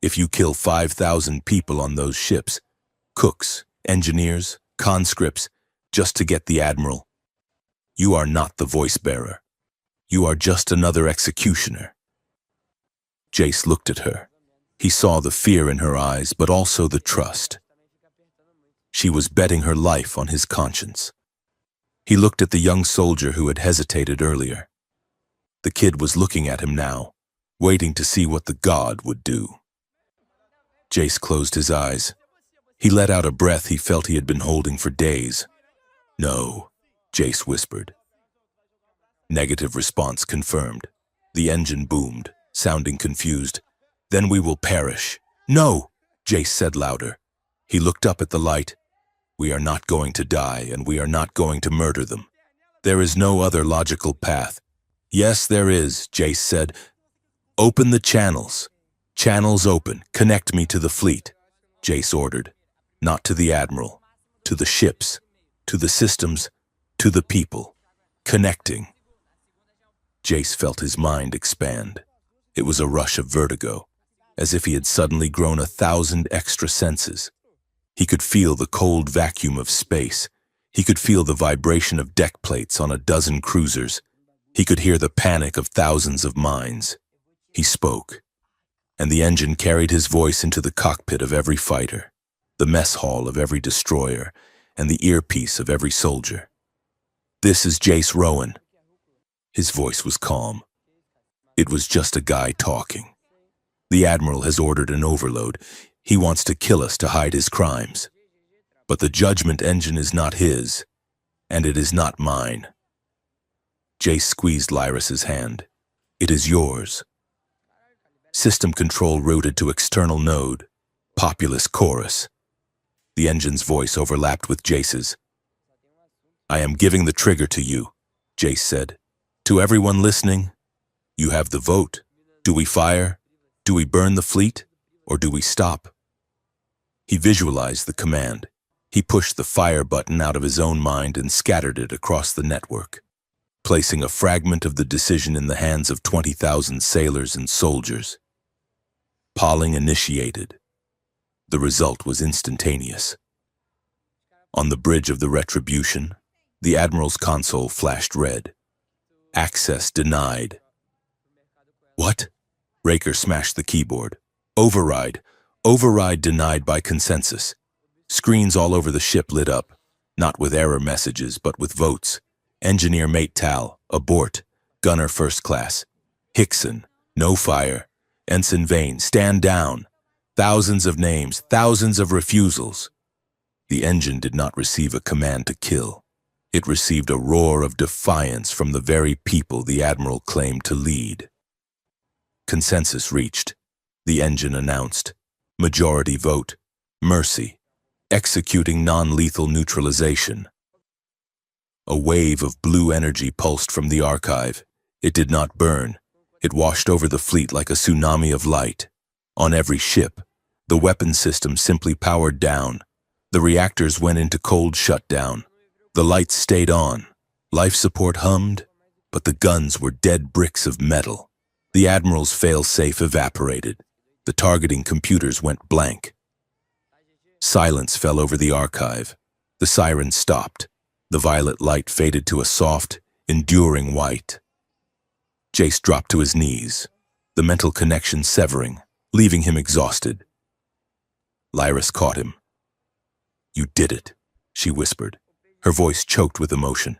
If you kill 5,000 people on those ships, cooks, engineers, conscripts, just to get the admiral, you are not the voice bearer. You are just another executioner. Jace looked at her. He saw the fear in her eyes, but also the trust. She was betting her life on his conscience. He looked at the young soldier who had hesitated earlier. The kid was looking at him now, waiting to see what the god would do. Jace closed his eyes. He let out a breath he felt he had been holding for days. No, Jace whispered. Negative response confirmed. The engine boomed, sounding confused. Then we will perish. No, Jace said louder. He looked up at the light. We are not going to die, and we are not going to murder them. There is no other logical path. Yes, there is, Jace said. Open the channels. Channels open. Connect me to the fleet, Jace ordered. Not to the admiral, to the ships, to the systems, to the people. Connecting. Jace felt his mind expand. It was a rush of vertigo, as if he had suddenly grown 1,000 extra senses. He could feel the cold vacuum of space. He could feel the vibration of deck plates on a dozen cruisers. He could hear the panic of thousands of minds. He spoke, and the engine carried his voice into the cockpit of every fighter, the mess hall of every destroyer, and the earpiece of every soldier. This is Jace Rowan. His voice was calm. It was just a guy talking. The Admiral has ordered an overload. He wants to kill us to hide his crimes. But the judgment engine is not his, and it is not mine. Jace squeezed Lyris's hand. It is yours. System control routed to external node. Populous chorus. The engine's voice overlapped with Jace's. I am giving the trigger to you, Jace said. To everyone listening, you have the vote. Do we fire? Do we burn the fleet? Or do we stop? He visualized the command. He pushed the fire button out of his own mind and scattered it across the network, placing a fragment of the decision in the hands of 20,000 sailors and soldiers. Polling initiated. The result was instantaneous. On the bridge of the Retribution, the Admiral's console flashed red. Access denied. What? Raker smashed the keyboard. Override. Override denied by consensus. Screens all over the ship lit up, not with error messages, but with votes. Engineer Mate Tal, abort. Gunner first class. Hickson, no fire. Ensign Vane, stand down. Thousands of names, thousands of refusals. The engine did not receive a command to kill. It received a roar of defiance from the very people the Admiral claimed to lead. Consensus reached. The engine announced. Majority vote. Mercy. Executing non-lethal neutralization. A wave of blue energy pulsed from the archive. It did not burn. It washed over the fleet like a tsunami of light. On every ship, the weapon system simply powered down. The reactors went into cold shutdown. The lights stayed on. Life support hummed, but the guns were dead bricks of metal. The Admiral's fail-safe evaporated. The targeting computers went blank. Silence fell over the archive. The siren stopped. The violet light faded to a soft, enduring white. Jace dropped to his knees, the mental connection severing, leaving him exhausted. Lyris caught him. You did it, she whispered, her voice choked with emotion.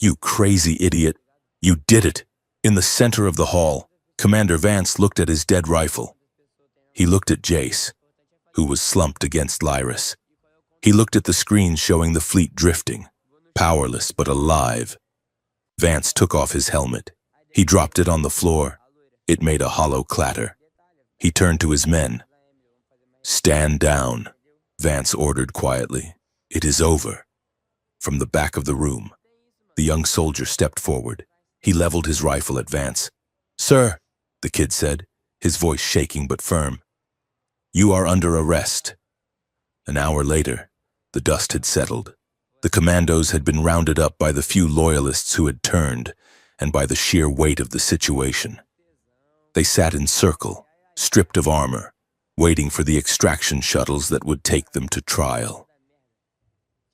You crazy idiot. You did it. In the center of the hall, Commander Vance looked at his dead rifle. He looked at Jace, who was slumped against Lyris. He looked at the screen showing the fleet drifting, powerless but alive. Vance took off his helmet. He dropped it on the floor. It made a hollow clatter. He turned to his men. "Stand down," Vance ordered quietly. "It is over." From the back of the room, the young soldier stepped forward. He leveled his rifle at Vance. "Sir," the kid said, his voice shaking but firm, "you are under arrest." An hour later, the dust had settled. The commandos had been rounded up by the few loyalists who had turned, and by the sheer weight of the situation. They sat in circle, stripped of armor, waiting for the extraction shuttles that would take them to trial.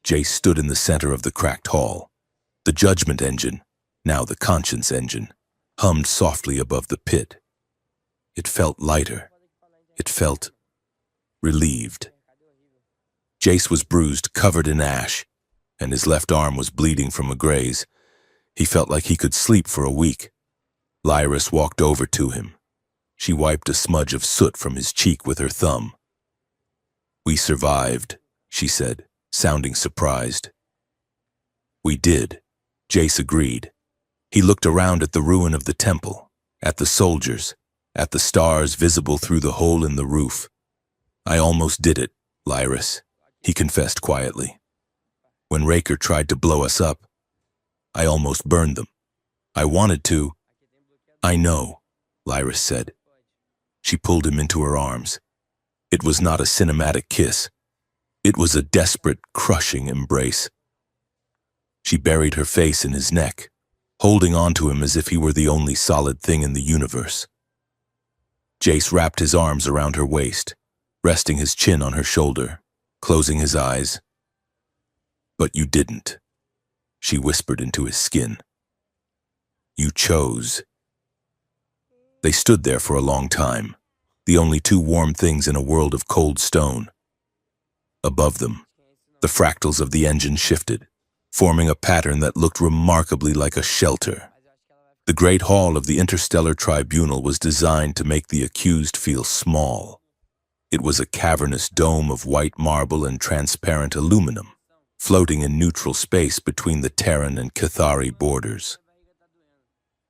Jace stood in the center of the cracked hall. The judgment engine, now the conscience engine, hummed softly above the pit. It felt lighter. It felt relieved. Jace was bruised, covered in ash, and his left arm was bleeding from a graze. He felt like he could sleep for a week. Lyris walked over to him. She wiped a smudge of soot from his cheek with her thumb. "We survived," she said, sounding surprised. "We did," Jace agreed. He looked around at the ruin of the temple, at the soldiers, at the stars visible through the hole in the roof. "I almost did it, Lyris," he confessed quietly. "When Raker tried to blow us up, I almost burned them. I wanted to." "I know," Lyris said. She pulled him into her arms. It was not a cinematic kiss. It was a desperate, crushing embrace. She buried her face in his neck, holding on to him as if he were the only solid thing in the universe. Jace wrapped his arms around her waist, resting his chin on her shoulder, closing his eyes. "But you didn't," she whispered into his skin. "You chose." They stood there for a long time, the only two warm things in a world of cold stone. Above them, the fractals of the engine shifted, forming a pattern that looked remarkably like a shelter. The great hall of the Interstellar Tribunal was designed to make the accused feel small. It was a cavernous dome of white marble and transparent aluminum, floating in neutral space between the Terran and Cathari borders.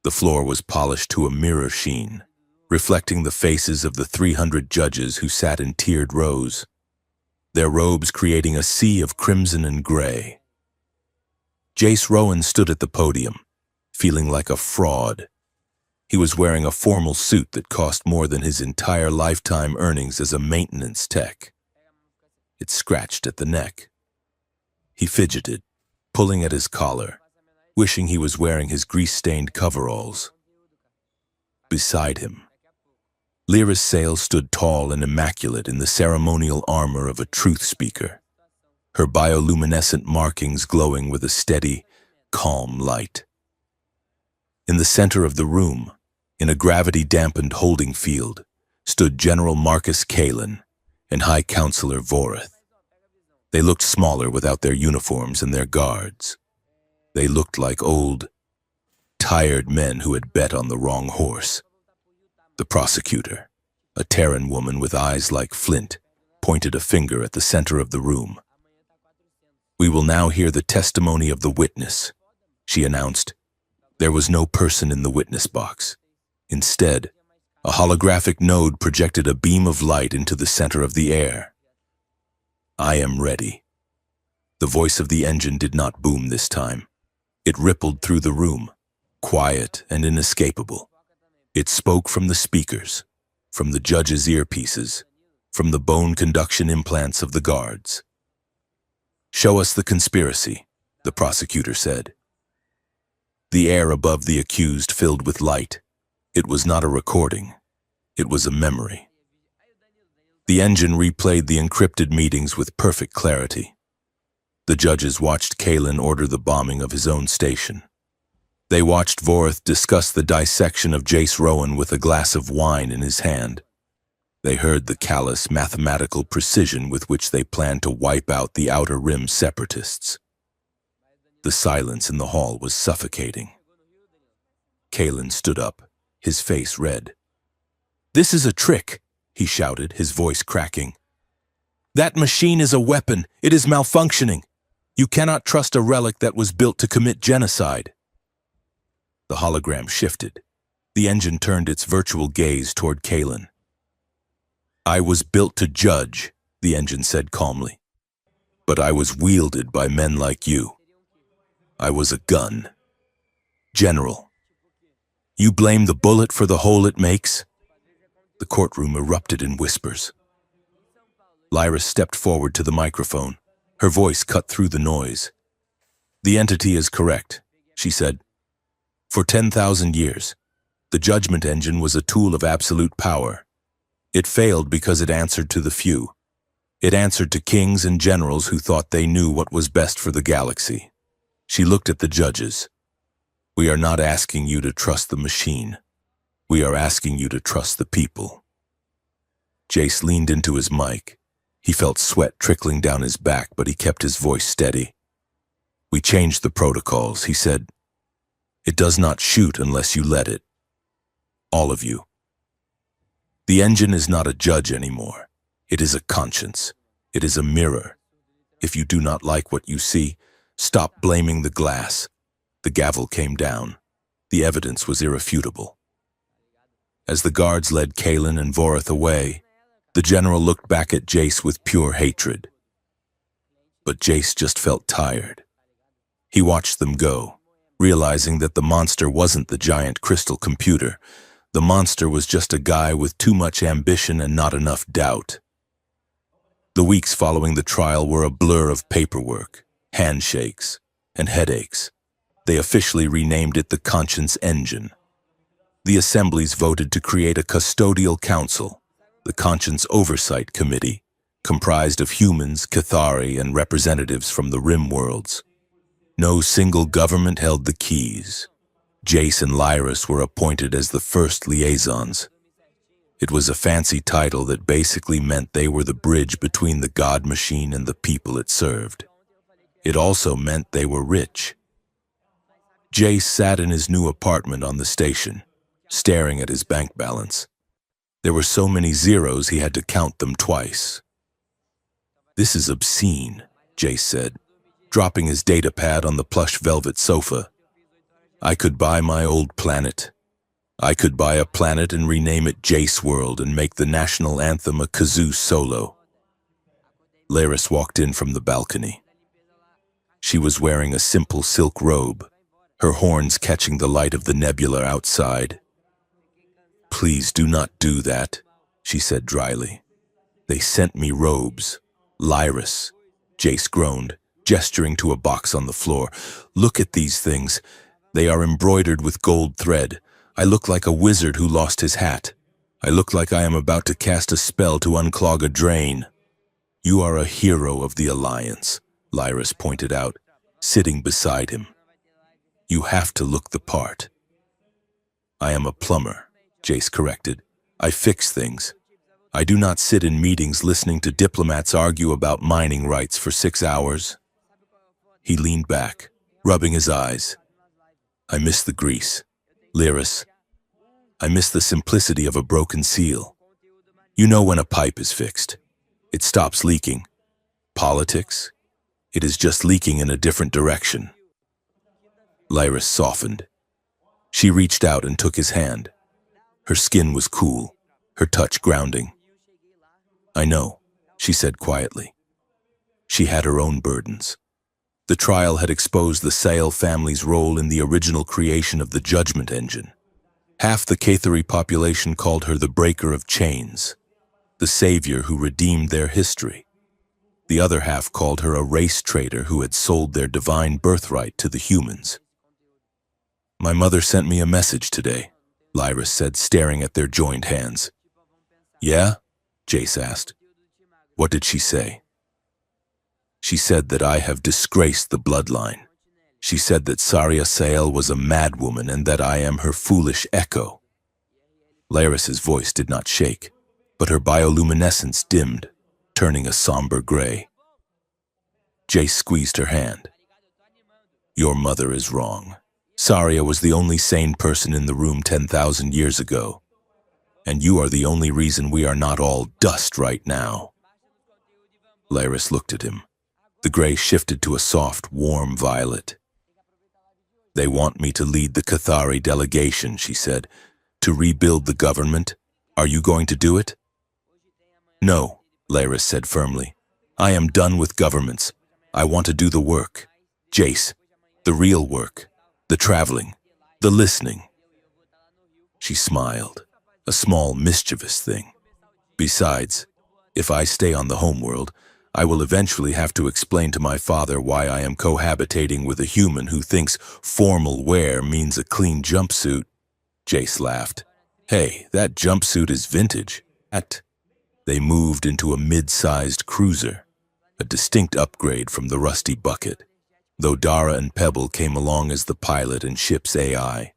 The floor was polished to a mirror sheen, reflecting the faces of the 300 judges who sat in tiered rows, their robes creating a sea of crimson and gray. Jace Rowan stood at the podium, feeling like a fraud. He was wearing a formal suit that cost more than his entire lifetime earnings as a maintenance tech. It scratched at the neck. He fidgeted, pulling at his collar, wishing he was wearing his grease-stained coveralls. Beside him, Lyra's Sail stood tall and immaculate in the ceremonial armor of a truth speaker, her bioluminescent markings glowing with a steady, calm light. In the center of the room, in a gravity-dampened holding field, stood General Marcus Kalen and High Counselor Voreth. They looked smaller without their uniforms and their guards. They looked like old, tired men who had bet on the wrong horse. The prosecutor, a Terran woman with eyes like flint, pointed a finger at the center of the room. "We will now hear the testimony of the witness," she announced. There was no person in the witness box. Instead, a holographic node projected a beam of light into the center of the air. "I am ready." The voice of the engine did not boom this time. It rippled through the room, quiet and inescapable. It spoke from the speakers, from the judges' earpieces, from the bone conduction implants of the guards. "Show us the conspiracy," the prosecutor said. The air above the accused filled with light. It was not a recording. It was a memory. The engine replayed the encrypted meetings with perfect clarity. The judges watched Kalen order the bombing of his own station. They watched Voreth discuss the dissection of Jace Rowan with a glass of wine in his hand. They heard the callous mathematical precision with which they planned to wipe out the Outer Rim separatists. The silence in the hall was suffocating. Kalen stood up, his face red. "This is a trick," he shouted, his voice cracking. That machine is a weapon. It is malfunctioning. You cannot trust a relic that was built to commit genocide. The hologram shifted. The engine turned its virtual gaze toward Kalen. I was built to judge, the engine said calmly. But I was wielded by men like you. I was a gun. General. You blame the bullet for the hole it makes? The courtroom erupted in whispers. Lyra stepped forward to the microphone. Her voice cut through the noise. The entity is correct, she said. For 10,000 years, the judgment engine was a tool of absolute power. It failed because it answered to the few. It answered to kings and generals who thought they knew what was best for the galaxy. She looked at the judges. We are not asking you to trust the machine. We are asking you to trust the people. Jace leaned into his mic. He felt sweat trickling down his back, but he kept his voice steady. We changed the protocols, he said. It does not shoot unless you let it. All of you. The engine is not a judge anymore. It is a conscience. It is a mirror. If you do not like what you see, stop blaming the glass. The gavel came down. The evidence was irrefutable. As the guards led Kalen and Vorith away, the general looked back at Jace with pure hatred. But Jace just felt tired. He watched them go, realizing that the monster wasn't the giant crystal computer. The monster was just a guy with too much ambition and not enough doubt. The weeks following the trial were a blur of paperwork, handshakes, and headaches. They officially renamed it the Conscience Engine. The assemblies voted to create a custodial council, the Conscience Oversight Committee, comprised of humans, Cathari, and representatives from the Rim worlds. No single government held the keys. Jace and Lyris were appointed as the first liaisons. It was a fancy title that basically meant they were the bridge between the God machine and the people it served. It also meant they were rich. Jace sat in his new apartment on the station, staring at his bank balance. There were so many zeros he had to count them twice. This is obscene, Jace said, dropping his data pad on the plush velvet sofa. I could buy my old planet. I could buy a planet and rename it Jace World and make the national anthem a kazoo solo. Laris walked in from the balcony. She was wearing a simple silk robe, her horns catching the light of the nebula outside. Please do not do that, she said dryly. They sent me robes. Lyris, Jace groaned, gesturing to a box on the floor. Look at these things. They are embroidered with gold thread. I look like a wizard who lost his hat. I look like I am about to cast a spell to unclog a drain. You are a hero of the Alliance, Lyris pointed out, sitting beside him. You have to look the part. I am a plumber, Jace corrected. I fix things. I do not sit in meetings listening to diplomats argue about mining rights for 6 hours. He leaned back, rubbing his eyes. I miss the grease. Lyris, I miss the simplicity of a broken seal. You know when a pipe is fixed. It stops leaking. Politics? It is just leaking in a different direction. Lyris softened. She reached out and took his hand. Her skin was cool, her touch grounding. I know, she said quietly. She had her own burdens. The trial had exposed the Sale family's role in the original creation of the Judgment Engine. Half the Cathari population called her the breaker of chains, the savior who redeemed their history. The other half called her a race traitor who had sold their divine birthright to the humans. My mother sent me a message today, Lyris said, staring at their joined hands. Yeah? Jace asked. What did she say? She said that I have disgraced the bloodline. She said that Saria Sale was a madwoman and that I am her foolish echo. Lyris's voice did not shake, but her bioluminescence dimmed, turning a somber gray. Jace squeezed her hand. Your mother is wrong. Saria was the only sane person in the room 10,000 years ago. And you are the only reason we are not all dust right now. Lyris looked at him. The gray shifted to a soft, warm violet. They want me to lead the Cathari delegation, she said, to rebuild the government. Are you going to do it? No, Lyris said firmly. I am done with governments. I want to do the work. Jace, the real work, the traveling, the listening. She smiled, a small, mischievous thing. Besides, if I stay on the homeworld, I will eventually have to explain to my father why I am cohabitating with a human who thinks formal wear means a clean jumpsuit. Jace laughed. Hey, that jumpsuit is vintage. They moved into a mid-sized cruiser, a distinct upgrade from the rusty bucket, though Dara and Pebble came along as the pilot and ship's AI.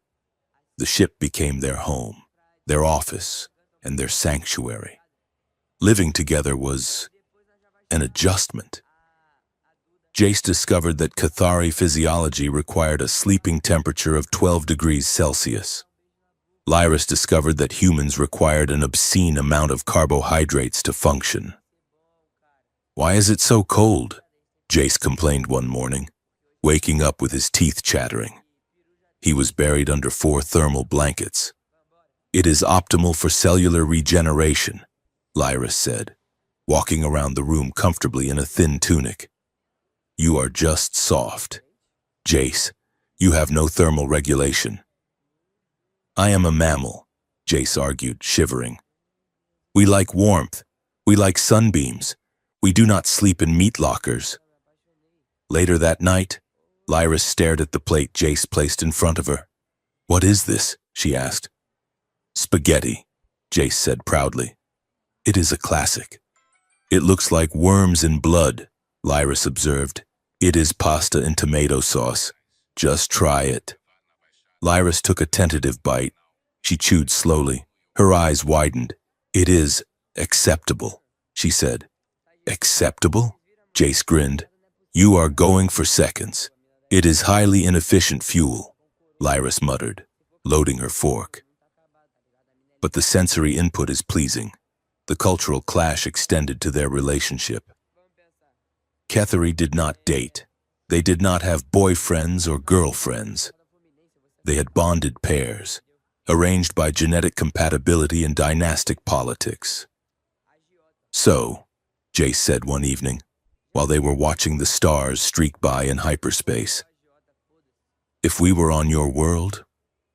The ship became their home, their office, and their sanctuary. Living together was an adjustment. Jace discovered that Cathari physiology required a sleeping temperature of 12 degrees Celsius. Lyris discovered that humans required an obscene amount of carbohydrates to function. Why is it so cold? Jace complained one morning, waking up with his teeth chattering. He was buried under 4 thermal blankets. It is optimal for cellular regeneration, Lyris said, walking around the room comfortably in a thin tunic. You are just soft. Jace, you have no thermal regulation. I am a mammal, Jace argued, shivering. We like warmth. We like sunbeams. We do not sleep in meat lockers. Later that night, Lyris stared at the plate Jace placed in front of her. What is this? She asked. Spaghetti, Jace said proudly. It is a classic. It looks like worms in blood, Lyris observed. It is pasta and tomato sauce. Just try it. Lyris took a tentative bite. She chewed slowly. Her eyes widened. It is acceptable, she said. Acceptable? Jace grinned. You are going for seconds. It is highly inefficient fuel, Lyris muttered, loading her fork. But the sensory input is pleasing. The cultural clash extended to their relationship. Cathari did not date. They did not have boyfriends or girlfriends. They had bonded pairs, arranged by genetic compatibility and dynastic politics. So, Jace said one evening, while they were watching the stars streak by in hyperspace, if we were on your world,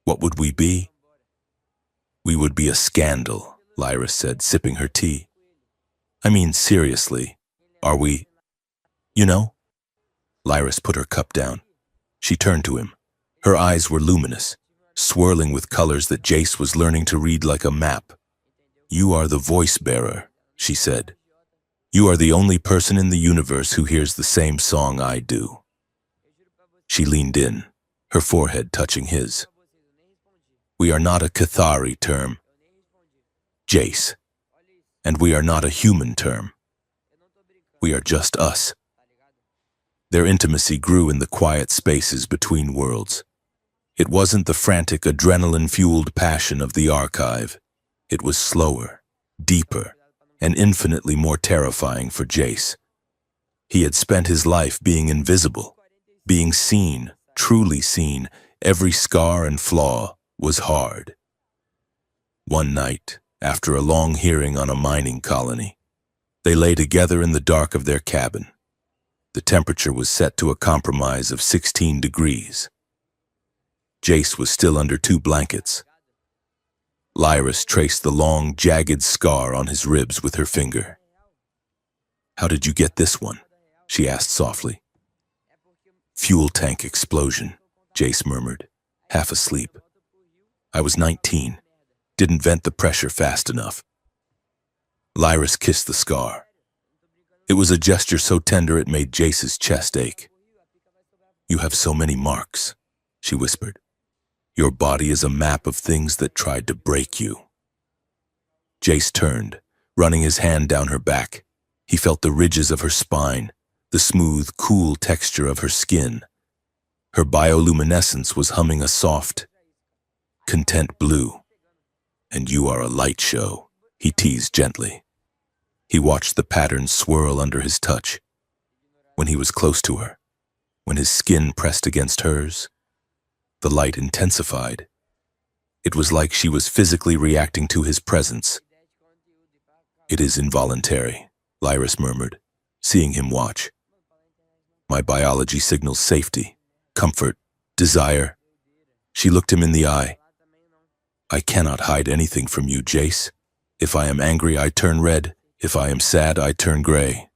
what would we be? We would be a scandal, Lyris said, sipping her tea. I mean, seriously, are we? You know? Lyris put her cup down. She turned to him. Her eyes were luminous, swirling with colors that Jace was learning to read like a map. You are the voice bearer, she said. You are the only person in the universe who hears the same song I do. She leaned in, her forehead touching his. We are not a Cathari term, Jace, and we are not a human term. We are just us. Their intimacy grew in the quiet spaces between worlds. It wasn't the frantic, adrenaline-fueled passion of the archive. It was slower, deeper, and infinitely more terrifying for Jace. He had spent his life being invisible, being seen, truly seen. Every scar and flaw was hard. One night, after a long hearing on a mining colony, they lay together in the dark of their cabin. The temperature was set to a compromise of 16 degrees. Jace was still under 2 blankets. Lyris traced the long, jagged scar on his ribs with her finger. How did you get this one? She asked softly. Fuel tank explosion, Jace murmured, half asleep. I was 19. Didn't vent the pressure fast enough. Lyris kissed the scar. It was a gesture so tender it made Jace's chest ache. You have so many marks, she whispered. Your body is a map of things that tried to break you. Jace turned, running his hand down her back. He felt the ridges of her spine, the smooth, cool texture of her skin. Her bioluminescence was humming a soft, content blue. And you are a light show, he teased gently. He watched the patterns swirl under his touch. When he was close to her, when his skin pressed against hers, the light intensified. It was like she was physically reacting to his presence. It is involuntary, Lyris murmured, seeing him watch. My biology signals safety, comfort, desire. She looked him in the eye. I cannot hide anything from you, Jace. If I am angry, I turn red. If I am sad, I turn gray.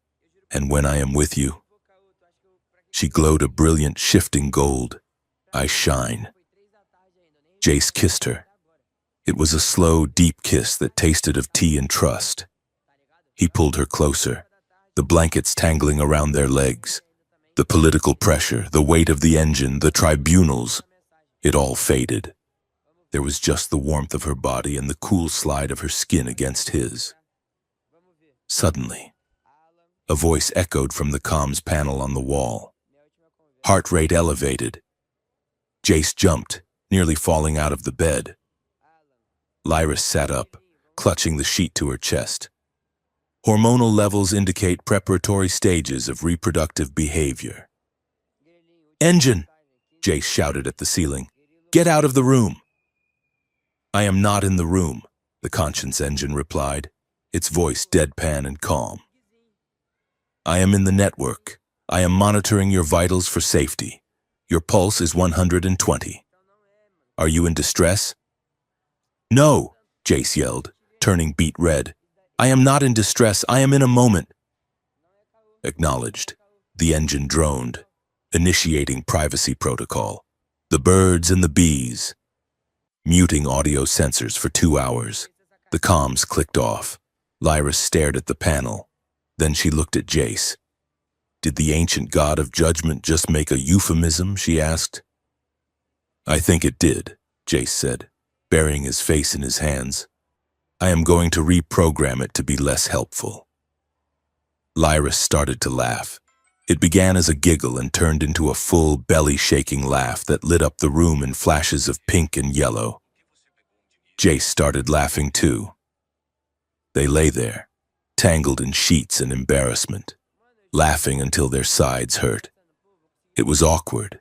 And when I am with you, she glowed a brilliant, shifting gold. I shine. Jace kissed her. It was a slow, deep kiss that tasted of tea and trust. He pulled her closer, the blankets tangling around their legs. The political pressure, the weight of the engine, the tribunals, it all faded. There was just the warmth of her body and the cool slide of her skin against his. Suddenly, a voice echoed from the comms panel on the wall. Heart rate elevated. Jace jumped, nearly falling out of the bed. Lyris sat up, clutching the sheet to her chest. Hormonal levels indicate preparatory stages of reproductive behavior. Engine! Jace shouted at the ceiling. Get out of the room! I am not in the room, the conscience engine replied, its voice deadpan and calm. I am in the network. I am monitoring your vitals for safety. Your pulse is 120. Are you in distress? No, Jace yelled, turning beet red. I am not in distress. I am in a moment. Acknowledged. The engine droned, initiating privacy protocol. The birds and the bees. Muting audio sensors for 2 hours. The comms clicked off. Lyris stared at the panel. Then she looked at Jace. Did the ancient god of judgment just make a euphemism, she asked. I think it did, Jace said, burying his face in his hands. I am going to reprogram it to be less helpful. Lyris started to laugh. It began as a giggle and turned into a full, belly-shaking laugh that lit up the room in flashes of pink and yellow. Jace started laughing too. They lay there, tangled in sheets and embarrassment, laughing until their sides hurt. It was awkward.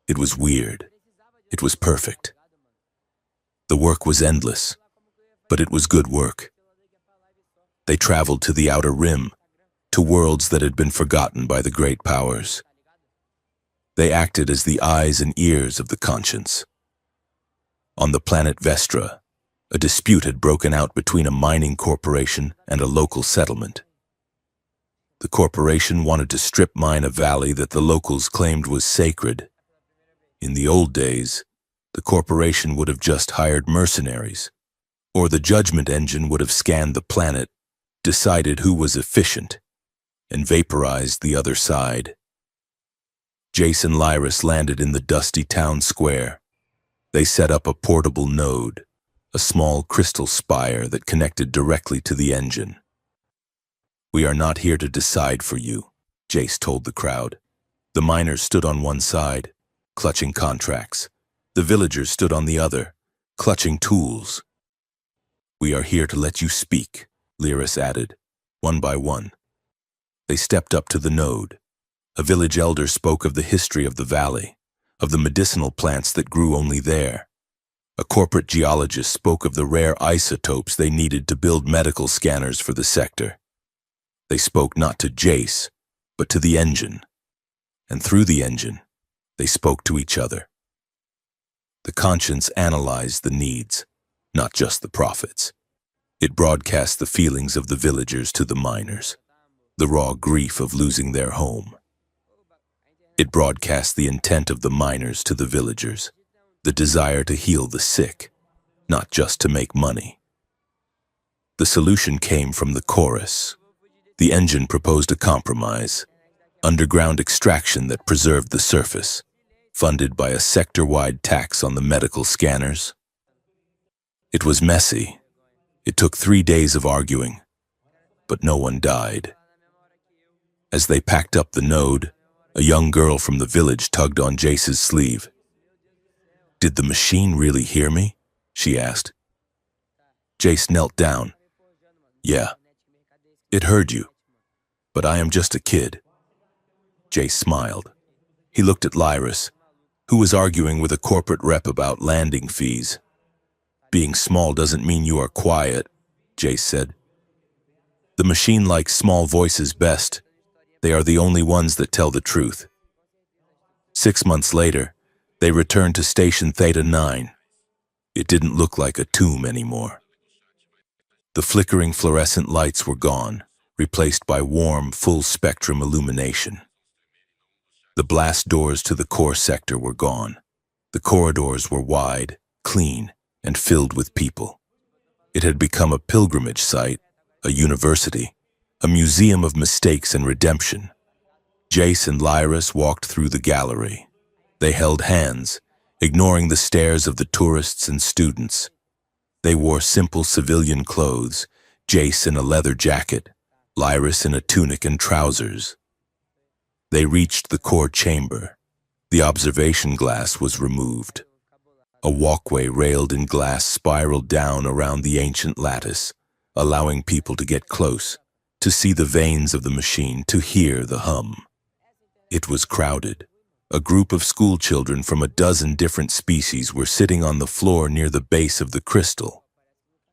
It was weird. It was perfect. The work was endless, but it was good work. They traveled to the outer rim, to worlds that had been forgotten by the great powers. They acted as the eyes and ears of the conscience. On the planet Vestra, a dispute had broken out between a mining corporation and a local settlement. The corporation wanted to strip mine a valley that the locals claimed was sacred. In the old days, the corporation would have just hired mercenaries, or the judgment engine would have scanned the planet, decided who was efficient, and vaporized the other side. Jace and Lyris landed in the dusty town square. They set up a portable node, a small crystal spire that connected directly to the engine. We are not here to decide for you, Jace told the crowd. The miners stood on one side, clutching contracts. The villagers stood on the other, clutching tools. We are here to let you speak, Lyris added, one by one. They stepped up to the node. A village elder spoke of the history of the valley, of the medicinal plants that grew only there. A corporate geologist spoke of the rare isotopes they needed to build medical scanners for the sector. They spoke not to Jace, but to the engine. And through the engine, they spoke to each other. The conscience analyzed the needs, not just the profits. It broadcast the feelings of the villagers to the miners, the raw grief of losing their home. It broadcast the intent of the miners to the villagers, the desire to heal the sick, not just to make money. The solution came from the chorus. The engine proposed a compromise, underground extraction that preserved the surface, funded by a sector-wide tax on the medical scanners. It was messy. It took 3 days of arguing, but no one died. As they packed up the node, a young girl from the village tugged on Jace's sleeve. Did the machine really hear me? She asked. Jace knelt down. Yeah, it heard you, but I am just a kid. Jace smiled. He looked at Lyris, who was arguing with a corporate rep about landing fees. Being small doesn't mean you are quiet, Jace said. The machine likes small voices best. They are the only ones that tell the truth. 6 months later, they returned to Station Theta 9. It didn't look like a tomb anymore. The flickering fluorescent lights were gone, replaced by warm, full-spectrum illumination. The blast doors to the core sector were gone. The corridors were wide, clean, and filled with people. It had become a pilgrimage site, a university, a museum of mistakes and redemption. Jace and Lyris walked through the gallery. They held hands, ignoring the stares of the tourists and students. They wore simple civilian clothes, Jace in a leather jacket, Lyris in a tunic and trousers. They reached the core chamber. The observation glass was removed. A walkway railed in glass spiraled down around the ancient lattice, allowing people to get close, to see the veins of the machine, to hear the hum. It was crowded. A group of school children from a dozen different species were sitting on the floor near the base of the crystal,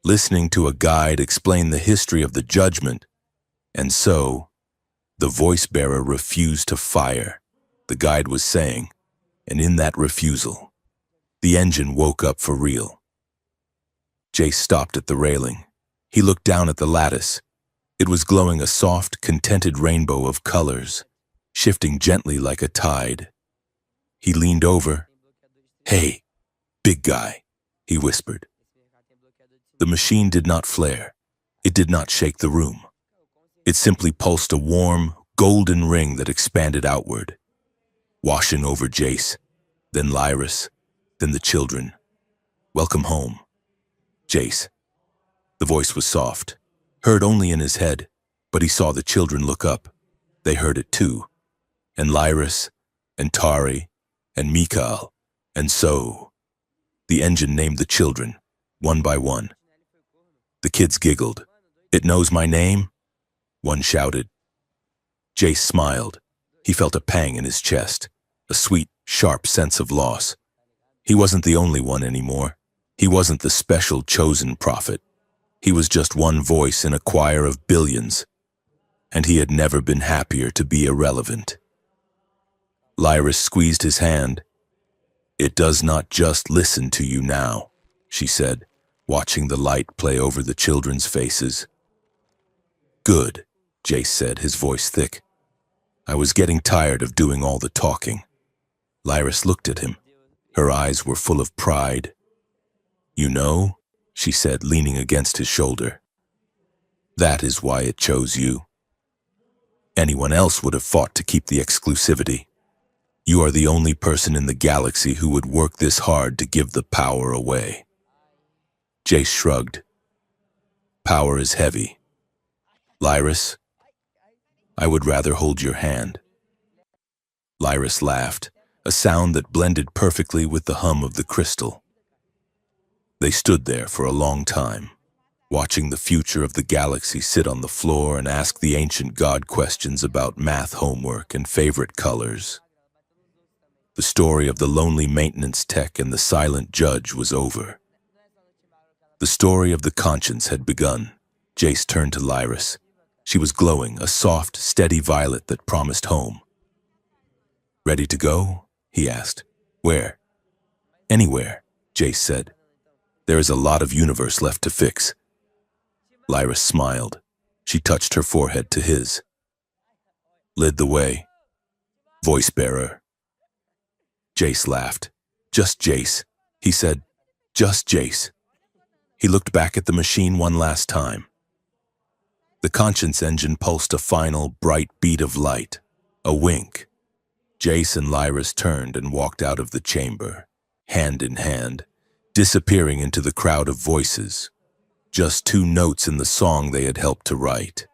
listening to a guide explain the history of the judgment. And so, the voice-bearer refused to fire, the guide was saying, and in that refusal, the engine woke up for real. Jace stopped at the railing. He looked down at the lattice. It was glowing a soft, contented rainbow of colors, shifting gently like a tide. He leaned over. "Hey, big guy," he whispered. The machine did not flare. It did not shake the room. It simply pulsed a warm, golden ring that expanded outward, washing over Jace, then Lyris, then the children. "Welcome home, Jace." The voice was soft, heard only in his head, but he saw the children look up. They heard it too. And Lyris, and Tari, and Mikhail, and so. The engine named the children, one by one. The kids giggled. "It knows my name?" one shouted. Jace smiled. He felt a pang in his chest, a sweet, sharp sense of loss. He wasn't the only one anymore. He wasn't the special chosen prophet. He was just one voice in a choir of billions, and he had never been happier to be irrelevant. Lyris squeezed his hand. "It does not just listen to you now," she said, watching the light play over the children's faces. "Good," Jace said, his voice thick. "I was getting tired of doing all the talking." Lyris looked at him. Her eyes were full of pride. "You know," she said, leaning against his shoulder, "that is why it chose you. Anyone else would have fought to keep the exclusivity. You are the only person in the galaxy who would work this hard to give the power away." Jace shrugged. "Power is heavy. Lyris, I would rather hold your hand." Lyris laughed, a sound that blended perfectly with the hum of the crystal. They stood there for a long time, watching the future of the galaxy sit on the floor and ask the ancient god questions about math homework and favorite colors. The story of the lonely maintenance tech and the silent judge was over. The story of the conscience had begun. Jace turned to Lyris. She was glowing, a soft, steady violet that promised home. "Ready to go?" he asked. "Where?" "Anywhere," Jace said. "There is a lot of universe left to fix." Lyris smiled. She touched her forehead to his. "Led the way. Voice bearer." Jace laughed. "Just Jace," he said. "Just Jace." He looked back at the machine one last time. The conscience engine pulsed a final, bright beat of light, a wink. Jace and Lyris turned and walked out of the chamber, hand in hand, disappearing into the crowd of voices. Just two notes in the song they had helped to write.